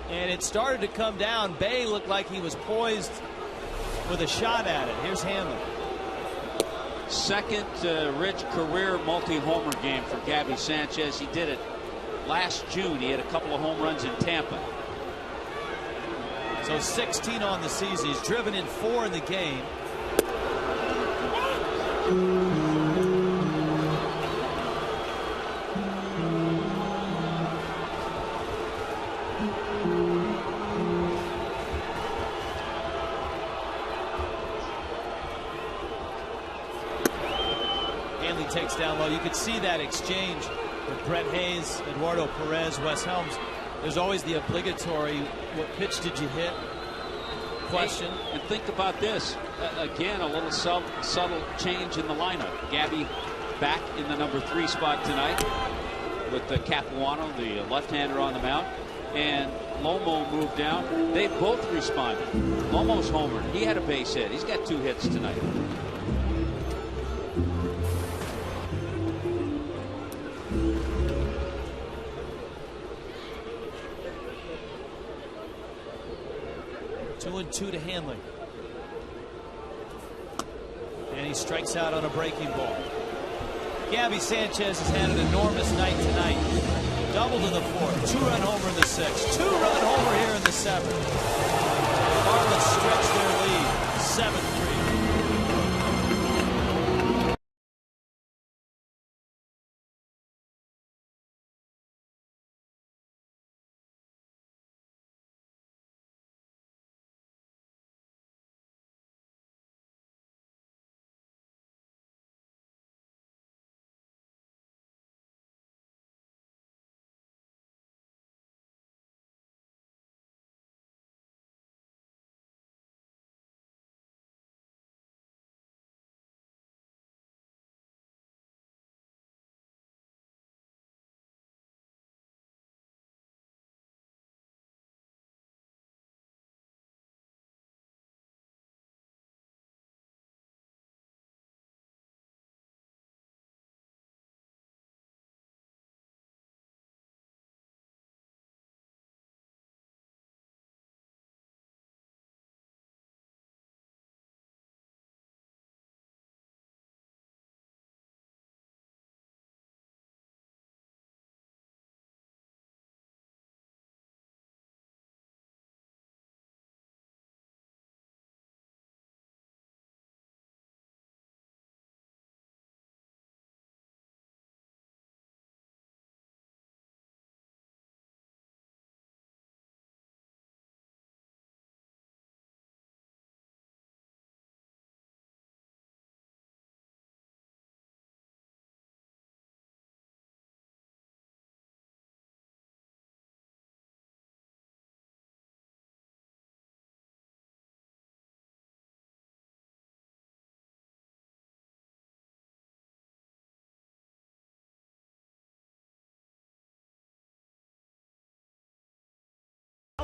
and it started to come down. Bay looked like he was poised with a shot at it. Here's Hanley. Second rich career multi-homer game for Gabby Sanchez. He did it last June. He had a couple of home runs in Tampa. So 16 on the season. He's driven in 4 in the game. Hanley takes down low. You could see that exchange with Brett Hayes, Eduardo Perez, Wes Helms. There's always the obligatory, what pitch did you hit question. Hey, and think about this. Again, a little subtle change in the lineup. Gabby back in the number 3 spot tonight with the Capuano, the left-hander, on the mound. And Lomo moved down. They both responded. Lomo's homered. He had a base hit. He's got 2 hits tonight. Two and 2 to Hanley. And he strikes out on a breaking ball. Gabby Sanchez has had an enormous night tonight. Double to the 4th. 2-run homer in the 6th. 2-run homer here in the 7th. Marlins stretch their lead. 7-3.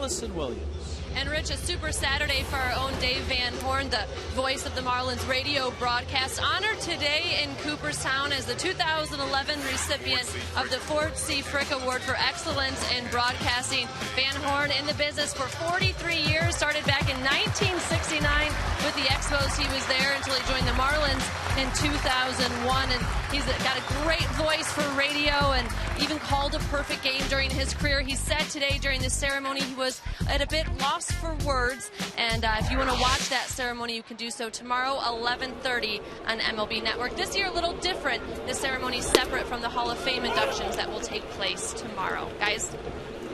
Allison Williams. And Rich, a super Saturday for our own Dave Van Horn, the voice of the Marlins radio broadcast. Honored today in Cooperstown as the 2011 recipient of the Ford C. Frick Award for Excellence in Broadcasting. Van Horn in the business for 43 years, started back in 1969 with the Expos. He was there until he joined the Marlins in 2001, and he's got a great voice for radio and even called a perfect game during his career. He said today during the ceremony he was at a bit lost for words, and if you want to watch that ceremony, you can do so tomorrow, 11:30 on MLB Network. This year, a little different. The ceremony is separate from the Hall of Fame inductions that will take place tomorrow. Guys?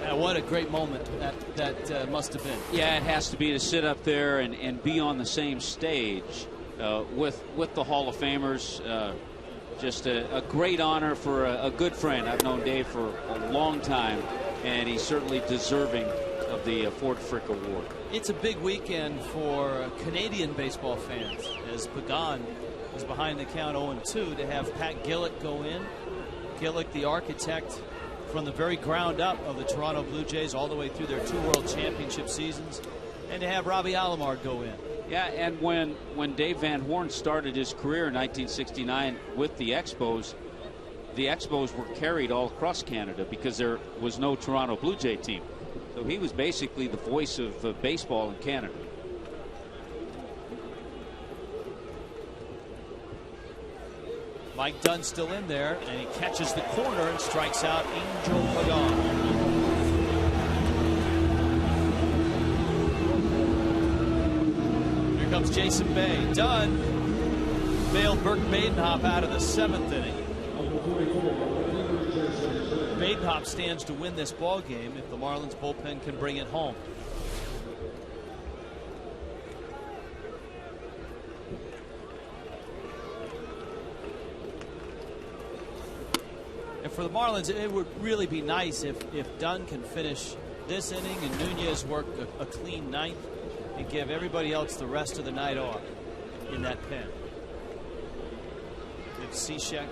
Yeah, what a great moment that must have been. Yeah, it has to be to sit up there and be on the same stage with the Hall of Famers. Just a great honor for a good friend. I've known Dave for a long time, and he's certainly deserving of the Ford Frick Award. It's a big weekend for Canadian baseball fans, as Pagan is behind the count 0-2 to have Pat Gillick go in. Gillick, the architect from the very ground up of the Toronto Blue Jays all the way through their 2 World Championship seasons, and to have Robbie Alomar go in. Yeah, and when Dave Van Horn started his career in 1969 with the Expos were carried all across Canada because there was no Toronto Blue Jay team. So he was basically the voice of baseball in Canada. Mike Dunn still in there, and he catches the corner and strikes out Angel Pagan. Comes Jason Bay. Dunn bailed Burt Badenhop out of the 7th inning. Badenhop stands to win this ball game if the Marlins bullpen can bring it home. And for the Marlins, it would really be nice if Dunn can finish this inning and Nunez work a clean 9th. And give everybody else the rest of the night off in that pen. Give Cishek,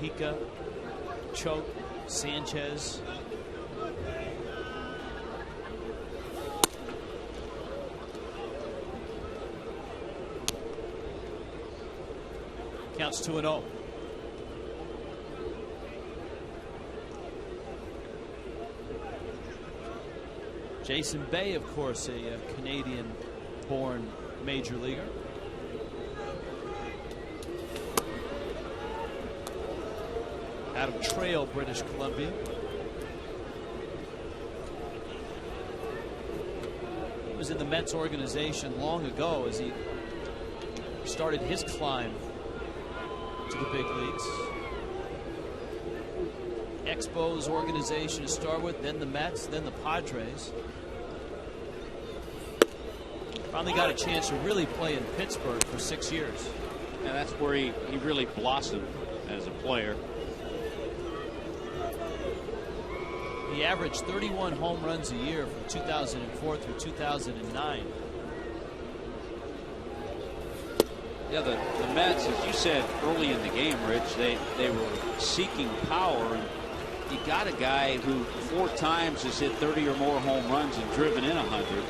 Mujica, Choke, Sanchez. Counts 2-0. Jason Bay, of course, a Canadian-born major leaguer. Out of Trail, British Columbia. He was in the Mets organization long ago as he started his climb to the big leagues. Expos organization to start with, then the Mets, then the Padres. Finally got a chance to really play in Pittsburgh for 6 years. And that's where he really blossomed as a player. He averaged 31 home runs a year from 2004 through 2009. Yeah, the Mets, as you said early in the game, Rich, they were seeking power, and you got a guy who 4 times has hit 30 or more home runs and driven in 100,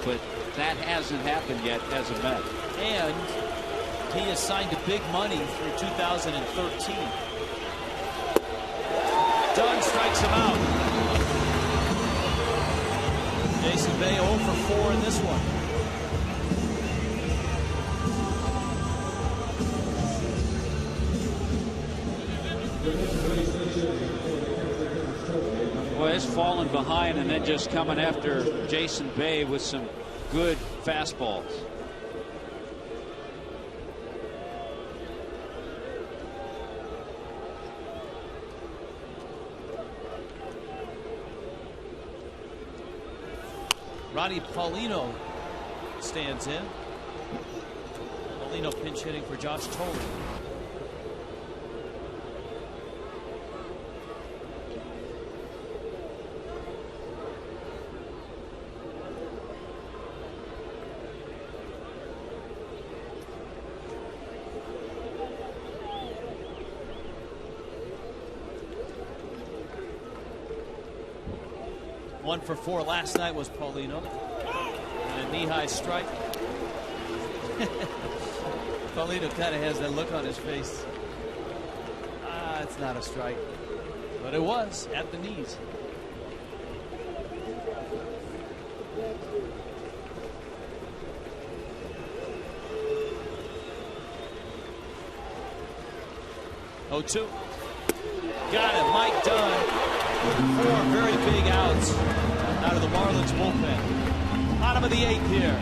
but that hasn't happened yet as a Met. And he is signed to big money through 2013. Dunn strikes him out. Jason Bay 0 for 4 in this one. Well, it's fallen behind and then just coming after Jason Bay with some good fastballs. Ronnie Paulino stands in. Paulino pinch hitting for Josh Tolley. 1 for 4 last night was Paulino. And a knee-high strike. Paulino kind of has that look on his face. It's not a strike. But it was at the knees. Oh, 2. Got it. Mike Dunn. 4 very big outs out of the Marlins bullpen. Bottom of the 8th here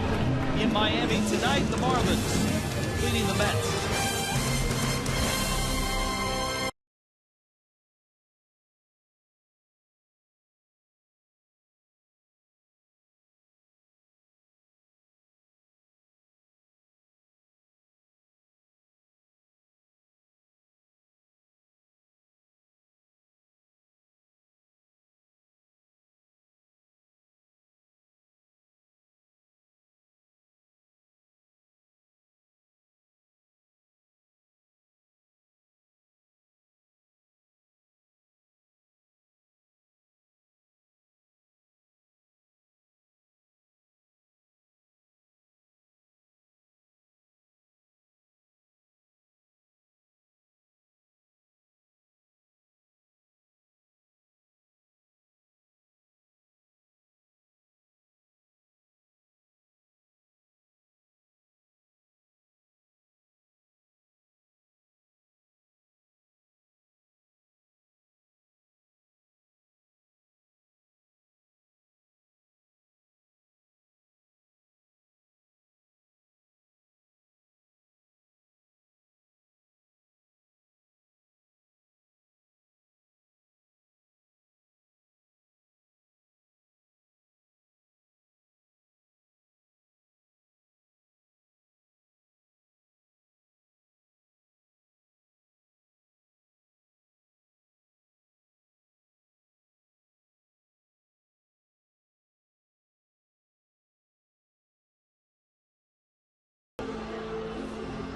in Miami tonight. The Marlins leading the Mets.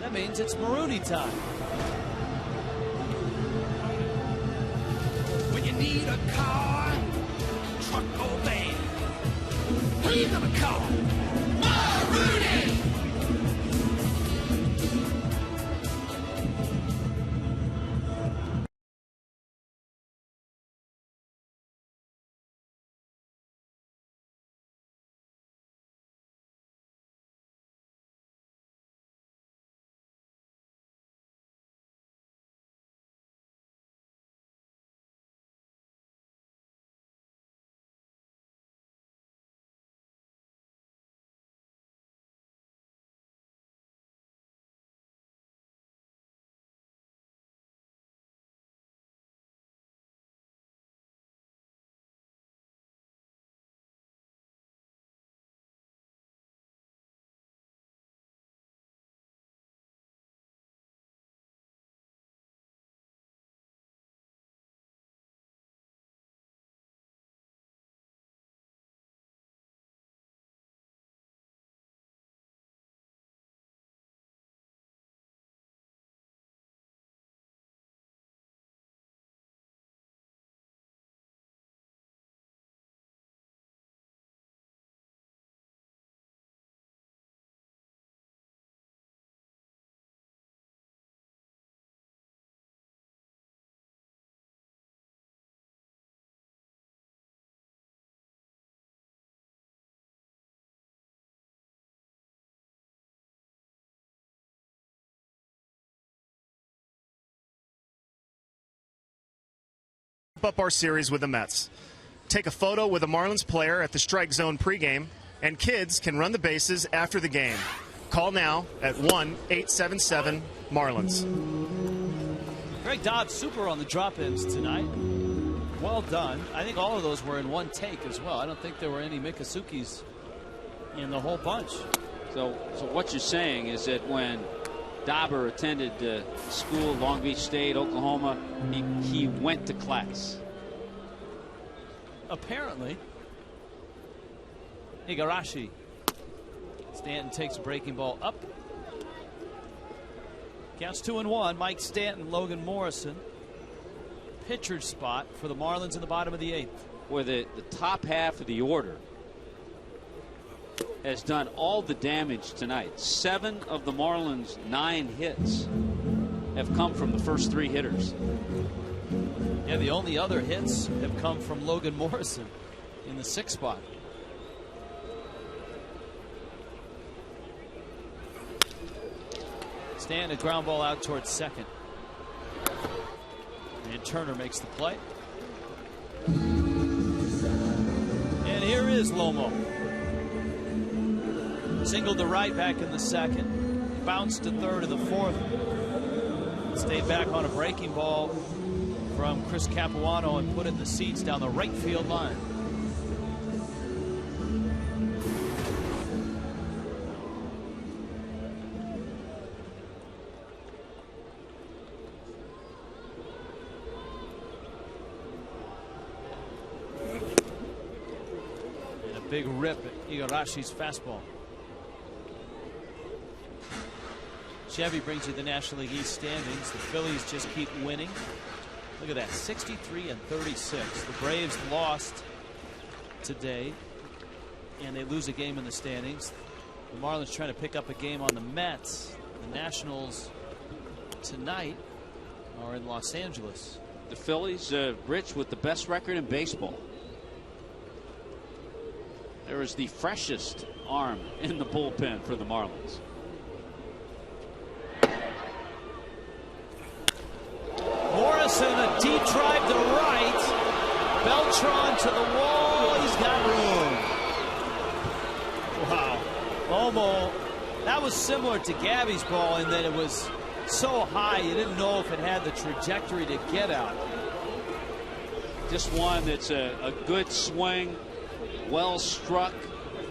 That means it's Marooney time. When you need a car, truck or van, who you gonna call? Marooney! Up our series with the Mets. Take a photo with a Marlins player at the strike zone pregame, and kids can run the bases after the game. Call now at 1-877-MARLINS. Greg Dobbs super on the drop-ins tonight. Well done. I think all of those were in one take as well. I don't think there were any Mikasukis in the whole bunch. So what you're saying is that when Dauber attended school, Long Beach State, Oklahoma, he went to class. Apparently. Igarashi. Stanton takes a breaking ball up. Counts 2-1. Mike Stanton, Logan Morrison. Pitcher's spot for the Marlins in the bottom of the 8th. where the top half of the order has done all the damage tonight. 7 of the Marlins' 9 hits have come from the first 3 hitters. Yeah, the only other hits have come from Logan Morrison in the 6th spot. Stand a ground ball out towards second. And Turner makes the play. And here is Lomo. Singled to right back in the 2nd. Bounced to 3rd of the 4th. Stayed back on a breaking ball from Chris Capuano and put it in the seats down the right field line. And a big rip at Igarashi's fastball. Chevy brings you the National League East standings. The Phillies just keep winning. Look at that, 63-36. The Braves lost today, and they lose a game in the standings. The Marlins trying to pick up a game on the Mets. The Nationals tonight are in Los Angeles. The Phillies, Rich, with the best record in baseball. There is the freshest arm in the bullpen for the Marlins. Morrison, a deep drive to right. Beltran to the wall. He's got room. Wow. Lomo, that was similar to Gabby's ball in that it was so high you didn't know if it had the trajectory to get out. Just one that's a good swing, well struck.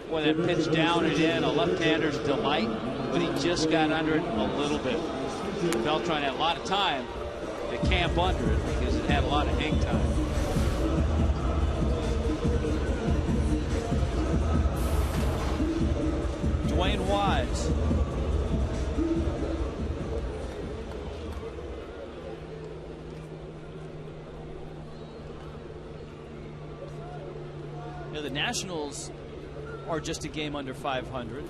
Boy, that pitch down and in, a left-hander's delight, but he just got under it a little bit. Beltran had a lot of time to camp under it because it had a lot of hang time. Dwayne Wise. You know, the Nationals are just a game under 500.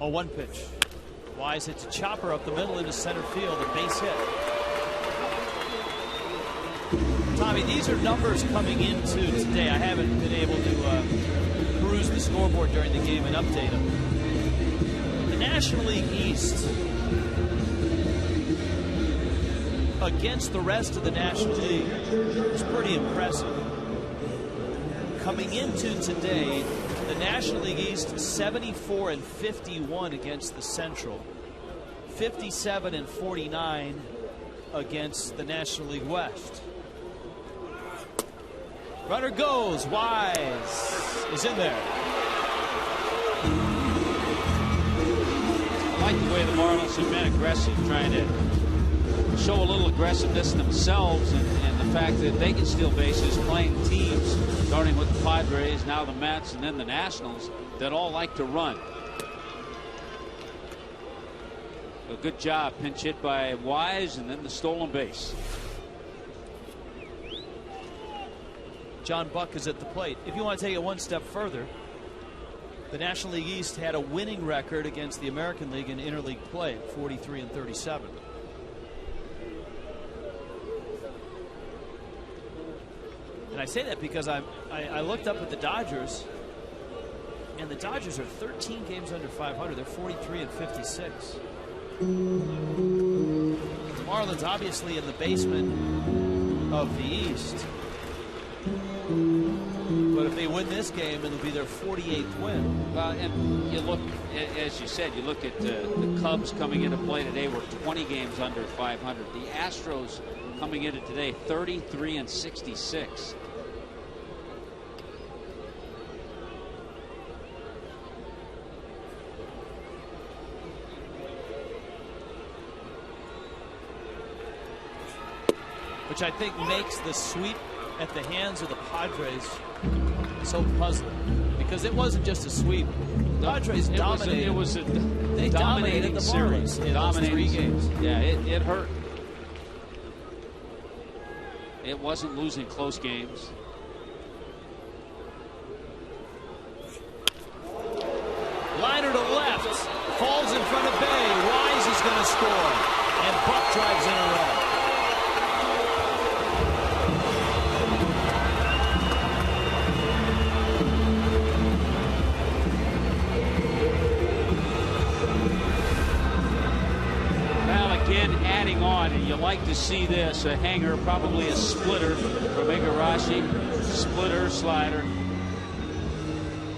Oh, 1 pitch. Wise hits a chopper up the middle into center field, a base hit. Tommy, these are numbers coming into today. I haven't been able to peruse the scoreboard during the game and update them. The National League East against the rest of the National League is pretty impressive. Coming into today, the National League East 74-51 against the Central, 57-49 against the National League West. Runner goes. Wise is in there. I like the way the Marlins have been aggressive, trying to show a little aggressiveness themselves, and the fact that they can steal bases, playing teams, starting with the Padres, now the Mets, and then the Nationals, that all like to run. A good job, pinch hit by Wise, and then the stolen base. John Buck is at the plate. If you want to take it one step further, the National League East had a winning record against the American League in interleague play at 43-37. And I say that because I looked up at the Dodgers, and the Dodgers are 13 games under 500. They're 43-56. The Marlins obviously in the basement of the East. But if they win this game, it'll be their 48th win. Well, and you look, as you said, you look at the Cubs coming into play today. We're 20 games under 500. The Astros coming into today 33-66. Which I think makes the sweep at the hands of the Padres so puzzling, because it wasn't just a sweep. The Padres dominated. They dominated the Marlins in those 3 games. Yeah, it hurt. It wasn't losing close games. Liner to left, falls in front of Bay. Wise is going to score, and Buck drives in a run. Well, again, adding on, and you like to see this, a hanger, probably a splitter from Igarashi, splitter, slider.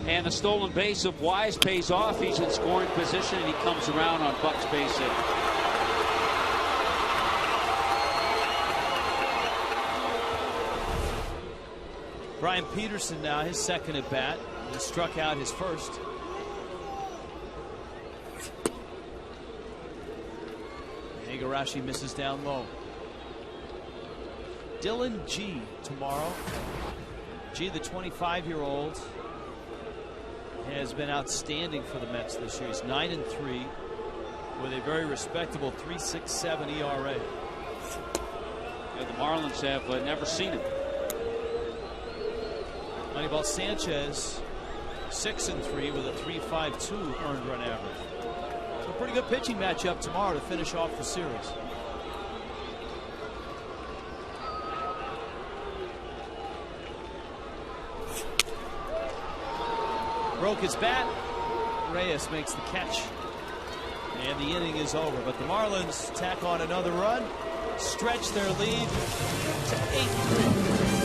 And the stolen base of Wise pays off. He's in scoring position, and he comes around on Buck's base hit. Brian Peterson now, his second at bat. He struck out his first. Igarashi misses down low. Dylan G tomorrow. G, the 25-year-old, has been outstanding for the Mets this year. He's 9-3 with a very respectable 3.67 ERA. Yeah, the Marlins have never seen him. Moneyball Sanchez, 6-3 with a 3.52 earned run average. So a pretty good pitching matchup tomorrow to finish off the series. Broke his bat. Reyes makes the catch. And the inning is over. But the Marlins tack on another run, stretch their lead to 8-3.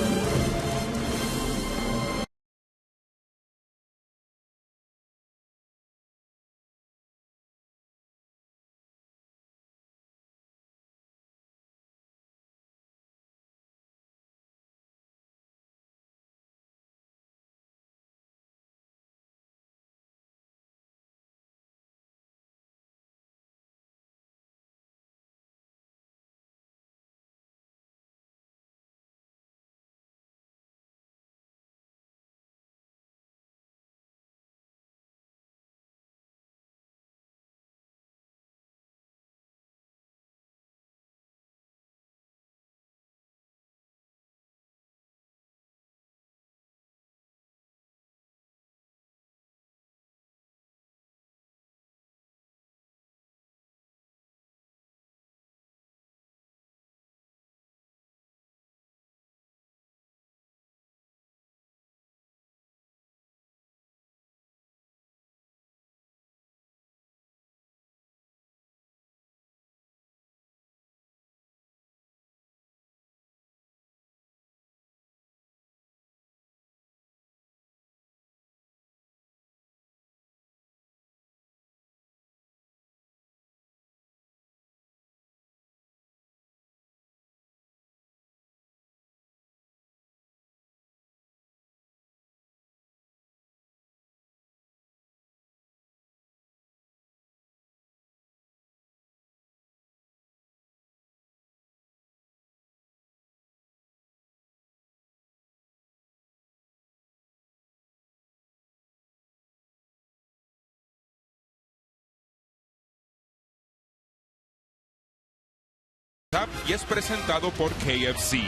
Y es presentado por KFC.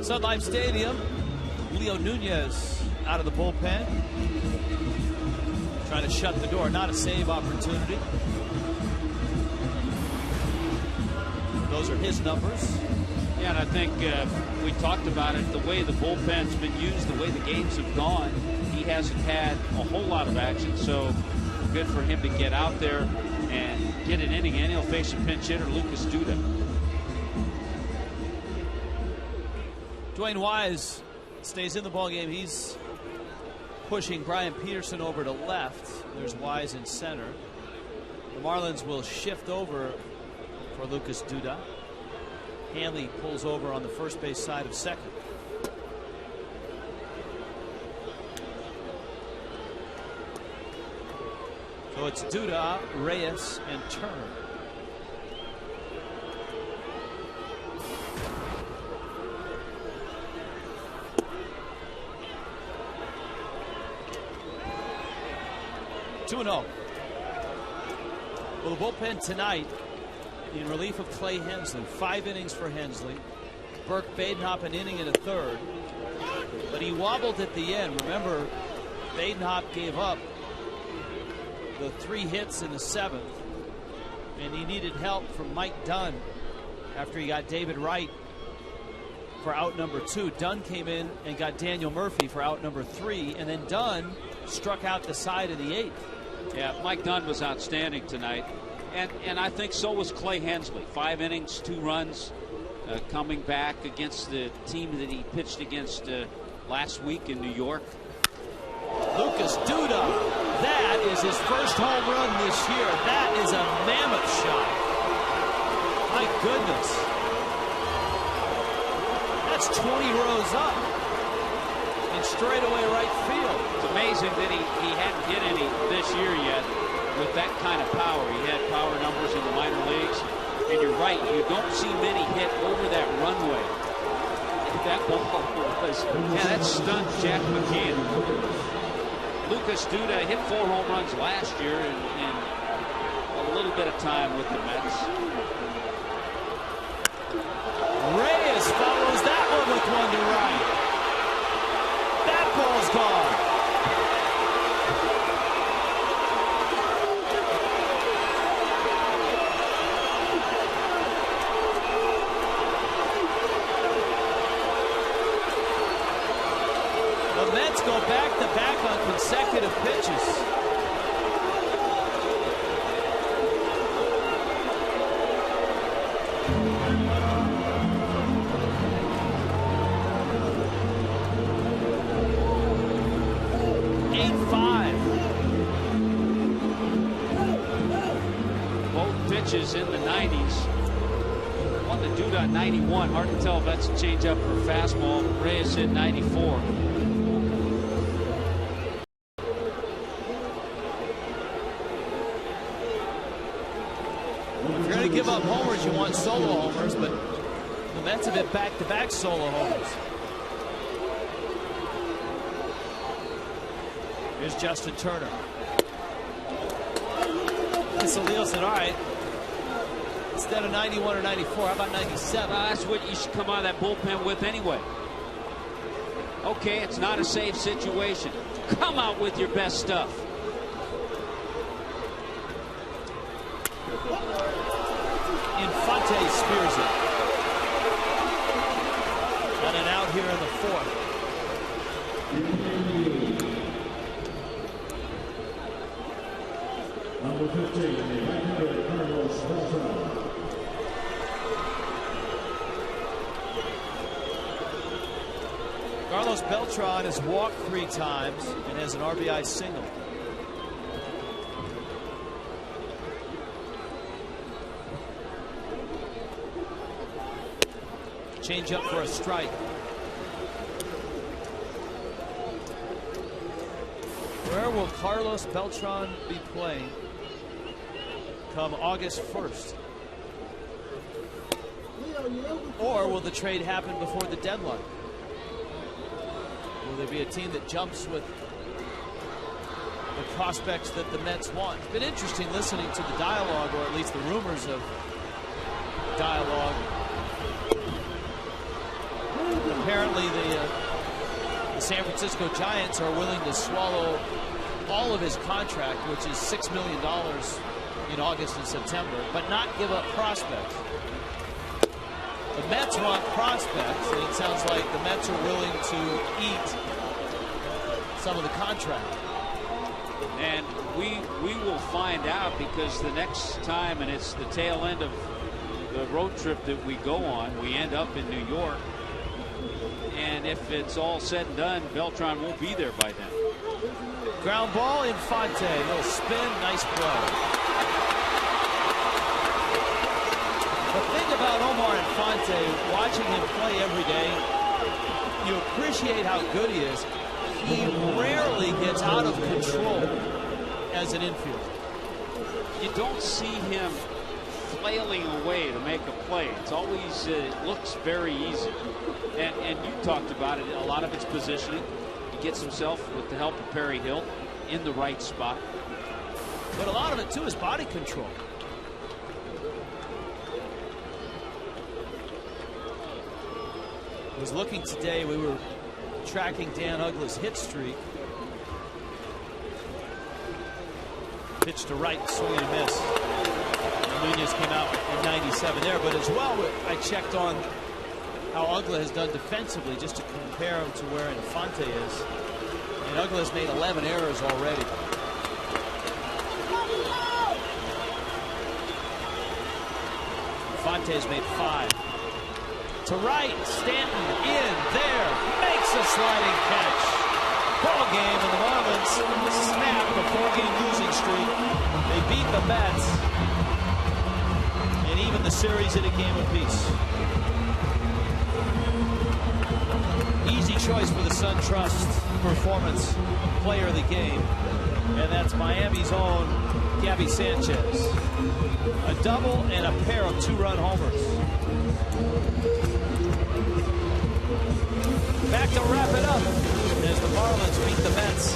Sun Life Stadium. Leo Nunez out of the bullpen, trying to shut the door. Not a save opportunity. Those are his numbers. Yeah, and I think we talked about it, the way the bullpen's been used, the way the games have gone, he hasn't had a whole lot of action, so good for him to get out there and get an inning, and he'll face a pinch hitter, Lucas Duda. Dwayne Wise stays in the ballgame. He's pushing Brian Peterson over to left. There's Wise in center. The Marlins will shift over for Lucas Duda. Hanley pulls over on the first base side of second. So it's Duda, Reyes, and Turner. 2-0. Well, the bullpen tonight, in relief of Clay Hensley, 5 innings for Hensley. Burke Badenhop an inning and a third. But he wobbled at the end. Remember, Badenhop gave up the 3 hits in the 7th. And he needed help from Mike Dunn after he got David Wright for out number 2. Dunn came in and got Daniel Murphy for out number 3. And then Dunn struck out the side of the 8th. Yeah, Mike Dunn was outstanding tonight. And I think so was Clay Hensley. 5 innings, 2 runs, coming back against the team that he pitched against last week in New York. Lucas Duda, that is his first home run this year. That is a mammoth shot. My goodness. That's 20 rows up and straightaway right field. It's amazing that he hadn't hit any this year yet with that kind of power. He had power numbers in the minor leagues. And you're right, you don't see many hit over that runway. That ball was, that stunned Jack McKeon. Lucas Duda hit 4 home runs last year in a little bit of time with the Mets. Reyes follows that one with one to right. That ball's gone. The Mets go back-to-back on consecutive pitches. Pitches in the 90s. One to Duda on 91. Hard to tell if that's a changeup or a fastball. Reyes hit 94. If you're going to give up homers, you want solo homers, but the Mets have hit back-to-back solo homers. Here's Justin Turner. Salil said, all right, instead of 91 or 94, how about 97? That's what you should come out of that bullpen with anyway. Okay, it's not a safe situation. Come out with your best stuff. Infante spears it. On an out here in the 4th. Number 15, Carlos Beltran. Carlos Beltran has walked 3 times and has an RBI single. Change up for a strike. Where will Carlos Beltran be playing come August 1st? Or will the trade happen before the deadline? Will there be a team that jumps with the prospects that the Mets want? It's been interesting listening to the dialogue, or at least the rumors of dialogue. Apparently the San Francisco Giants are willing to swallow all of his contract, which is $6 million in August and September, but not give up prospects. The Mets want prospects, and it sounds like the Mets are willing to eat some of the contract. And we will find out, because the next time, and it's the tail end of the road trip that we go on, we end up in New York. And if it's all said and done, Beltran won't be there by then. Ground ball, Infante. A little spin, nice play. The thing about Omar Infante, watching him play every day, you appreciate how good he is. He rarely gets out of control as an infielder. You don't see him flailing away to make a play. It's always looks very easy. And you talked about it. A lot of it's positioning. He gets himself, with the help of Perry Hill, in the right spot. But a lot of it, too, is body control. I was looking today, we were tracking Dan Uggla's hit streak. Pitch to right, swing and a miss. Nunez came out in 97 there, but as well, I checked on how Uggla has done defensively just to compare him to where Infante is. And Uggla has made 11 errors already. Infante has made 5. To right, Stanton in there, makes a sliding catch. Ball game, and the Marlins snap the 4-game losing streak. They beat the Mets, and even the series at a game apiece. Easy choice for the Sun Trust Performance Player of the Game, and that's Miami's own Gabby Sanchez. A double and a pair of 2-run homers. Back to wrap it up as the Marlins beat the Mets.